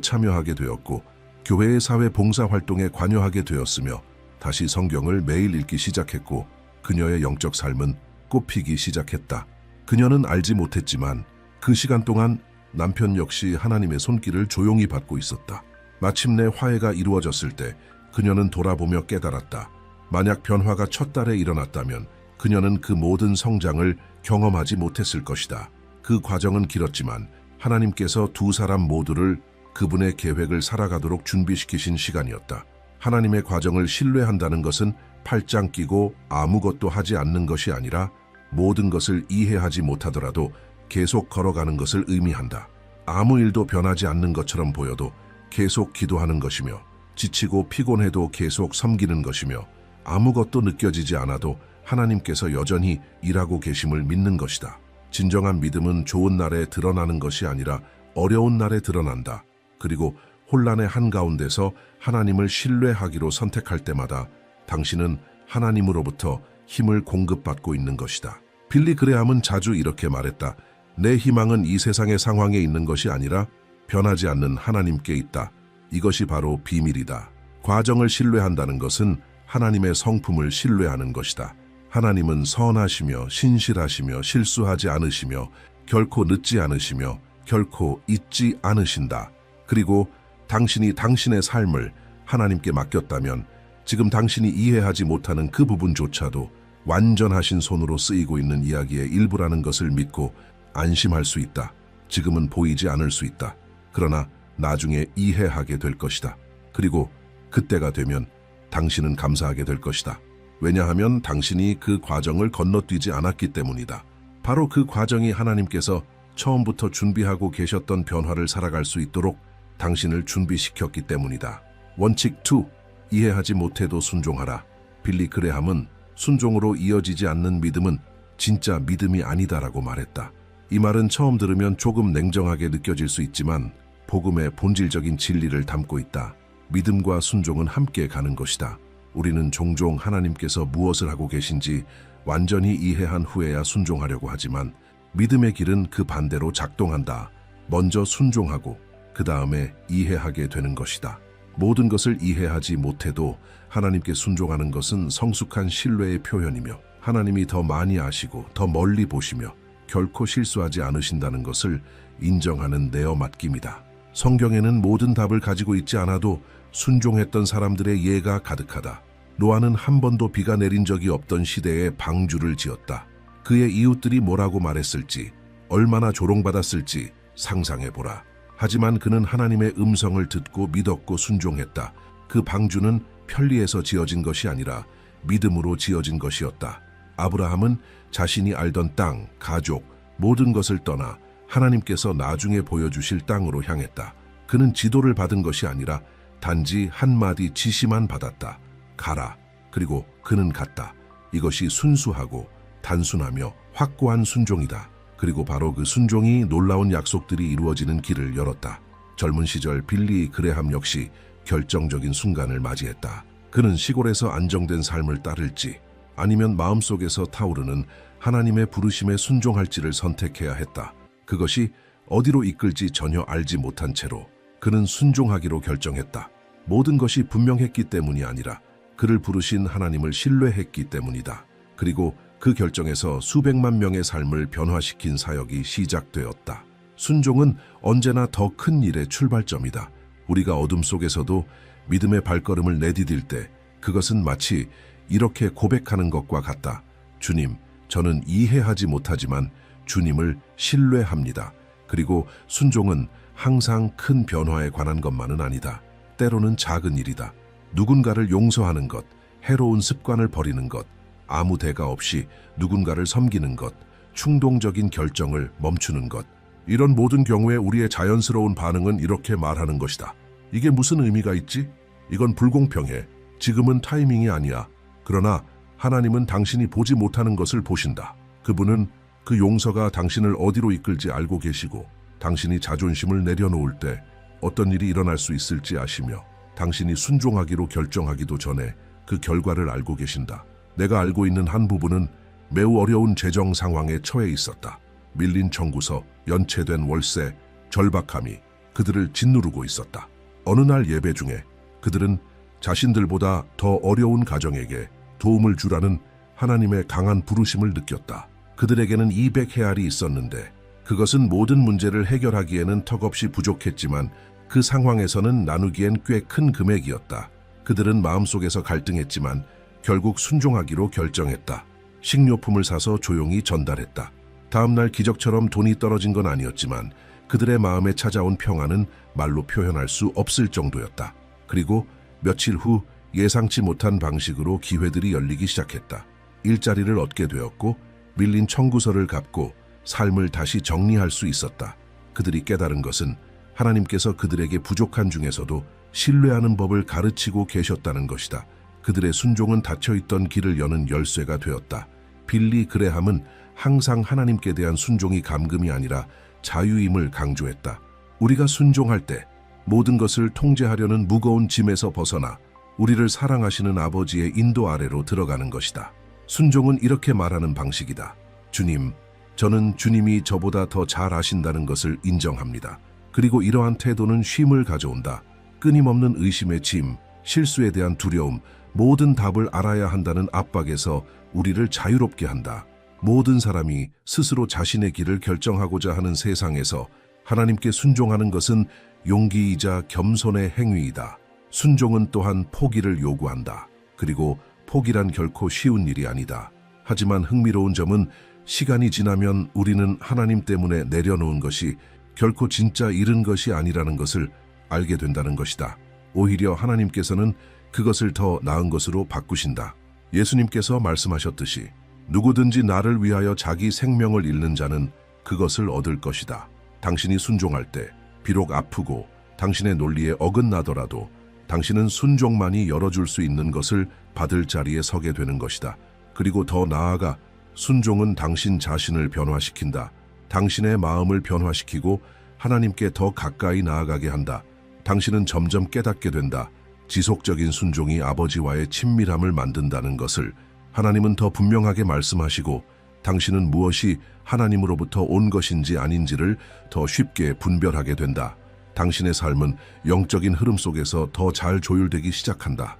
참여하게 되었고 교회의 사회 봉사 활동에 관여하게 되었으며 다시 성경을 매일 읽기 시작했고 그녀의 영적 삶은 꽃피기 시작했다. 그녀는 알지 못했지만 그 시간 동안 남편 역시 하나님의 손길을 조용히 받고 있었다. 마침내 화해가 이루어졌을 때 그녀는 돌아보며 깨달았다. 만약 변화가 첫 달에 일어났다면 그녀는 그 모든 성장을 경험하지 못했을 것이다. 그 과정은 길었지만 하나님께서 두 사람 모두를 그분의 계획을 살아가도록 준비시키신 시간이었다. 하나님의 과정을 신뢰한다는 것은 팔짱 끼고 아무것도 하지 않는 것이 아니라 모든 것을 이해하지 못하더라도 계속 걸어가는 것을 의미한다. 아무 일도 변하지 않는 것처럼 보여도 계속 기도하는 것이며, 지치고 피곤해도 계속 섬기는 것이며, 아무것도 느껴지지 않아도 하나님께서 여전히 일하고 계심을 믿는 것이다. 진정한 믿음은 좋은 날에 드러나는 것이 아니라 어려운 날에 드러난다. 그리고 혼란의 한가운데서 하나님을 신뢰하기로 선택할 때마다 당신은 하나님으로부터 힘을 공급받고 있는 것이다. 빌리 그레함은 자주 이렇게 말했다. 내 희망은 이 세상의 상황에 있는 것이 아니라 변하지 않는 하나님께 있다. 이것이 바로 비밀이다. 과정을 신뢰한다는 것은 하나님의 성품을 신뢰하는 것이다. 하나님은 선하시며 신실하시며 실수하지 않으시며 결코 늦지 않으시며 결코 잊지 않으신다. 그리고 당신이 당신의 삶을 하나님께 맡겼다면 지금 당신이 이해하지 못하는 그 부분조차도 완전하신 손으로 쓰이고 있는 이야기의 일부라는 것을 믿고 안심할 수 있다. 지금은 보이지 않을 수 있다. 그러나 나중에 이해하게 될 것이다. 그리고 그때가 되면 당신은 감사하게 될 것이다. 왜냐하면 당신이 그 과정을 건너뛰지 않았기 때문이다. 바로 그 과정이 하나님께서 처음부터 준비하고 계셨던 변화를 살아갈 수 있도록 당신을 준비시켰기 때문이다. 원칙 2. 이해하지 못해도 순종하라. 빌리 그레함은 순종으로 이어지지 않는 믿음은 진짜 믿음이 아니다라고 말했다. 이 말은 처음 들으면 조금 냉정하게 느껴질 수 있지만 복음의 본질적인 진리를 담고 있다. 믿음과 순종은 함께 가는 것이다. 우리는 종종 하나님께서 무엇을 하고 계신지 완전히 이해한 후에야 순종하려고 하지만 믿음의 길은 그 반대로 작동한다. 먼저 순종하고 그 다음에 이해하게 되는 것이다. 모든 것을 이해하지 못해도 하나님께 순종하는 것은 성숙한 신뢰의 표현이며 하나님이 더 많이 아시고 더 멀리 보시며 결코 실수하지 않으신다는 것을 인정하는 내어 맡김이다. 성경에는 모든 답을 가지고 있지 않아도 순종했던 사람들의 예가 가득하다. 노아는 한 번도 비가 내린 적이 없던 시대에 방주를 지었다. 그의 이웃들이 뭐라고 말했을지, 얼마나 조롱받았을지 상상해보라. 하지만 그는 하나님의 음성을 듣고 믿었고 순종했다. 그 방주는 편리해서 지어진 것이 아니라 믿음으로 지어진 것이었다. 아브라함은 자신이 알던 땅, 가족, 모든 것을 떠나 하나님께서 나중에 보여주실 땅으로 향했다. 그는 지도를 받은 것이 아니라 단지 한마디 지시만 받았다. 가라. 그리고 그는 갔다. 이것이 순수하고 단순하며 확고한 순종이다. 그리고 바로 그 순종이 놀라운 약속들이 이루어지는 길을 열었다. 젊은 시절 빌리 그레함 역시 결정적인 순간을 맞이했다. 그는 시골에서 안정된 삶을 따를지 아니면 마음속에서 타오르는 하나님의 부르심에 순종할지를 선택해야 했다. 그것이 어디로 이끌지 전혀 알지 못한 채로 그는 순종하기로 결정했다. 모든 것이 분명했기 때문이 아니라 그를 부르신 하나님을 신뢰했기 때문이다. 그리고 그 결정에서 수백만 명의 삶을 변화시킨 사역이 시작되었다. 순종은 언제나 더 큰 일의 출발점이다. 우리가 어둠 속에서도 믿음의 발걸음을 내디딜 때 그것은 마치 이렇게 고백하는 것과 같다. 주님, 저는 이해하지 못하지만 주님을 신뢰합니다. 그리고 순종은 항상 큰 변화에 관한 것만은 아니다. 때로는 작은 일이다. 누군가를 용서하는 것, 해로운 습관을 버리는 것, 아무 대가 없이 누군가를 섬기는 것, 충동적인 결정을 멈추는 것. 이런 모든 경우에 우리의 자연스러운 반응은 이렇게 말하는 것이다. 이게 무슨 의미가 있지? 이건 불공평해. 지금은 타이밍이 아니야. 그러나 하나님은 당신이 보지 못하는 것을 보신다. 그분은 그 용서가 당신을 어디로 이끌지 알고 계시고 당신이 자존심을 내려놓을 때 어떤 일이 일어날 수 있을지 아시며 당신이 순종하기로 결정하기도 전에 그 결과를 알고 계신다. 내가 알고 있는 한 부부는 매우 어려운 재정 상황에 처해 있었다. 밀린 청구서, 연체된 월세, 절박함이 그들을 짓누르고 있었다. 어느 날 예배 중에 그들은 자신들보다 더 어려운 가정에게 도움을 주라는 하나님의 강한 부르심을 느꼈다. 그들에게는 200헤알이 있었는데 그것은 모든 문제를 해결하기에는 턱없이 부족했지만 그 상황에서는 나누기엔 꽤 큰 금액이었다. 그들은 마음속에서 갈등했지만 결국 순종하기로 결정했다. 식료품을 사서 조용히 전달했다. 다음 날 기적처럼 돈이 떨어진 건 아니었지만 그들의 마음에 찾아온 평안은 말로 표현할 수 없을 정도였다. 그리고 며칠 후 예상치 못한 방식으로 기회들이 열리기 시작했다. 일자리를 얻게 되었고 밀린 청구서를 갚고 삶을 다시 정리할 수 있었다. 그들이 깨달은 것은 하나님께서 그들에게 부족한 중에서도 신뢰하는 법을 가르치고 계셨다는 것이다. 그들의 순종은 닫혀있던 길을 여는 열쇠가 되었다. 빌리 그레함은 항상 하나님께 대한 순종이 감금이 아니라 자유임을 강조했다. 우리가 순종할 때 모든 것을 통제하려는 무거운 짐에서 벗어나 우리를 사랑하시는 아버지의 인도 아래로 들어가는 것이다. 순종은 이렇게 말하는 방식이다. 주님, 저는 주님이 저보다 더 잘 아신다는 것을 인정합니다. 그리고 이러한 태도는 쉼을 가져온다. 끊임없는 의심의 짐, 실수에 대한 두려움, 모든 답을 알아야 한다는 압박에서 우리를 자유롭게 한다. 모든 사람이 스스로 자신의 길을 결정하고자 하는 세상에서 하나님께 순종하는 것은 용기이자 겸손의 행위이다. 순종은 또한 포기를 요구한다. 그리고 포기란 결코 쉬운 일이 아니다. 하지만 흥미로운 점은 시간이 지나면 우리는 하나님 때문에 내려놓은 것이 결코 진짜 잃은 것이 아니라는 것을 알게 된다는 것이다. 오히려 하나님께서는 그것을 더 나은 것으로 바꾸신다. 예수님께서 말씀하셨듯이 누구든지 나를 위하여 자기 생명을 잃는 자는 그것을 얻을 것이다. 당신이 순종할 때 비록 아프고 당신의 논리에 어긋나더라도 당신은 순종만이 열어줄 수 있는 것을 받을 자리에 서게 되는 것이다. 그리고 더 나아가 순종은 당신 자신을 변화시킨다. 당신의 마음을 변화시키고 하나님께 더 가까이 나아가게 한다. 당신은 점점 깨닫게 된다. 지속적인 순종이 아버지와의 친밀함을 만든다는 것을 하나님은 더 분명하게 말씀하시고 당신은 무엇이 하나님으로부터 온 것인지 아닌지를 더 쉽게 분별하게 된다. 당신의 삶은 영적인 흐름 속에서 더 잘 조율되기 시작한다.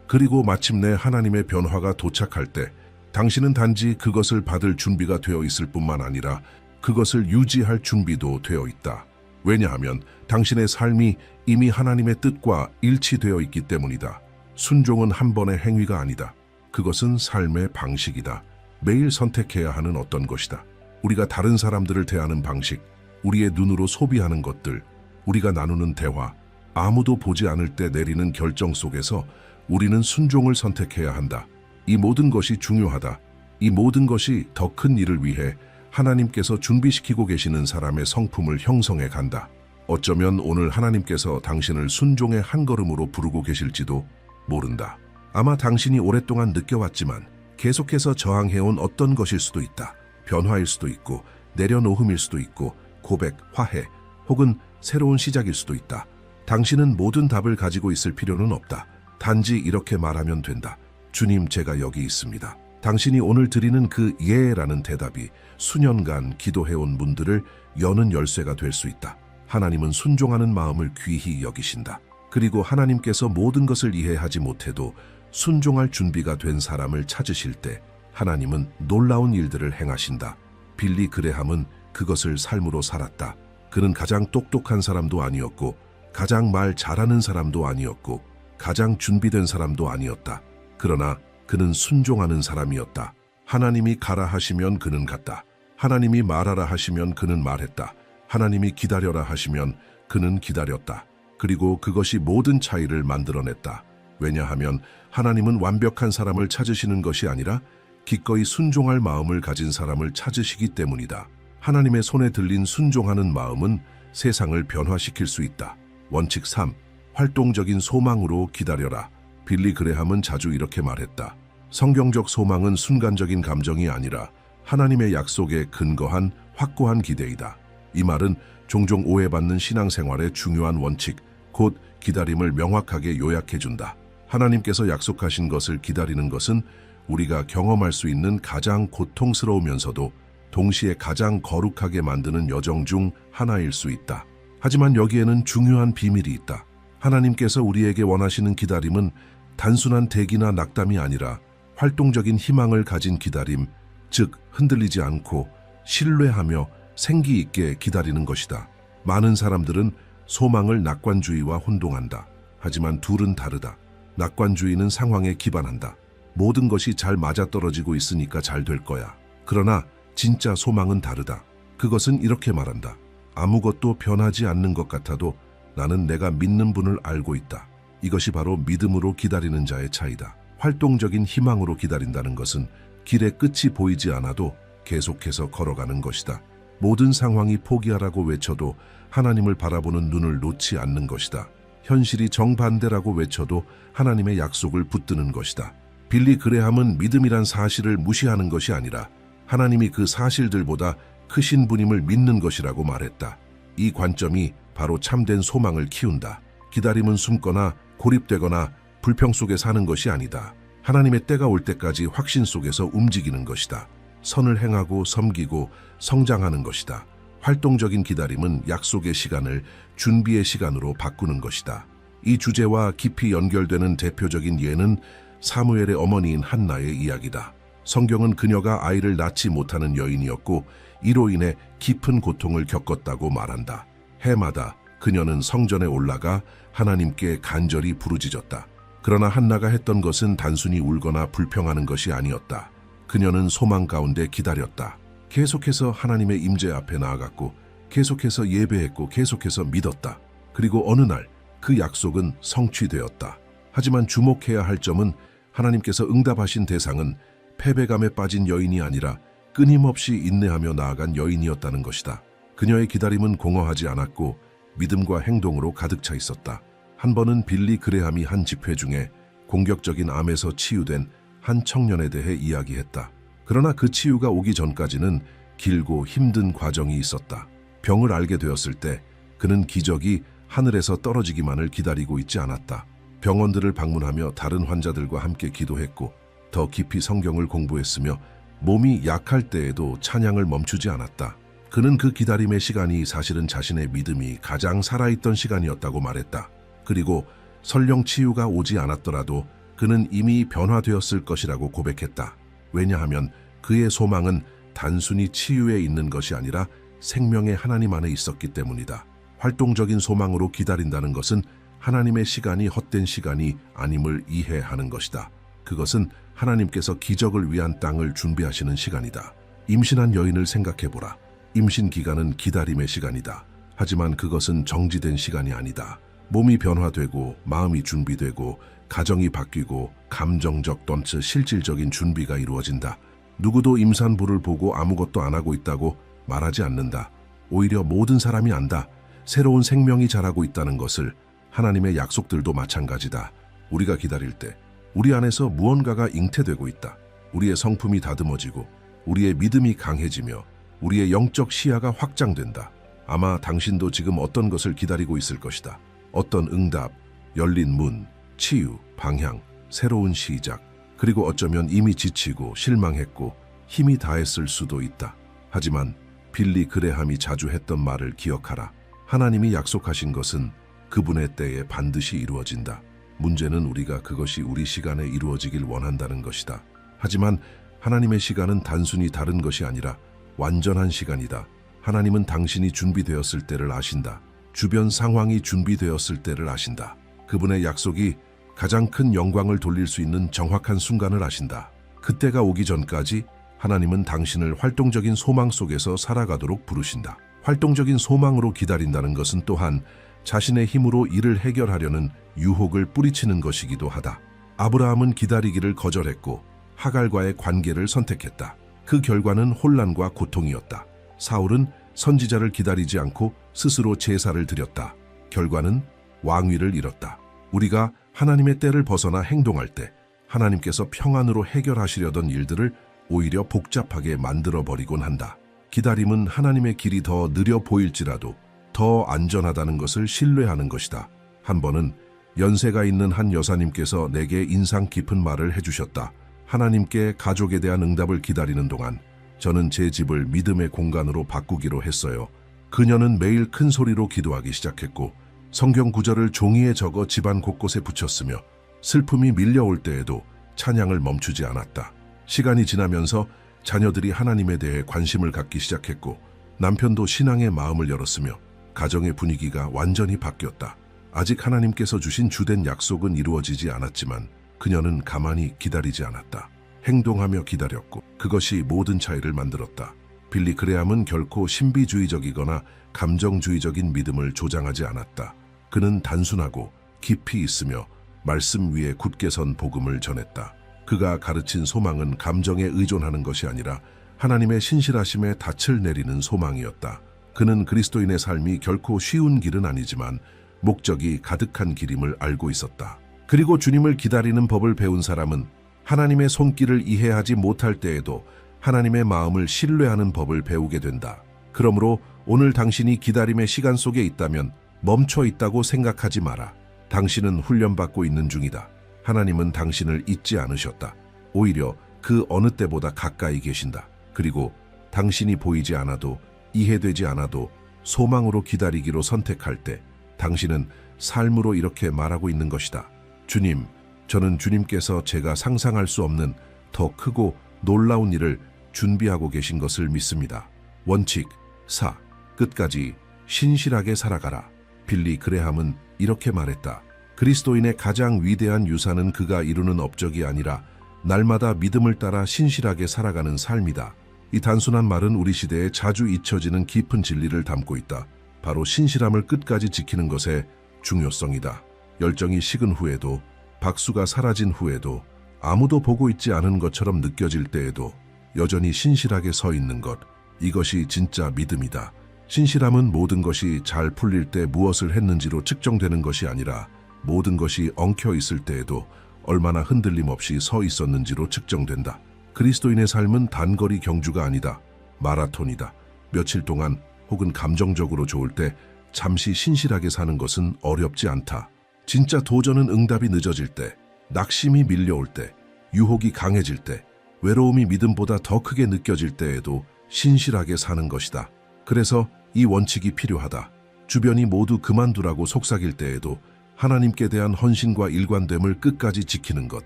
그리고 마침내 하나님의 변화가 도착할 때 당신은 단지 그것을 받을 준비가 되어 있을 뿐만 아니라 그것을 유지할 준비도 되어 있다. 왜냐하면 당신의 삶이 이미 하나님의 뜻과 일치되어 있기 때문이다. 순종은 한 번의 행위가 아니다. 그것은 삶의 방식이다. 매일 선택해야 하는 어떤 것이다. 우리가 다른 사람들을 대하는 방식, 우리의 눈으로 소비하는 것들, 우리가 나누는 대화, 아무도 보지 않을 때 내리는 결정 속에서 우리는 순종을 선택해야 한다. 이 모든 것이 중요하다. 이 모든 것이 더 큰 일을 위해 하나님께서 준비시키고 계시는 사람의 성품을 형성해 간다. 어쩌면 오늘 하나님께서 당신을 순종의 한 걸음으로 부르고 계실지도 모른다. 아마 당신이 오랫동안 느껴왔지만 계속해서 저항해온 어떤 것일 수도 있다. 변화일 수도 있고 내려놓음일 수도 있고 고백, 화해 혹은 새로운 시작일 수도 있다. 당신은 모든 답을 가지고 있을 필요는 없다. 단지 이렇게 말하면 된다. 주님, 제가 여기 있습니다. 당신이 오늘 드리는 그 예라는 대답이 수년간 기도해온 문들을 여는 열쇠가 될 수 있다. 하나님은 순종하는 마음을 귀히 여기신다. 그리고 하나님께서 모든 것을 이해하지 못해도 순종할 준비가 된 사람을 찾으실 때 하나님은 놀라운 일들을 행하신다. 빌리 그레함은 그것을 삶으로 살았다. 그는 가장 똑똑한 사람도 아니었고 가장 말 잘하는 사람도 아니었고 가장 준비된 사람도 아니었다. 그러나 그는 순종하는 사람이었다. 하나님이 가라 하시면 그는 갔다. 하나님이 말하라 하시면 그는 말했다. 하나님이 기다려라 하시면 그는 기다렸다. 그리고 그것이 모든 차이를 만들어냈다. 왜냐하면 하나님은 완벽한 사람을 찾으시는 것이 아니라 기꺼이 순종할 마음을 가진 사람을 찾으시기 때문이다. 하나님의 손에 들린 순종하는 마음은 세상을 변화시킬 수 있다. 원칙 3. 활동적인 소망으로 기다려라. 빌리 그레함은 자주 이렇게 말했다. 성경적 소망은 순간적인 감정이 아니라 하나님의 약속에 근거한 확고한 기대이다. 이 말은 종종 오해받는 신앙생활의 중요한 원칙, 곧 기다림을 명확하게 요약해준다. 하나님께서 약속하신 것을 기다리는 것은 우리가 경험할 수 있는 가장 고통스러우면서도 동시에 가장 거룩하게 만드는 여정 중 하나일 수 있다. 하지만 여기에는 중요한 비밀이 있다. 하나님께서 우리에게 원하시는 기다림은 단순한 대기나 낙담이 아니라 활동적인 희망을 가진 기다림, 즉 흔들리지 않고 신뢰하며 생기 있게 기다리는 것이다. 많은 사람들은 소망을 낙관주의와 혼동한다. 하지만 둘은 다르다. 낙관주의는 상황에 기반한다. 모든 것이 잘 맞아떨어지고 있으니까 잘 될 거야. 그러나 진짜 소망은 다르다. 그것은 이렇게 말한다. 아무것도 변하지 않는 것 같아도 나는 내가 믿는 분을 알고 있다. 이것이 바로 믿음으로 기다리는 자의 차이다. 활동적인 희망으로 기다린다는 것은 길의 끝이 보이지 않아도 계속해서 걸어가는 것이다. 모든 상황이 포기하라고 외쳐도 하나님을 바라보는 눈을 놓지 않는 것이다. 현실이 정반대라고 외쳐도 하나님의 약속을 붙드는 것이다. 빌리 그레함은 믿음이란 사실을 무시하는 것이 아니라 하나님이 그 사실들보다 크신 분임을 믿는 것이라고 말했다. 이 관점이 바로 참된 소망을 키운다. 기다림은 숨거나 고립되거나 불평 속에 사는 것이 아니다. 하나님의 때가 올 때까지 확신 속에서 움직이는 것이다. 선을 행하고 섬기고 성장하는 것이다. 활동적인 기다림은 약속의 시간을 준비의 시간으로 바꾸는 것이다. 이 주제와 깊이 연결되는 대표적인 예는 사무엘의 어머니인 한나의 이야기다. 성경은 그녀가 아이를 낳지 못하는 여인이었고 이로 인해 깊은 고통을 겪었다고 말한다. 해마다 그녀는 성전에 올라가 하나님께 간절히 부르짖었다. 그러나 한나가 했던 것은 단순히 울거나 불평하는 것이 아니었다. 그녀는 소망 가운데 기다렸다. 계속해서 하나님의 임재 앞에 나아갔고 계속해서 예배했고 계속해서 믿었다. 그리고 어느 날 그 약속은 성취되었다. 하지만 주목해야 할 점은 하나님께서 응답하신 대상은 패배감에 빠진 여인이 아니라 끊임없이 인내하며 나아간 여인이었다는 것이다. 그녀의 기다림은 공허하지 않았고 믿음과 행동으로 가득 차 있었다. 한 번은 빌리 그레함이 한 집회 중에 공격적인 암에서 치유된 한 청년에 대해 이야기했다. 그러나 그 치유가 오기 전까지는 길고 힘든 과정이 있었다. 병을 알게 되었을 때 그는 기적이 하늘에서 떨어지기만을 기다리고 있지 않았다. 병원들을 방문하며 다른 환자들과 함께 기도했고 더 깊이 성경을 공부했으며 몸이 약할 때에도 찬양을 멈추지 않았다. 그는 그 기다림의 시간이 사실은 자신의 믿음이 가장 살아있던 시간이었다고 말했다. 그리고 설령 치유가 오지 않았더라도 그는 이미 변화되었을 것이라고 고백했다. 왜냐하면 그의 소망은 단순히 치유에 있는 것이 아니라 생명의 하나님 안에 있었기 때문이다. 활동적인 소망으로 기다린다는 것은 하나님의 시간이 헛된 시간이 아님을 이해하는 것이다. 그것은 하나님께서 기적을 위한 땅을 준비하시는 시간이다. 임신한 여인을 생각해보라. 임신 기간은 기다림의 시간이다. 하지만 그것은 정지된 시간이 아니다. 몸이 변화되고 마음이 준비되고 가정이 바뀌고 감정적 또는 실질적인 준비가 이루어진다. 누구도 임산부를 보고 아무것도 안 하고 있다고 말하지 않는다. 오히려 모든 사람이 안다. 새로운 생명이 자라고 있다는 것을. 하나님의 약속들도 마찬가지다. 우리가 기다릴 때 우리 안에서 무언가가 잉태되고 있다. 우리의 성품이 다듬어지고 우리의 믿음이 강해지며 우리의 영적 시야가 확장된다. 아마 당신도 지금 어떤 것을 기다리고 있을 것이다. 어떤 응답, 열린 문, 치유, 방향, 새로운 시작, 그리고 어쩌면 이미 지치고 실망했고 힘이 다했을 수도 있다. 하지만 빌리 그레함이 자주 했던 말을 기억하라. 하나님이 약속하신 것은 그분의 때에 반드시 이루어진다. 문제는 우리가 그것이 우리 시간에 이루어지길 원한다는 것이다. 하지만 하나님의 시간은 단순히 다른 것이 아니라 완전한 시간이다. 하나님은 당신이 준비되었을 때를 아신다. 주변 상황이 준비되었을 때를 아신다. 그분의 약속이 가장 큰 영광을 돌릴 수 있는 정확한 순간을 아신다. 그때가 오기 전까지 하나님은 당신을 활동적인 소망 속에서 살아가도록 부르신다. 활동적인 소망으로 기다린다는 것은 또한 자신의 힘으로 일을 해결하려는 유혹을 뿌리치는 것이기도 하다. 아브라함은 기다리기를 거절했고 하갈과의 관계를 선택했다. 그 결과는 혼란과 고통이었다. 사울은 선지자를 기다리지 않고 스스로 제사를 드렸다. 결과는 왕위를 잃었다. 우리가 하나님의 때를 벗어나 행동할 때 하나님께서 평안으로 해결하시려던 일들을 오히려 복잡하게 만들어버리곤 한다. 기다림은 하나님의 길이 더 느려 보일지라도 더 안전하다는 것을 신뢰하는 것이다. 한 번은 연세가 있는 한 여사님께서 내게 인상 깊은 말을 해주셨다. 하나님께 가족에 대한 응답을 기다리는 동안 저는 제 집을 믿음의 공간으로 바꾸기로 했어요. 그녀는 매일 큰 소리로 기도하기 시작했고 성경 구절을 종이에 적어 집안 곳곳에 붙였으며 슬픔이 밀려올 때에도 찬양을 멈추지 않았다. 시간이 지나면서 자녀들이 하나님에 대해 관심을 갖기 시작했고 남편도 신앙의 마음을 열었으며 가정의 분위기가 완전히 바뀌었다. 아직 하나님께서 주신 주된 약속은 이루어지지 않았지만 그녀는 가만히 기다리지 않았다. 행동하며 기다렸고 그것이 모든 차이를 만들었다. 빌리 그레함은 결코 신비주의적이거나 감정주의적인 믿음을 조장하지 않았다. 그는 단순하고 깊이 있으며 말씀 위에 굳게 선 복음을 전했다. 그가 가르친 소망은 감정에 의존하는 것이 아니라 하나님의 신실하심에 닻을 내리는 소망이었다. 그는 그리스도인의 삶이 결코 쉬운 길은 아니지만 목적이 가득한 길임을 알고 있었다. 그리고 주님을 기다리는 법을 배운 사람은 하나님의 손길을 이해하지 못할 때에도 하나님의 마음을 신뢰하는 법을 배우게 된다. 그러므로 오늘 당신이 기다림의 시간 속에 있다면 멈춰 있다고 생각하지 마라. 당신은 훈련받고 있는 중이다. 하나님은 당신을 잊지 않으셨다. 오히려 그 어느 때보다 가까이 계신다. 그리고 당신이 보이지 않아도 이해되지 않아도 소망으로 기다리기로 선택할 때 당신은 삶으로 이렇게 말하고 있는 것이다. 주님, 저는 주님께서 제가 상상할 수 없는 더 크고 놀라운 일을 준비하고 계신 것을 믿습니다. 원칙 4. 끝까지 신실하게 살아가라. 빌리 그레함은 이렇게 말했다. 그리스도인의 가장 위대한 유산은 그가 이루는 업적이 아니라 날마다 믿음을 따라 신실하게 살아가는 삶이다. 이 단순한 말은 우리 시대에 자주 잊혀지는 깊은 진리를 담고 있다. 바로 신실함을 끝까지 지키는 것의 중요성이다. 열정이 식은 후에도, 박수가 사라진 후에도, 아무도 보고 있지 않은 것처럼 느껴질 때에도 여전히 신실하게 서 있는 것, 이것이 진짜 믿음이다. 신실함은 모든 것이 잘 풀릴 때 무엇을 했는지로 측정되는 것이 아니라 모든 것이 엉켜 있을 때에도 얼마나 흔들림 없이 서 있었는지로 측정된다. 그리스도인의 삶은 단거리 경주가 아니다. 마라톤이다. 며칠 동안 혹은 감정적으로 좋을 때 잠시 신실하게 사는 것은 어렵지 않다. 진짜 도전은 응답이 늦어질 때, 낙심이 밀려올 때, 유혹이 강해질 때, 외로움이 믿음보다 더 크게 느껴질 때에도 신실하게 사는 것이다. 그래서 이 원칙이 필요하다. 주변이 모두 그만두라고 속삭일 때에도 하나님께 대한 헌신과 일관됨을 끝까지 지키는 것.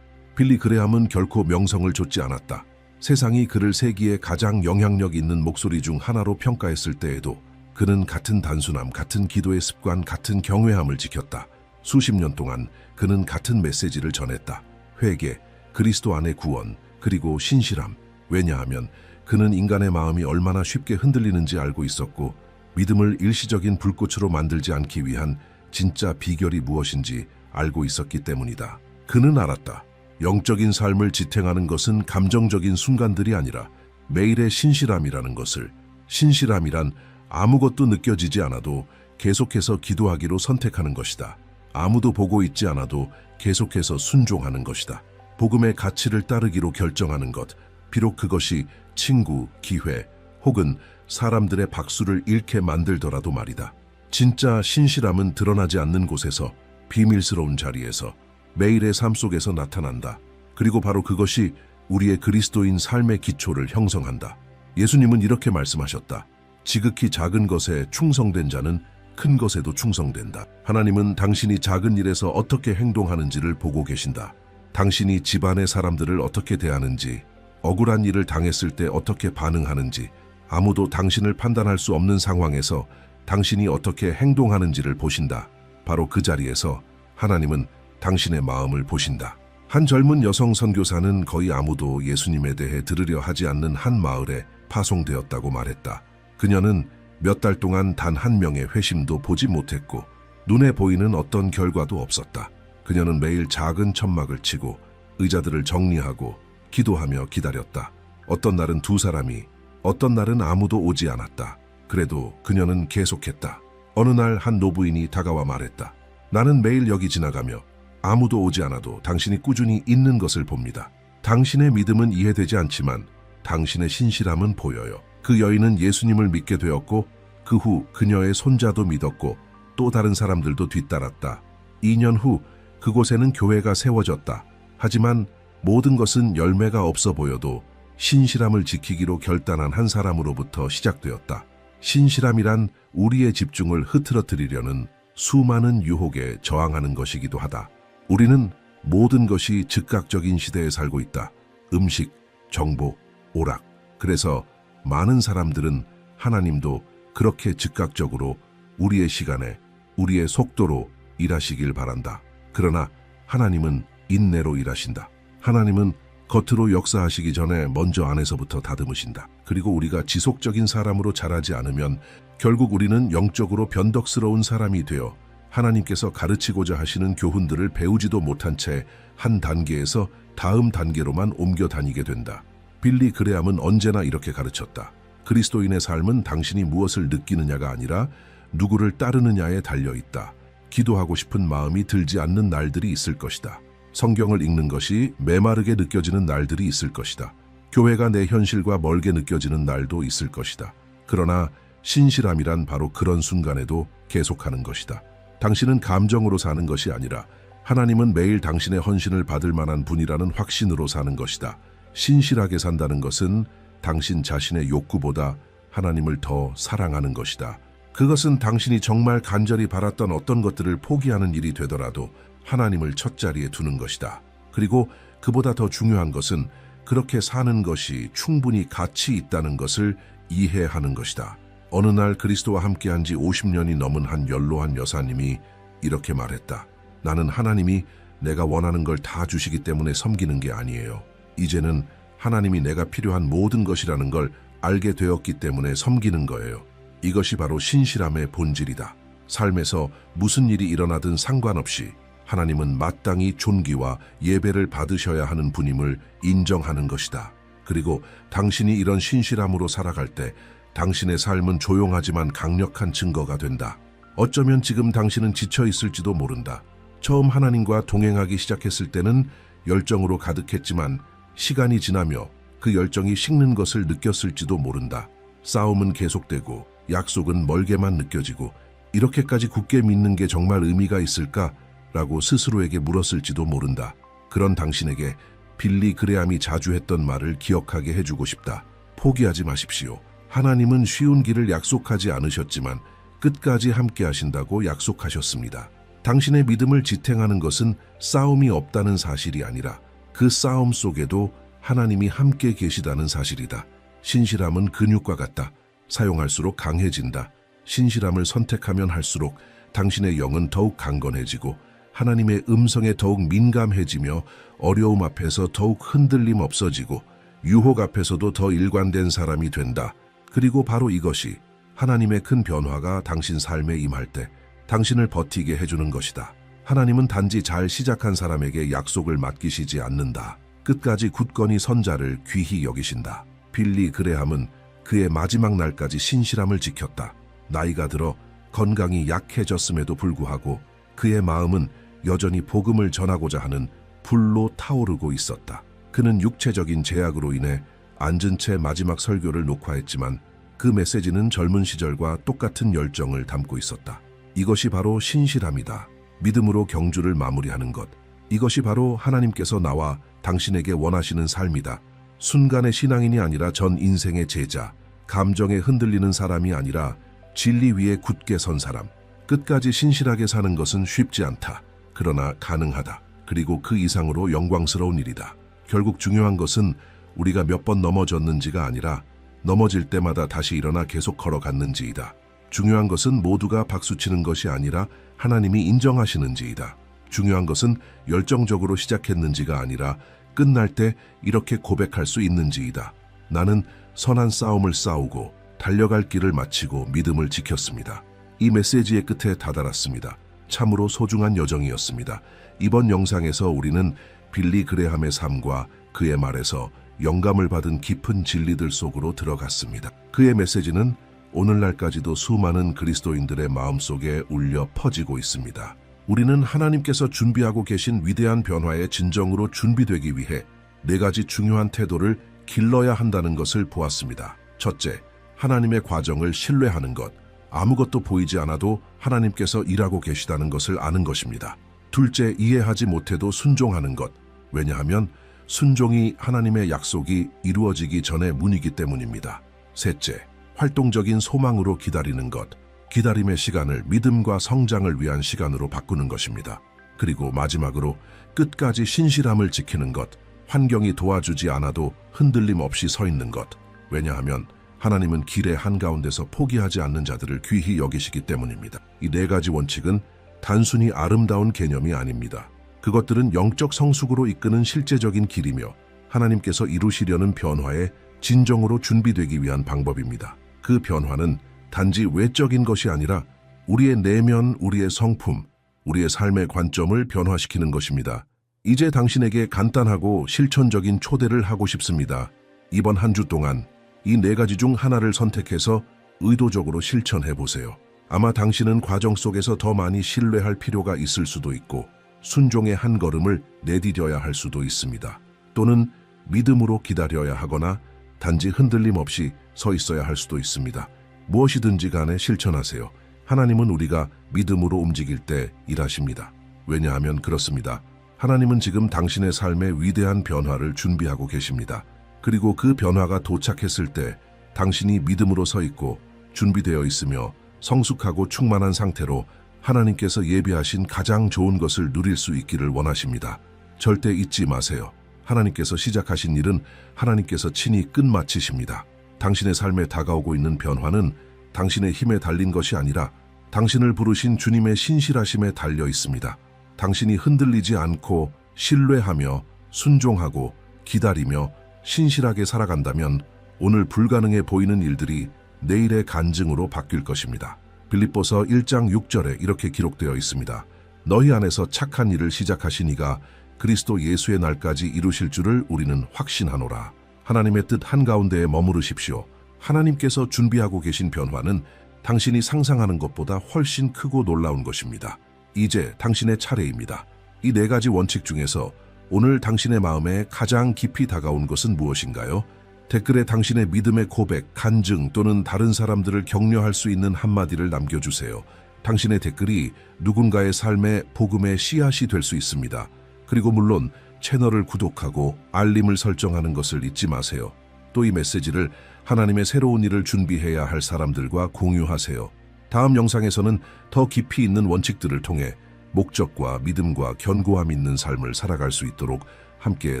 빌리 그레함은 결코 명성을 좇지 않았다. 세상이 그를 세기에 가장 영향력 있는 목소리 중 하나로 평가했을 때에도 그는 같은 단순함, 같은 기도의 습관, 같은 경외함을 지켰다. 수십 년 동안 그는 같은 메시지를 전했다. 회개, 그리스도 안의 구원, 그리고 신실함. 왜냐하면 그는 인간의 마음이 얼마나 쉽게 흔들리는지 알고 있었고 믿음을 일시적인 불꽃으로 만들지 않기 위한 진짜 비결이 무엇인지 알고 있었기 때문이다. 그는 알았다. 영적인 삶을 지탱하는 것은 감정적인 순간들이 아니라 매일의 신실함이라는 것을. 신실함이란 아무것도 느껴지지 않아도 계속해서 기도하기로 선택하는 것이다. 아무도 보고 있지 않아도 계속해서 순종하는 것이다. 복음의 가치를 따르기로 결정하는 것. 비록 그것이 친구, 기회, 혹은 사람들의 박수를 잃게 만들더라도 말이다. 진짜 신실함은 드러나지 않는 곳에서, 비밀스러운 자리에서, 매일의 삶 속에서 나타난다. 그리고 바로 그것이 우리의 그리스도인 삶의 기초를 형성한다. 예수님은 이렇게 말씀하셨다. 지극히 작은 것에 충성된 자는 큰 것에도 충성된다. 하나님은 당신이 작은 일에서 어떻게 행동하는지를 보고 계신다. 당신이 집안의 사람들을 어떻게 대하는지, 억울한 일을 당했을 때 어떻게 반응하는지, 아무도 당신을 판단할 수 없는 상황에서 당신이 어떻게 행동하는지를 보신다. 바로 그 자리에서 하나님은 당신의 마음을 보신다. 한 젊은 여성 선교사는 거의 아무도 예수님에 대해 들으려 하지 않는 한 마을에 파송되었다고 말했다. 그녀는 몇 달 동안 단 한 명의 회심도 보지 못했고 눈에 보이는 어떤 결과도 없었다. 그녀는 매일 작은 천막을 치고 의자들을 정리하고 기도하며 기다렸다. 어떤 날은 2사람이, 어떤 날은 아무도 오지 않았다. 그래도 그녀는 계속했다. 어느 날 한 노부인이 다가와 말했다. 나는 매일 여기 지나가며 아무도 오지 않아도 당신이 꾸준히 있는 것을 봅니다. 당신의 믿음은 이해되지 않지만 당신의 신실함은 보여요. 그 여인은 예수님을 믿게 되었고 그 후 그녀의 손자도 믿었고 또 다른 사람들도 뒤따랐다. 2년 후 그곳에는 교회가 세워졌다. 하지만 모든 것은 열매가 없어 보여도 신실함을 지키기로 결단한 한 사람으로부터 시작되었다. 신실함이란 우리의 집중을 흐트러뜨리려는 수많은 유혹에 저항하는 것이기도 하다. 우리는 모든 것이 즉각적인 시대에 살고 있다. 음식, 정보, 오락. 그래서 많은 사람들은 하나님도 그렇게 즉각적으로 우리의 시간에, 우리의 속도로 일하시길 바란다. 그러나 하나님은 인내로 일하신다. 하나님은 겉으로 역사하시기 전에 먼저 안에서부터 다듬으신다. 그리고 우리가 지속적인 사람으로 자라지 않으면 결국 우리는 영적으로 변덕스러운 사람이 되어 하나님께서 가르치고자 하시는 교훈들을 배우지도 못한 채 한 단계에서 다음 단계로만 옮겨 다니게 된다. 빌리 그레함은 언제나 이렇게 가르쳤다. 그리스도인의 삶은 당신이 무엇을 느끼느냐가 아니라 누구를 따르느냐에 달려있다. 기도하고 싶은 마음이 들지 않는 날들이 있을 것이다. 성경을 읽는 것이 메마르게 느껴지는 날들이 있을 것이다. 교회가 내 현실과 멀게 느껴지는 날도 있을 것이다. 그러나 신실함이란 바로 그런 순간에도 계속하는 것이다. 당신은 감정으로 사는 것이 아니라 하나님은 매일 당신의 헌신을 받을 만한 분이라는 확신으로 사는 것이다. 신실하게 산다는 것은 당신 자신의 욕구보다 하나님을 더 사랑하는 것이다. 그것은 당신이 정말 간절히 바랐던 어떤 것들을 포기하는 일이 되더라도 하나님을 첫 자리에 두는 것이다. 그리고 그보다 더 중요한 것은 그렇게 사는 것이 충분히 가치 있다는 것을 이해하는 것이다. 어느 날 그리스도와 함께한 지 50년이 넘은 한 연로한 여사님이 이렇게 말했다. 나는 하나님이 내가 원하는 걸 다 주시기 때문에 섬기는 게 아니에요. 이제는 하나님이 내가 필요한 모든 것이라는 걸 알게 되었기 때문에 섬기는 거예요. 이것이 바로 신실함의 본질이다. 삶에서 무슨 일이 일어나든 상관없이 하나님은 마땅히 존귀와 예배를 받으셔야 하는 분임을 인정하는 것이다. 그리고 당신이 이런 신실함으로 살아갈 때 당신의 삶은 조용하지만 강력한 증거가 된다. 어쩌면 지금 당신은 지쳐 있을지도 모른다. 처음 하나님과 동행하기 시작했을 때는 열정으로 가득했지만 시간이 지나며 그 열정이 식는 것을 느꼈을지도 모른다. 싸움은 계속되고 약속은 멀게만 느껴지고 이렇게까지 굳게 믿는 게 정말 의미가 있을까? 라고 스스로에게 물었을지도 모른다. 그런 당신에게 빌리 그레함이 자주 했던 말을 기억하게 해주고 싶다. 포기하지 마십시오. 하나님은 쉬운 길을 약속하지 않으셨지만 끝까지 함께 하신다고 약속하셨습니다. 당신의 믿음을 지탱하는 것은 싸움이 없다는 사실이 아니라 그 싸움 속에도 하나님이 함께 계시다는 사실이다. 신실함은 근육과 같다. 사용할수록 강해진다. 신실함을 선택하면 할수록 당신의 영은 더욱 강건해지고 하나님의 음성에 더욱 민감해지며 어려움 앞에서 더욱 흔들림 없어지고 유혹 앞에서도 더 일관된 사람이 된다. 그리고 바로 이것이 하나님의 큰 변화가 당신 삶에 임할 때 당신을 버티게 해주는 것이다. 하나님은 단지 잘 시작한 사람에게 약속을 맡기시지 않는다. 끝까지 굳건히 선 자를 귀히 여기신다. 빌리 그레함은 그의 마지막 날까지 신실함을 지켰다. 나이가 들어 건강이 약해졌음에도 불구하고 그의 마음은 여전히 복음을 전하고자 하는 불로 타오르고 있었다. 그는 육체적인 제약으로 인해 앉은 채 마지막 설교를 녹화했지만 그 메시지는 젊은 시절과 똑같은 열정을 담고 있었다. 이것이 바로 신실함이다. 믿음으로 경주를 마무리하는 것. 이것이 바로 하나님께서 나와 당신에게 원하시는 삶이다. 순간의 신앙인이 아니라 전 인생의 제자, 감정에 흔들리는 사람이 아니라 진리 위에 굳게 선 사람. 끝까지 신실하게 사는 것은 쉽지 않다. 그러나 가능하다. 그리고 그 이상으로 영광스러운 일이다. 결국 중요한 것은 우리가 몇 번 넘어졌는지가 아니라 넘어질 때마다 다시 일어나 계속 걸어갔는지이다. 중요한 것은 모두가 박수치는 것이 아니라 하나님이 인정하시는지이다. 중요한 것은 열정적으로 시작했는지가 아니라 끝날 때 이렇게 고백할 수 있는지이다. 나는 선한 싸움을 싸우고 달려갈 길을 마치고 믿음을 지켰습니다. 이 메시지의 끝에 다다랐습니다. 참으로 소중한 여정이었습니다. 이번 영상에서 우리는 빌리 그레함의 삶과 그의 말에서 영감을 받은 깊은 진리들 속으로 들어갔습니다. 그의 메시지는 오늘날까지도 수많은 그리스도인들의 마음속에 울려 퍼지고 있습니다. 우리는 하나님께서 준비하고 계신 위대한 변화의 진정으로 준비되기 위해 4가지 중요한 태도를 길러야 한다는 것을 보았습니다. 첫째, 하나님의 과정을 신뢰하는 것. 아무것도 보이지 않아도 하나님께서 일하고 계시다는 것을 아는 것입니다. 둘째, 이해하지 못해도 순종하는 것. 왜냐하면 순종이 하나님의 약속이 이루어지기 전의 문이기 때문입니다. 셋째, 활동적인 소망으로 기다리는 것. 기다림의 시간을 믿음과 성장을 위한 시간으로 바꾸는 것입니다. 그리고 마지막으로 끝까지 신실함을 지키는 것. 환경이 도와주지 않아도 흔들림 없이 서 있는 것. 왜냐하면 하나님은 길의 한가운데서 포기하지 않는 자들을 귀히 여기시기 때문입니다. 이 4가지 원칙은 단순히 아름다운 개념이 아닙니다. 그것들은 영적 성숙으로 이끄는 실제적인 길이며 하나님께서 이루시려는 변화에 진정으로 준비되기 위한 방법입니다. 그 변화는 단지 외적인 것이 아니라 우리의 내면, 우리의 성품, 우리의 삶의 관점을 변화시키는 것입니다. 이제 당신에게 간단하고 실천적인 초대를 하고 싶습니다. 이번 한 주 동안 이 4가지 중 하나를 선택해서 의도적으로 실천해 보세요. 아마 당신은 과정 속에서 더 많이 신뢰할 필요가 있을 수도 있고 순종의 한 걸음을 내디뎌야 할 수도 있습니다. 또는 믿음으로 기다려야 하거나 단지 흔들림 없이 서 있어야 할 수도 있습니다. 무엇이든지 간에 실천하세요. 하나님은 우리가 믿음으로 움직일 때 일하십니다. 왜냐하면 그렇습니다. 하나님은 지금 당신의 삶의 위대한 변화를 준비하고 계십니다. 그리고 그 변화가 도착했을 때 당신이 믿음으로 서 있고 준비되어 있으며 성숙하고 충만한 상태로 하나님께서 예비하신 가장 좋은 것을 누릴 수 있기를 원하십니다. 절대 잊지 마세요. 하나님께서 시작하신 일은 하나님께서 친히 끝마치십니다. 당신의 삶에 다가오고 있는 변화는 당신의 힘에 달린 것이 아니라 당신을 부르신 주님의 신실하심에 달려 있습니다. 당신이 흔들리지 않고 신뢰하며 순종하고 기다리며 신실하게 살아간다면 오늘 불가능해 보이는 일들이 내일의 간증으로 바뀔 것입니다. 빌립보서 1장 6절에 이렇게 기록되어 있습니다. 너희 안에서 착한 일을 시작하신 이가 그리스도 예수의 날까지 이루실 줄을 우리는 확신하노라. 하나님의 뜻 한가운데에 머무르십시오. 하나님께서 준비하고 계신 변화는 당신이 상상하는 것보다 훨씬 크고 놀라운 것입니다. 이제 당신의 차례입니다. 이 4가지 원칙 중에서 오늘 당신의 마음에 가장 깊이 다가온 것은 무엇인가요? 댓글에 당신의 믿음의 고백, 간증 또는 다른 사람들을 격려할 수 있는 한마디를 남겨주세요. 당신의 댓글이 누군가의 삶에 복음의 씨앗이 될 수 있습니다. 그리고 물론 채널을 구독하고 알림을 설정하는 것을 잊지 마세요. 또 이 메시지를 하나님의 새로운 일을 준비해야 할 사람들과 공유하세요. 다음 영상에서는 더 깊이 있는 원칙들을 통해 목적과 믿음과 견고함 있는 삶을 살아갈 수 있도록 함께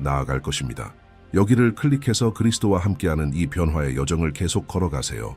나아갈 것입니다. 여기를 클릭해서 그리스도와 함께하는 이 변화의 여정을 계속 걸어가세요.